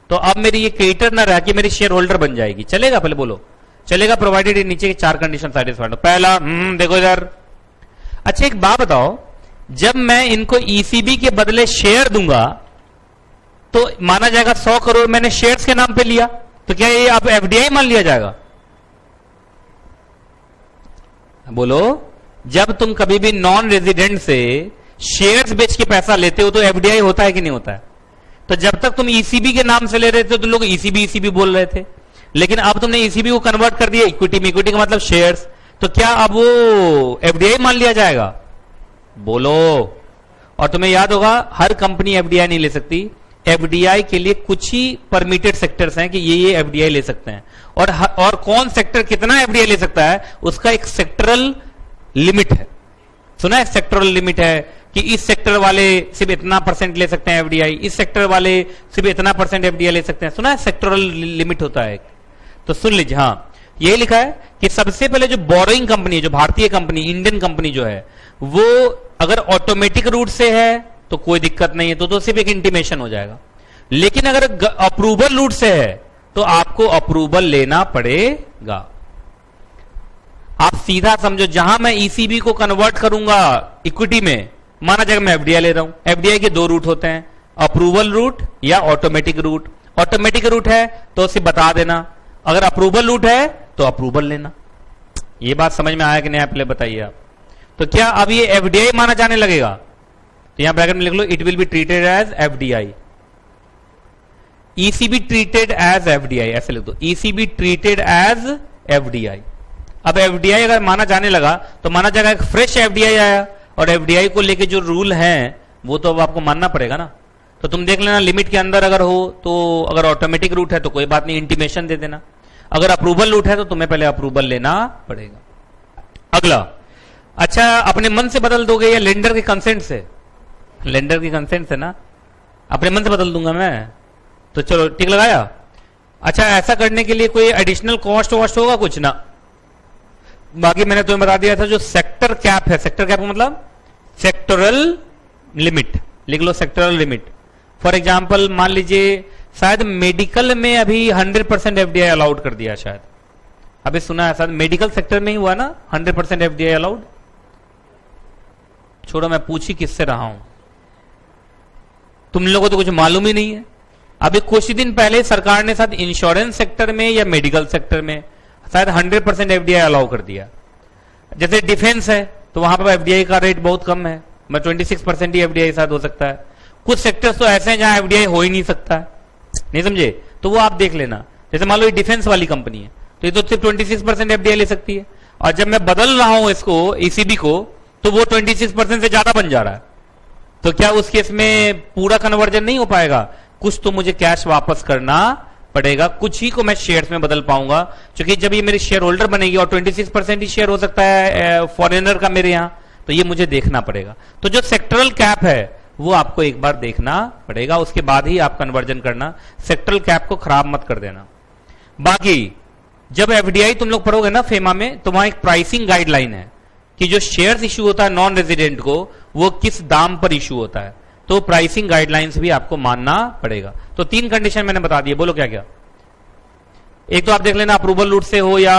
तो अब मेरी ये क्रेडिटर ना रह के मेरी शेयर होल्डर बन जाएगी। चलेगा? पहले बोलो चलेगा, प्रोवाइडेड नीचे के 4 कंडीशन सैटिस्फाइड हो। पहला, देखो इधर। अच्छा, एक बात बताओ, जब मैं इनको ईसीबी के बदले शेयर दूंगा तो माना जाएगा 100 करोड़ मैंने शेयर्स के नाम पे लिया, तो क्या ये आप एफडीआई मान लिया जाएगा? बोलो, जब तुम कभी भी नॉन रेजिडेंट से शेयर्स बेच के पैसा लेते हो तो एफडीआई होता है कि नहीं होता है? तो जब तक तुम ईसीबी के नाम से ले रहे थे तो लोग ईसीबी बोल रहे थे, लेकिन अब तुमने ईसीबी को कन्वर्ट कर दिया इक्विटी में। इक्विटी का मतलब शेयर्स, तो क्या अब वो एफडीआई मान लिया जाएगा? बोलो। और तुम्हें याद होगा, हर कंपनी एफडीआई नहीं ले सकती। एफडीआई के लिए कुछ ही परमिटेड सेक्टर्स हैं कि ये एफडीआई ले सकते हैं, और कौन सेक्टर कितना एफडीआई ले सकता है उसका एक सेक्टरल लिमिट है। सुना है? सेक्टरल लिमिट है कि इस सेक्टर वाले सिर्फ इतना % ले सकते हैं एफडीआई, इस सेक्टर वाले सिर्फ इतना % एफडीआई ले सकते हैं। सुना है? सेक्टरल लिमिट होता है। तो सुन लीजिए, हाँ, यही लिखा है कि सबसे पहले जो बोरोइंग कंपनी है, जो भारतीय कंपनी, इंडियन कंपनी जो है, वो अगर ऑटोमेटिक रूट से है तो कोई दिक्कत नहीं है, तो सिर्फ एक इंटीमेशन हो जाएगा। लेकिन अगर अप्रूवल रूट से है तो आपको अप्रूवल लेना पड़ेगा। आप सीधा समझो, जहां मैं ईसीबी को कन्वर्ट करूंगा इक्विटी में, माना जाएगा मैं एफडीआई ले रहा हूं। एफडीआई के 2 रूट होते हैं, अप्रूवल रूट या ऑटोमेटिक रूट। ऑटोमेटिक रूट है तो उसे बता देना, अगर अप्रूवल रूट है तो अप्रूवल लेना। ये बात समझ में आया कि नहीं? पहले बताइए आप। तो क्या अब ये एफडीआई माना जाने लगेगा? तो यहां ब्रैकेट में लिख लो, it will be treated as FDI. ECB treated as FDI, ऐसे लिख दो, ईसीबी ट्रीटेड एज एफडीआई। अब एफडीआई अगर माना जाने लगा तो माना जाएगा एक फ्रेश एफडीआई आया, और एफडीआई को लेके जो रूल हैं वो तो अब आपको मानना पड़ेगा ना। तो तुम देख लेना, लिमिट के अंदर अगर हो तो, अगर ऑटोमेटिक रूट है तो कोई बात नहीं, इंटीमेशन दे देना। अगर अप्रूवल रूट है तो तुम्हें पहले अप्रूवल लेना पड़ेगा। अगला, अच्छा, अपने मन से बदल दोगे या लेंडर के कंसेंट से? लेंडर की कंसेंट से ना, अपने मन से बदल दूंगा मैं, तो चलो टिक लगाया। अच्छा, ऐसा करने के लिए कोई एडिशनल कॉस्ट वॉस्ट होगा? कुछ ना, बाकी मैंने तुम्हें बता दिया था, जो सेक्टर कैप है, सेक्टर कैप मतलब सेक्टोरल लिमिट, लिख लो सेक्टोरल लिमिट। फॉर एग्जाम्पल, मान लीजिए शायद मेडिकल में अभी 100% एफडीआई अलाउड कर दिया, शायद अभी सुना है, शायद मेडिकल सेक्टर में ही हुआ ना 100% एफडीआई अलाउड। छोड़ो, मैं पूछ ही किससे रहा हूं, तुम लोगों को तो कुछ मालूम ही नहीं है। अभी कुछ दिन पहले सरकार ने शायद इंश्योरेंस सेक्टर में या मेडिकल सेक्टर में शायद 100% एफडीआई अलाउ कर दिया। जैसे डिफेंस है तो वहां पर एफडीआई का रेट बहुत कम है, 26% ही एफडीआई शायद हो सकता है। कुछ सेक्टर्स तो ऐसे हैं जहां एफडीआई हो ही नहीं सकता है, नहीं समझे, तो वो आप देख लेना। जैसे मान लो ये डिफेंस वाली कंपनी है तो ये तो सिर्फ 26% एफडीआई ले सकती है, और जब मैं बदल रहा हूं इसको ईसीबी को तो वो 26% से ज्यादा बन जा रहा है, तो क्या उस केस में पूरा कन्वर्जन नहीं हो पाएगा? कुछ तो मुझे कैश वापस करना पड़ेगा, कुछ ही को मैं शेयर्स में बदल पाऊंगा, क्योंकि जब ये मेरी शेयर होल्डर बनेगी और 26% ही शेयर हो सकता है फॉरेनर का मेरे यहां, तो ये मुझे देखना पड़ेगा। तो जो सेक्टरल कैप है वो आपको एक बार देखना पड़ेगा, उसके बाद ही आप कन्वर्जन करना, सेक्टरल कैप को खराब मत कर देना। बाकी जब एफडीआई तुम लोग पढ़ोगे ना फेमा में, तो वहां एक प्राइसिंग गाइडलाइन है कि जो शेयर्स इश्यू होता है नॉन रेजिडेंट को वो किस दाम पर इश्यू होता है, तो प्राइसिंग गाइडलाइंस भी आपको मानना पड़ेगा। तो 3 कंडीशन मैंने बता दिए, बोलो क्या क्या। एक तो आप देख लेना अप्रूवल रूट से हो या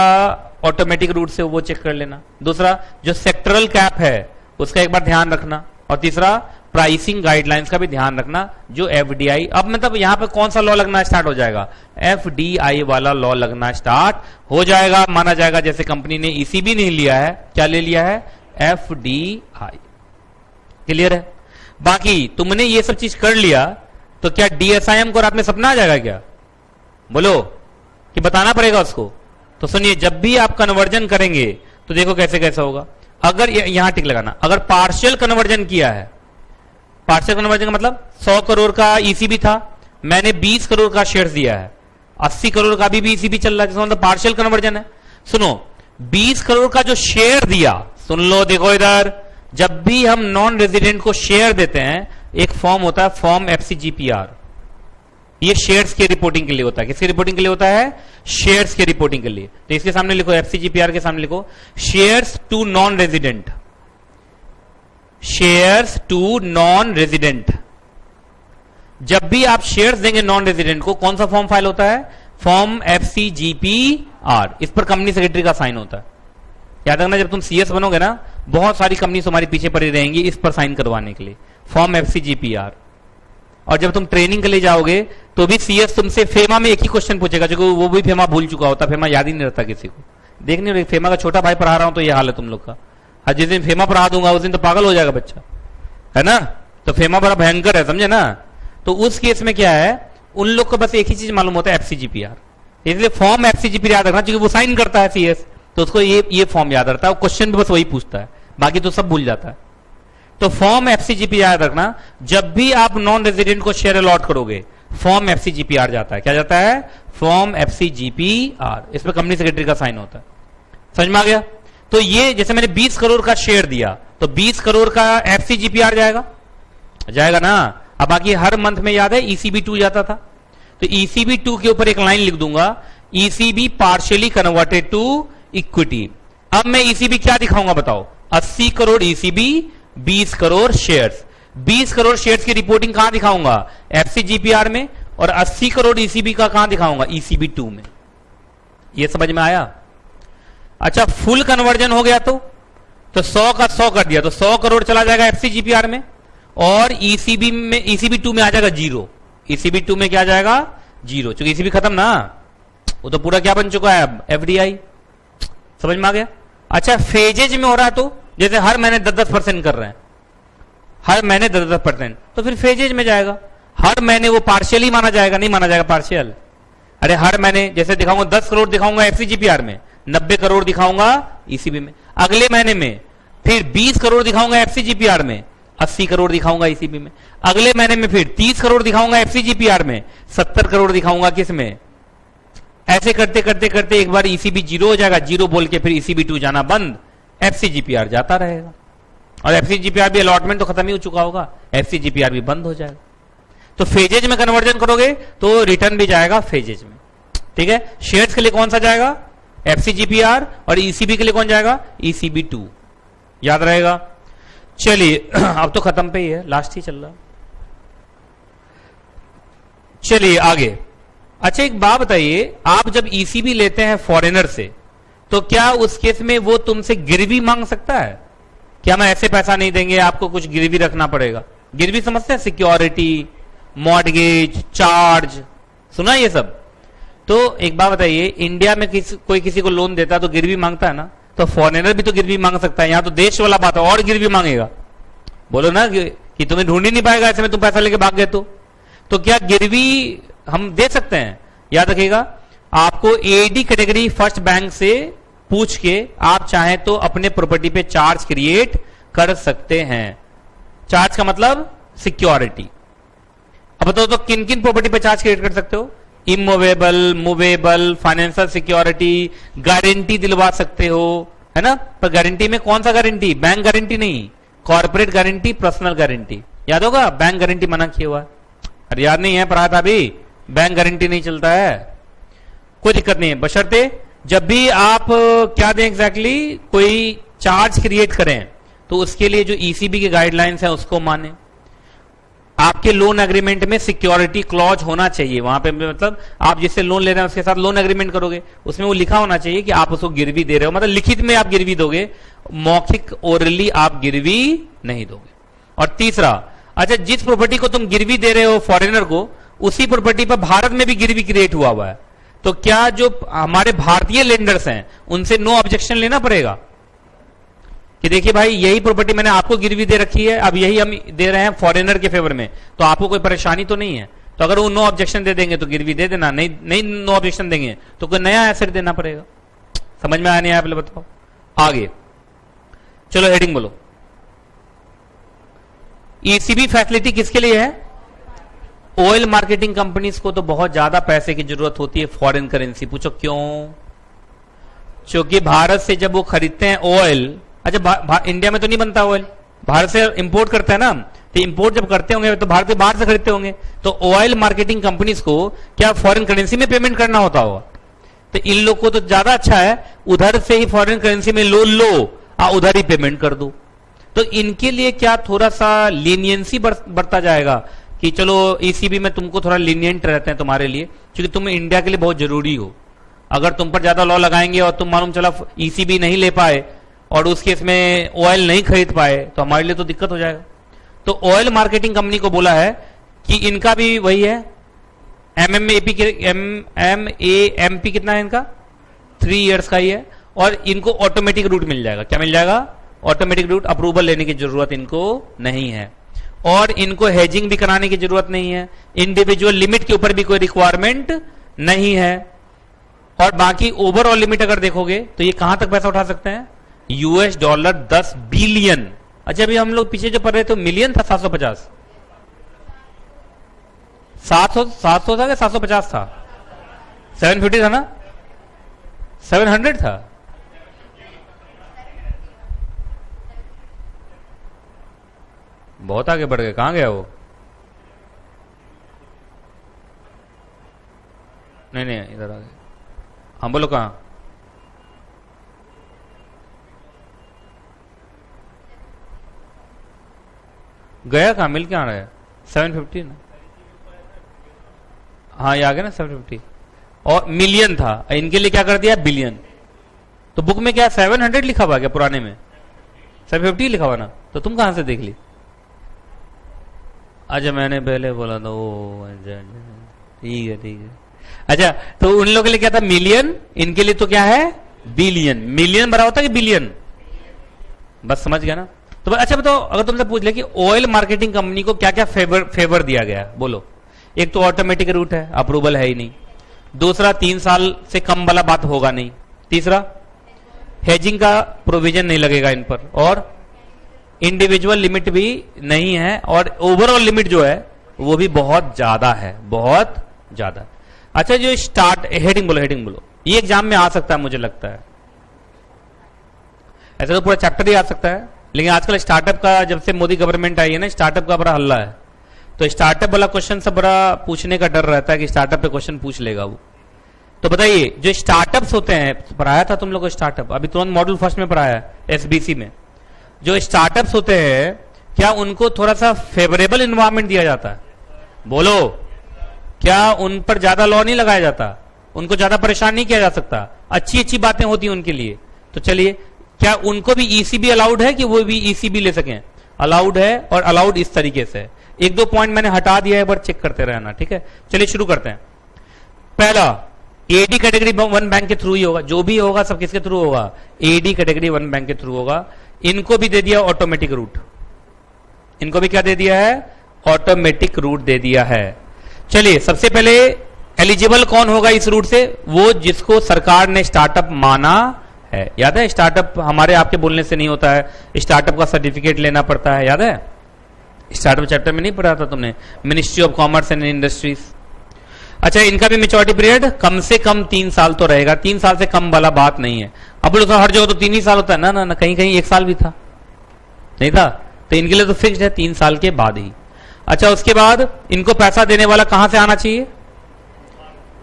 ऑटोमेटिक रूट से हो, वो चेक कर लेना। दूसरा जो सेक्टरल कैप है उसका एक बार ध्यान रखना, और तीसरा प्राइसिंग गाइडलाइंस का भी ध्यान रखना जो एफडीआई, अब मतलब यहां पे कौन सा लॉ लगना स्टार्ट हो जाएगा, एफडीआई वाला लॉ लगना स्टार्ट हो जाएगा। माना जाएगा जैसे कंपनी ने ईसीबी नहीं लिया है, क्या ले लिया है, एफडीआई। क्लियर है? बाकी तुमने ये सब चीज कर लिया तो क्या डीएसआईएम को रात में सपना आ जाएगा क्या, बोलो, कि बताना पड़ेगा उसको? तो सुनिए, जब भी आप कन्वर्जन करेंगे तो देखो कैसे कैसे होगा। अगर यहां टिक लगाना, अगर पार्शियल कन्वर्जन किया है, पार्शियल कन्वर्जन का मतलब 100 करोड़ का ईसीबी था, मैंने 20 करोड़ का शेयर दिया है, 80 करोड़ का भी ईसीबी चल रहा है, जिसका मतलब पार्शियल कन्वर्जन है। सुनो, 20 करोड़ का जो शेयर दिया, सुन लो, देखो इधर, जब भी हम नॉन रेजिडेंट को शेयर देते हैं एक फॉर्म होता है, फॉर्म एफसीजीपीआर, ये शेयर्स के रिपोर्टिंग के लिए होता है। किसकी रिपोर्टिंग के लिए होता है? शेयर्स के रिपोर्टिंग के लिए। तो इसके सामने लिखो, एफसीजीपीआर के सामने लिखो shares to non resident, shares to non resident. जब भी आप शेयर्स देंगे नॉन रेजिडेंट को, कौन सा फॉर्म फाइल होता है? फॉर्म एफसीजीपीआर। इस पर कंपनी सेक्रेटरी का साइन होता है। याद रखना, जब तुम सीएस बनोगे ना, बहुत सारी कंपनी तुम्हारे पीछे पड़ी रहेंगी इस पर साइन करवाने के लिए, फॉर्म एफसीजीपीआर। और जब तुम ट्रेनिंग के लिए जाओगे तो भी सीएस तुमसे फेमा में एक ही क्वेश्चन पूछेगा, जो वो भी फेमा भूल चुका होता, फेमा याद ही नहीं रहता किसी को। देखने फेमा का छोटा भाई पढ़ा रहा हूं तो ये हाल है तुम लोग का। और जिस दिन फेमा पढ़ा दूंगा उस दिन तो पागल हो जाएगा बच्चा, है ना? तो फेमा बड़ा भयंकर है, समझे ना? तो उस केस में क्या है, उन लोग को बस एक ही चीज मालूम होता है, एफसीजीपीआर। इसलिए फॉर्म एफसीजीपीआर याद रखना, क्योंकि वो साइन करता है सीएस, तो उसको ये फॉर्म याद रहता है, क्वेश्चन भी बस वही पूछता है, बाकी तो सब भूल जाता है। तो फॉर्म एफसीजीपीआर याद रखना, जब भी आप नॉन रेजिडेंट को शेयर अलॉट करोगे फॉर्म एफसीजीपीआर जाता है। क्या जाता है? फॉर्म एफसीजीपीआर। इस पर कंपनी सेक्रेटरी का साइन होता है। समझ में आ गया? तो ये जैसे मैंने 20 करोड़ का शेयर दिया तो 20 करोड़ का एफसीजीपीआर जाएगा, जाएगा ना? अब बाकी हर मंथ में याद है ईसीबी 2 जाता था, तो ईसीबी 2 के ऊपर एक लाइन लिख दूंगा, ECB partially converted to equity. अब मैं ईसीबी क्या दिखाऊंगा बताओ? 80 crore ECB, 20 crore shares. 20 crore shares की रिपोर्टिंग कहां दिखाऊंगा? एफसीजीपीआर में। और 80 करोड़ ईसीबी का कहां दिखाऊंगा? ईसीबी 2 में। यह समझ में आया? अच्छा, फुल कन्वर्जन हो गया तो 100 का 100 कर दिया तो 100 करोड़ चला जाएगा एफसीजीपीआर में, और ईसीबी में, ईसीबी 2 में आ जाएगा 0। ईसीबी 2 में क्या आ जाएगा? 0, क्योंकि ईसीबी खत्म ना, वो तो पूरा क्या बन चुका है अब? एफडीआई। समझ में आ गया? अच्छा, फेजेज में हो रहा है तो जैसे हर महीने 10-10% कर रहे हैं, हर महीने 10-10%, तो फिर फेजेज में जाएगा। हर महीने वो पार्शियली माना जाएगा, नहीं माना जाएगा पार्शियल। अरे हर महीने जैसे दिखाऊंगा 10 करोड़ दिखाऊंगा एफसीजीपीआर में, 90 करोड़ दिखाऊंगा ईसीबी में। अगले महीने में फिर 20 करोड़ दिखाऊंगा एफसीजीपीआर में, 80 करोड़ दिखाऊंगा ईसीबी में। अगले महीने में फिर 30 करोड़ दिखाऊंगा एफसीजीपीआर में, 70 करोड़ दिखाऊंगा किस में? ऐसे करते करते करते एक बार ईसीबी 0 हो जाएगा, 0 बोल के फिर ईसीबी 2 जाना बंद, एफसीजीपीआर जाता रहेगा। और एफसीजीपीआर भी अलॉटमेंट तो खत्म ही हो चुका होगा, एफसीजीपीआर भी बंद हो जाएगा। तो फेजेज में कन्वर्जन करोगे तो रिटर्न भी जाएगा फेजेज में। ठीक है? शेयर्स के लिए कौन सा जाएगा? एफसीजीपीआर। और ईसीबी के लिए कौन जाएगा? ईसीबी 2। याद रहेगा? चलिए अब तो खत्म पे ही है, लास्ट ही चल रहा। चलिए आगे। अच्छा, एक बात बताइए, आप जब ईसीबी लेते हैं फॉरेनर से तो क्या उस केस में वो तुमसे गिरवी मांग सकता है? क्या मैं ऐसे पैसा नहीं देंगे, आपको कुछ गिरवी रखना पड़ेगा? गिरवी समझते हैं? सिक्योरिटी, मॉर्गेज, चार्ज, सुना ये सब? तो एक बात बताइए, इंडिया में कोई किसी को लोन देता है तो गिरवी मांगता है ना, तो फॉरेनर भी तो गिरवी मांग सकता है। यहां तो देश वाला बात है, और गिरवी मांगेगा। बोलो ना कि तुम्हें ढूंढ ही नहीं पाएगा ऐसे में, तुम पैसा लेके भाग गए तो क्या गिरवी हम दे सकते हैं? याद रखिएगा, आपको एडी कैटेगरी फर्स्ट बैंक से पूछ के आप चाहें तो अपने प्रॉपर्टी पे चार्ज क्रिएट कर सकते हैं। चार्ज का मतलब सिक्योरिटी। अब बताओ तो किन किन प्रॉपर्टी पे चार्ज क्रिएट कर सकते हो? Immovable, movable, financial security, guarantee दिलवा सकते हो, है ना। पर गारंटी में कौन सा गारंटी? बैंक गारंटी नहीं, कॉर्पोरेट गारंटी, पर्सनल गारंटी। याद होगा, बैंक गारंटी मना किया हुआ है। अरे याद नहीं है, पढ़ा था अभी, बैंक गारंटी नहीं चलता है। कोई दिक्कत नहीं है, बशर्ते जब भी आप क्या दें एग्जैक्टली कोई चार्ज क्रिएट करें तो उसके लिए जो ईसीबी के गाइडलाइंस है उसको माने। आपके लोन एग्रीमेंट में सिक्योरिटी क्लॉज होना चाहिए। वहां पे मतलब आप जिससे लोन ले रहे हैं उसके साथ लोन एग्रीमेंट करोगे, उसमें वो लिखा होना चाहिए कि आप उसको गिरवी दे रहे हो, मतलब लिखित में आप गिरवी दोगे, मौखिक ओरली आप गिरवी नहीं दोगे। और तीसरा, अच्छा जिस प्रॉपर्टी को तुम गिरवी दे रहे हो फॉरेनर को, उसी प्रॉपर्टी पर भारत में भी गिरवी क्रिएट हुआ है, तो क्या जो हमारे भारतीय लेंडर्स हैं उनसे नो ऑब्जेक्शन लेना पड़ेगा कि देखिए भाई यही प्रॉपर्टी मैंने आपको गिरवी दे रखी है, अब यही हम दे रहे हैं फॉरेनर के फेवर में, तो आपको कोई परेशानी तो नहीं है? तो अगर वो नो ऑब्जेक्शन दे देंगे तो गिरवी दे देना, नहीं नो ऑब्जेक्शन देंगे तो कोई नया एसेट देना पड़ेगा। समझ में आया नहीं आया पहले बताओ। आगे चलो हेडिंग बोलो। ईसीबी फैसिलिटी किसके लिए है? ऑयल मार्केटिंग कंपनीज को तो बहुत ज्यादा पैसे की जरूरत होती है फॉरेन करेंसी। पूछो क्यों? क्योंकि भारत से जब वो खरीदते हैं ऑयल, अच्छा इंडिया में तो नहीं बनता ऑयल, भारत से इंपोर्ट करते हैं ना, तो इंपोर्ट जब करते होंगे तो भारत के बाहर से खरीदते होंगे, तो ऑयल मार्केटिंग कंपनीज को क्या फॉरेन करेंसी में पेमेंट करना होता होगा? तो इन लोग को तो ज्यादा अच्छा है उधर से ही फॉरेन करेंसी में लोन लो और उधर ही पेमेंट कर दो। तो इनके लिए क्या थोड़ा सा लीनियंसी बढ़ता जाएगा कि चलो ईसीबी में तुमको थोड़ा लीनियंट रहते हैं तुम्हारे लिए, क्योंकि तुम इंडिया के लिए बहुत जरूरी हो। अगर तुम पर ज्यादा लॉ लगाएंगे और तुम मालूम चला ईसीबी नहीं ले पाए और उस केस में ऑयल नहीं खरीद पाए तो हमारे लिए तो दिक्कत हो जाएगा। तो ऑयल मार्केटिंग कंपनी को बोला है कि इनका भी वही है, एमएमपी कितना है इनका? 3 इयर्स का ही है, और इनको ऑटोमेटिक रूट मिल जाएगा। क्या मिल जाएगा? Automatic route. अप्रूवल लेने की जरूरत इनको नहीं है, और इनको हेजिंग भी कराने की जरूरत नहीं है। इंडिविजुअल लिमिट के ऊपर भी कोई रिक्वायरमेंट नहीं है, और बाकी ओवरऑल लिमिट अगर देखोगे तो ये कहां तक पैसा उठा सकते हैं? $10 बिलियन। अच्छा अभी हम लोग पीछे जो पढ़ रहे थे मिलियन था, 750 700 था कि 750 था? 750 था ना? 700 था? बहुत आगे बढ़ गए, कहां गया वो? नहीं इधर आ गए। हाँ बोलो कहां? गया कहां? मिल क्या रहा है? 750 ना? हाँ ये आ गया ना 750, और मिलियन था, इनके लिए क्या कर दिया? बिलियन। तो बुक में क्या 700 लिखा हुआ क्या? पुराने में 750 लिखा हुआ ना, तो तुम कहां से देख ली? अच्छा मैंने पहले बोला था, ओ ठीक है। अच्छा तो उन लोगों के लिए क्या था? मिलियन। इनके लिए तो क्या है? बिलियन। मिलियन बड़ा होता है कि बिलियन? बस समझ गया ना? तो अच्छा बताओ, अगर तुमसे पूछ ले कि ऑयल मार्केटिंग कंपनी को क्या क्या फेवर दिया गया, बोलो। एक तो ऑटोमेटिक रूट है, अप्रूवल है ही नहीं। दूसरा 3 साल से कम वाला बात होगा नहीं। तीसरा हेजिंग का प्रोविजन नहीं लगेगा इन पर, और इंडिविजुअल लिमिट भी नहीं है, और ओवरऑल लिमिट जो है वो भी बहुत ज्यादा है, बहुत ज्यादा। अच्छा जो हेडिंग बोलो। ये एग्जाम में आ सकता है मुझे लगता है, ऐसा तो पूरा चैप्टर ही आ सकता है, लेकिन आजकल स्टार्टअप का जब से मोदी गवर्नमेंट आई है ना, स्टार्टअप का बड़ा हल्ला है, तो स्टार्टअप वाला क्वेश्चन सब बड़ा पूछने का डर रहता है कि स्टार्टअप पे क्वेश्चन पूछ लेगा वो। तो बताइए जो स्टार्टअप्स होते हैं, पढ़ाया था तुम लोग को स्टार्टअप, अभी तुरंत मॉड्यूल फर्स्ट में पढ़ाया एसबीसी में। जो स्टार्टअप्स होते हैं क्या उनको थोड़ा सा फेवरेबल इन्वायरमेंट दिया जाता है? बोलो, क्या उन पर ज्यादा लॉ नहीं लगाया जाता? उनको ज्यादा परेशान नहीं किया जा सकता? अच्छी बातें होती हैं उनके लिए। तो चलिए, क्या उनको भी ईसीबी अलाउड है कि वो भी ईसीबी ले सकें? अलाउड है, और अलाउड इस तरीके से। 1-2 पॉइंट मैंने हटा दिया है, पर चेक करते रहना, ठीक है। चलिए शुरू करते हैं। पहला, एडी कैटेगरी 1 बैंक के थ्रू ही होगा, जो भी होगा सब किसके थ्रू होगा, एडी कैटेगरी 1 बैंक के थ्रू होगा। इनको भी दे दिया ऑटोमेटिक रूट, इनको भी क्या दे दिया है, ऑटोमेटिक रूट दे दिया है। चलिए सबसे पहले एलिजिबल कौन होगा इस रूट से, वो जिसको सरकार ने स्टार्टअप माना है। याद है स्टार्टअप हमारे आपके बोलने से नहीं होता है, स्टार्टअप का सर्टिफिकेट लेना पड़ता है, याद है स्टार्टअप चैप्टर में नहीं पढ़ा था तुमने, ministry of commerce and industries. अच्छा इनका भी मेच्योरिटी पीरियड कम से कम 3 साल तो रहेगा, 3 साल से कम वाला बात नहीं है। अब बोलो हर जगह तो 3 ही साल होता है ना, कहीं कहीं 1 साल भी था, नहीं था, तो इनके लिए तो फिक्स्ड है 3 साल के बाद ही। अच्छा उसके बाद इनको पैसा देने वाला कहां से आना चाहिए,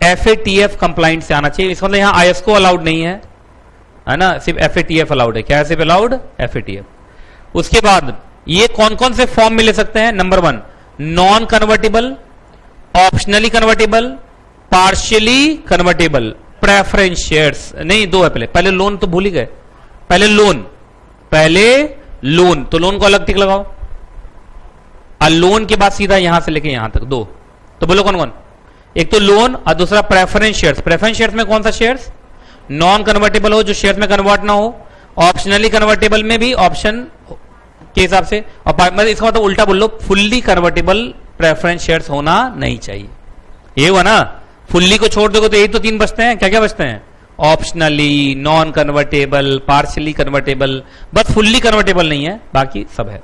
FATF कंप्लाइंट से आना चाहिए। इसका मतलब यहां ISO अलाउड नहीं है ना, सिर्फ FATF अलाउड है। क्या है सिर्फ अलाउड, FATF। उसके बाद ये कौन कौन से फॉर्म में ले सकते हैं, number 1 non convertible, optionally convertible, partially convertible, preference shares. नहीं 2 है, पहले लोन तो भूल ही गए, पहले लोन तो लोन को अलग टिक लगाओ, और लोन के बाद सीधा यहां से लेके यहां तक 2, तो बोलो कौन कौन, एक तो लोन और दूसरा प्रेफरेंस शेयर्स। प्रेफरेंस शेयर्स में कौन सा शेयर्स, नॉन कन्वर्टेबल हो, जो शेयर्स में कन्वर्ट ना हो, ऑप्शनली कन्वर्टेबल में भी ऑप्शन के हिसाब से, और मतलब इसका मतलब उल्टा बोल लो, फुल्ली कन्वर्टेबल प्रेफरेंस शेयर्स होना नहीं चाहिए। ये हुआ ना, फुल्ली को छोड़ दोगे तो यही तो 3 बचते हैं, क्या क्या बचते हैं, optionally, non convertible, partially convertible, बस फुल्ली कन्वर्टेबल नहीं है, बाकी सब है।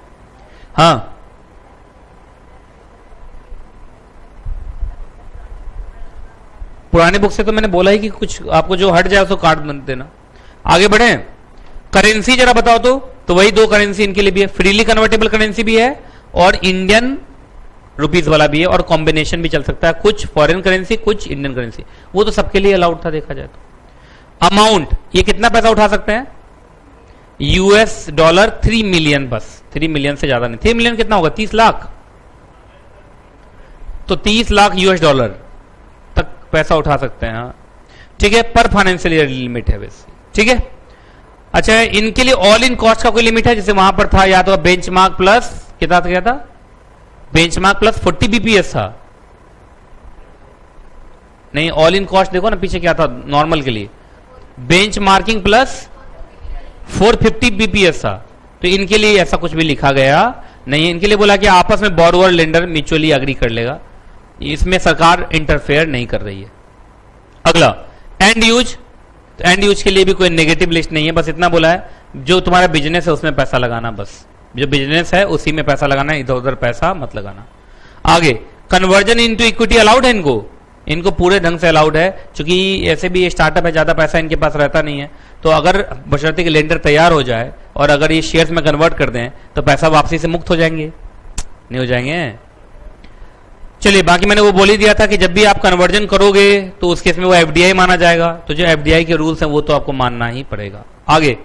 हाँ पुराने बुक से तो मैंने बोला ही कि कुछ आपको जो हट जाए उसको काट देना। आगे बढ़े, करेंसी जरा बताओ तो वही 2 करेंसी इनके लिए भी है, फ्रीली कन्वर्टेबल करेंसी भी है और इंडियन रुपीज वाला भी है, और कॉम्बिनेशन भी चल सकता है, कुछ फॉरेन करेंसी कुछ इंडियन करेंसी, वो तो सबके लिए अलाउड था देखा जाए तो। अमाउंट, ये कितना पैसा उठा सकते हैं, $, 3 मिलियन, बस 3 मिलियन से ज्यादा नहीं। 3 मिलियन कितना होगा, 30 लाख, तो 30 लाख $, तक पैसा उठा सकते हैं। हाँ ठीक है, पर फाइनेंशियल ईयर लिमिट है वैसे, ठीक है। अच्छा इनके लिए ऑल इन कॉस्ट का कोई लिमिट है, जैसे वहां पर था या तो बेंचमार्क प्लस कितना क्या था, बेंचमार्क प्लस 40 BPS था, नहीं ऑल इन कॉस्ट देखो ना पीछे क्या था, नॉर्मल के लिए बेंचमार्किंग प्लस 450 BPS था, तो इनके लिए ऐसा कुछ भी लिखा गया नहीं है। इनके लिए बोला कि आपस में बोरोवर लेंडर म्यूचुअली एग्री कर लेगा, इसमें सरकार इंटरफेयर नहीं कर रही है। अगला एंड यूज, एंड यूज के लिए भी कोई नेगेटिव लिस्ट नहीं है, बस इतना बोला है जो तुम्हारा बिजनेस है उसमें पैसा लगाना, बस जो बिजनेस है उसी में पैसा लगाना, इधर उधर पैसा मत लगाना। आगे कन्वर्जन इनटू इक्विटी अलाउड है इनको पूरे ढंग से अलाउड है, क्योंकि ऐसे भी ये स्टार्टअप है, ज्यादा पैसा इनके पास रहता नहीं है, तो अगर बशर्ते कि लेंडर तैयार हो जाए और अगर ये शेयर्स में कन्वर्ट कर दें तो पैसा वापसी से मुक्त हो जाएंगे, नहीं हो जाएंगे। चलिए बाकी मैंने वो बोल ही दिया था कि जब भी आप कन्वर्जन करोगे तो उस केस में वो FDI माना जाएगा, तो जो FDI के रूल्स हैं वो तो आपको मानना ही पड़ेगा। आगे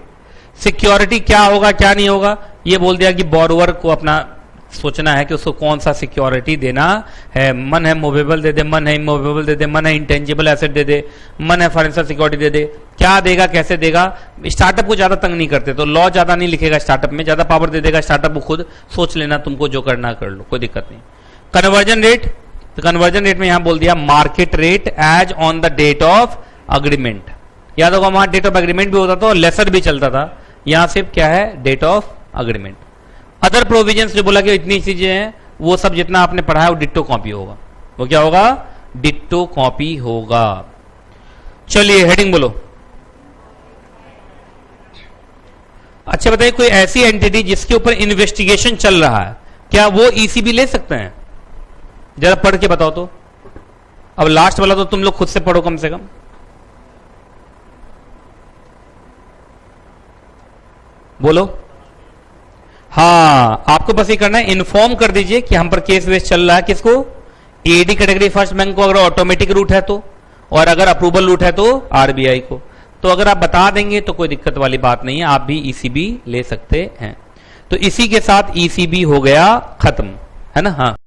सिक्योरिटी क्या होगा क्या नहीं होगा, ये बोल दिया कि बोरोवर को अपना सोचना है कि उसको कौन सा सिक्योरिटी देना है, मन है मूवेबल दे दे, मन है इमूवेबल दे दे, मन है इंटेंजिबल एसेट दे दे, मन है फाइनेंशियल सिक्योरिटी दे दे, क्या देगा कैसे देगा। स्टार्टअप को ज्यादा तंग नहीं करते, तो लॉ ज्यादा नहीं लिखेगा, स्टार्टअप में ज्यादा पावर दे देगा, स्टार्टअप को खुद सोच लेना, तुमको जो करना कर लो, कोई दिक्कत नहीं। कन्वर्जन रेट, तो कन्वर्जन रेट में यहां बोल दिया market rate as on the date of agreement. याद होगा वहां डेट ऑफ अग्रीमेंट भी होता था और लेसर भी चलता था, यहां सिर्फ क्या है date of agreement. Other provisions जो बोला कि इतनी चीजें हैं वो सब जितना आपने पढ़ा है वो डिट्टो कॉपी होगा, वो क्या होगा डिट्टो कॉपी होगा। चलिए हेडिंग बोलो। अच्छा बताइए कोई ऐसी एंटिटी जिसके ऊपर इन्वेस्टिगेशन चल रहा है, क्या वो ECB ले सकते हैं? जरा पढ़ के बताओ तो। अब लास्ट वाला तो तुम लोग खुद से पढ़ो कम से कम। बोलो। हाँ आपको बस ये करना है, इन्फॉर्म कर दीजिए कि हम पर केस वेस चल रहा है, किसको AD कैटेगरी फर्स्ट बैंक को, अगर ऑटोमेटिक रूट है तो, और अगर अप्रूवल रूट है तो RBI को। तो अगर आप बता देंगे तो कोई दिक्कत वाली बात नहीं है, आप भी ECB ले सकते हैं। तो इसी के साथ ECB हो गया खत्म, है ना। हाँ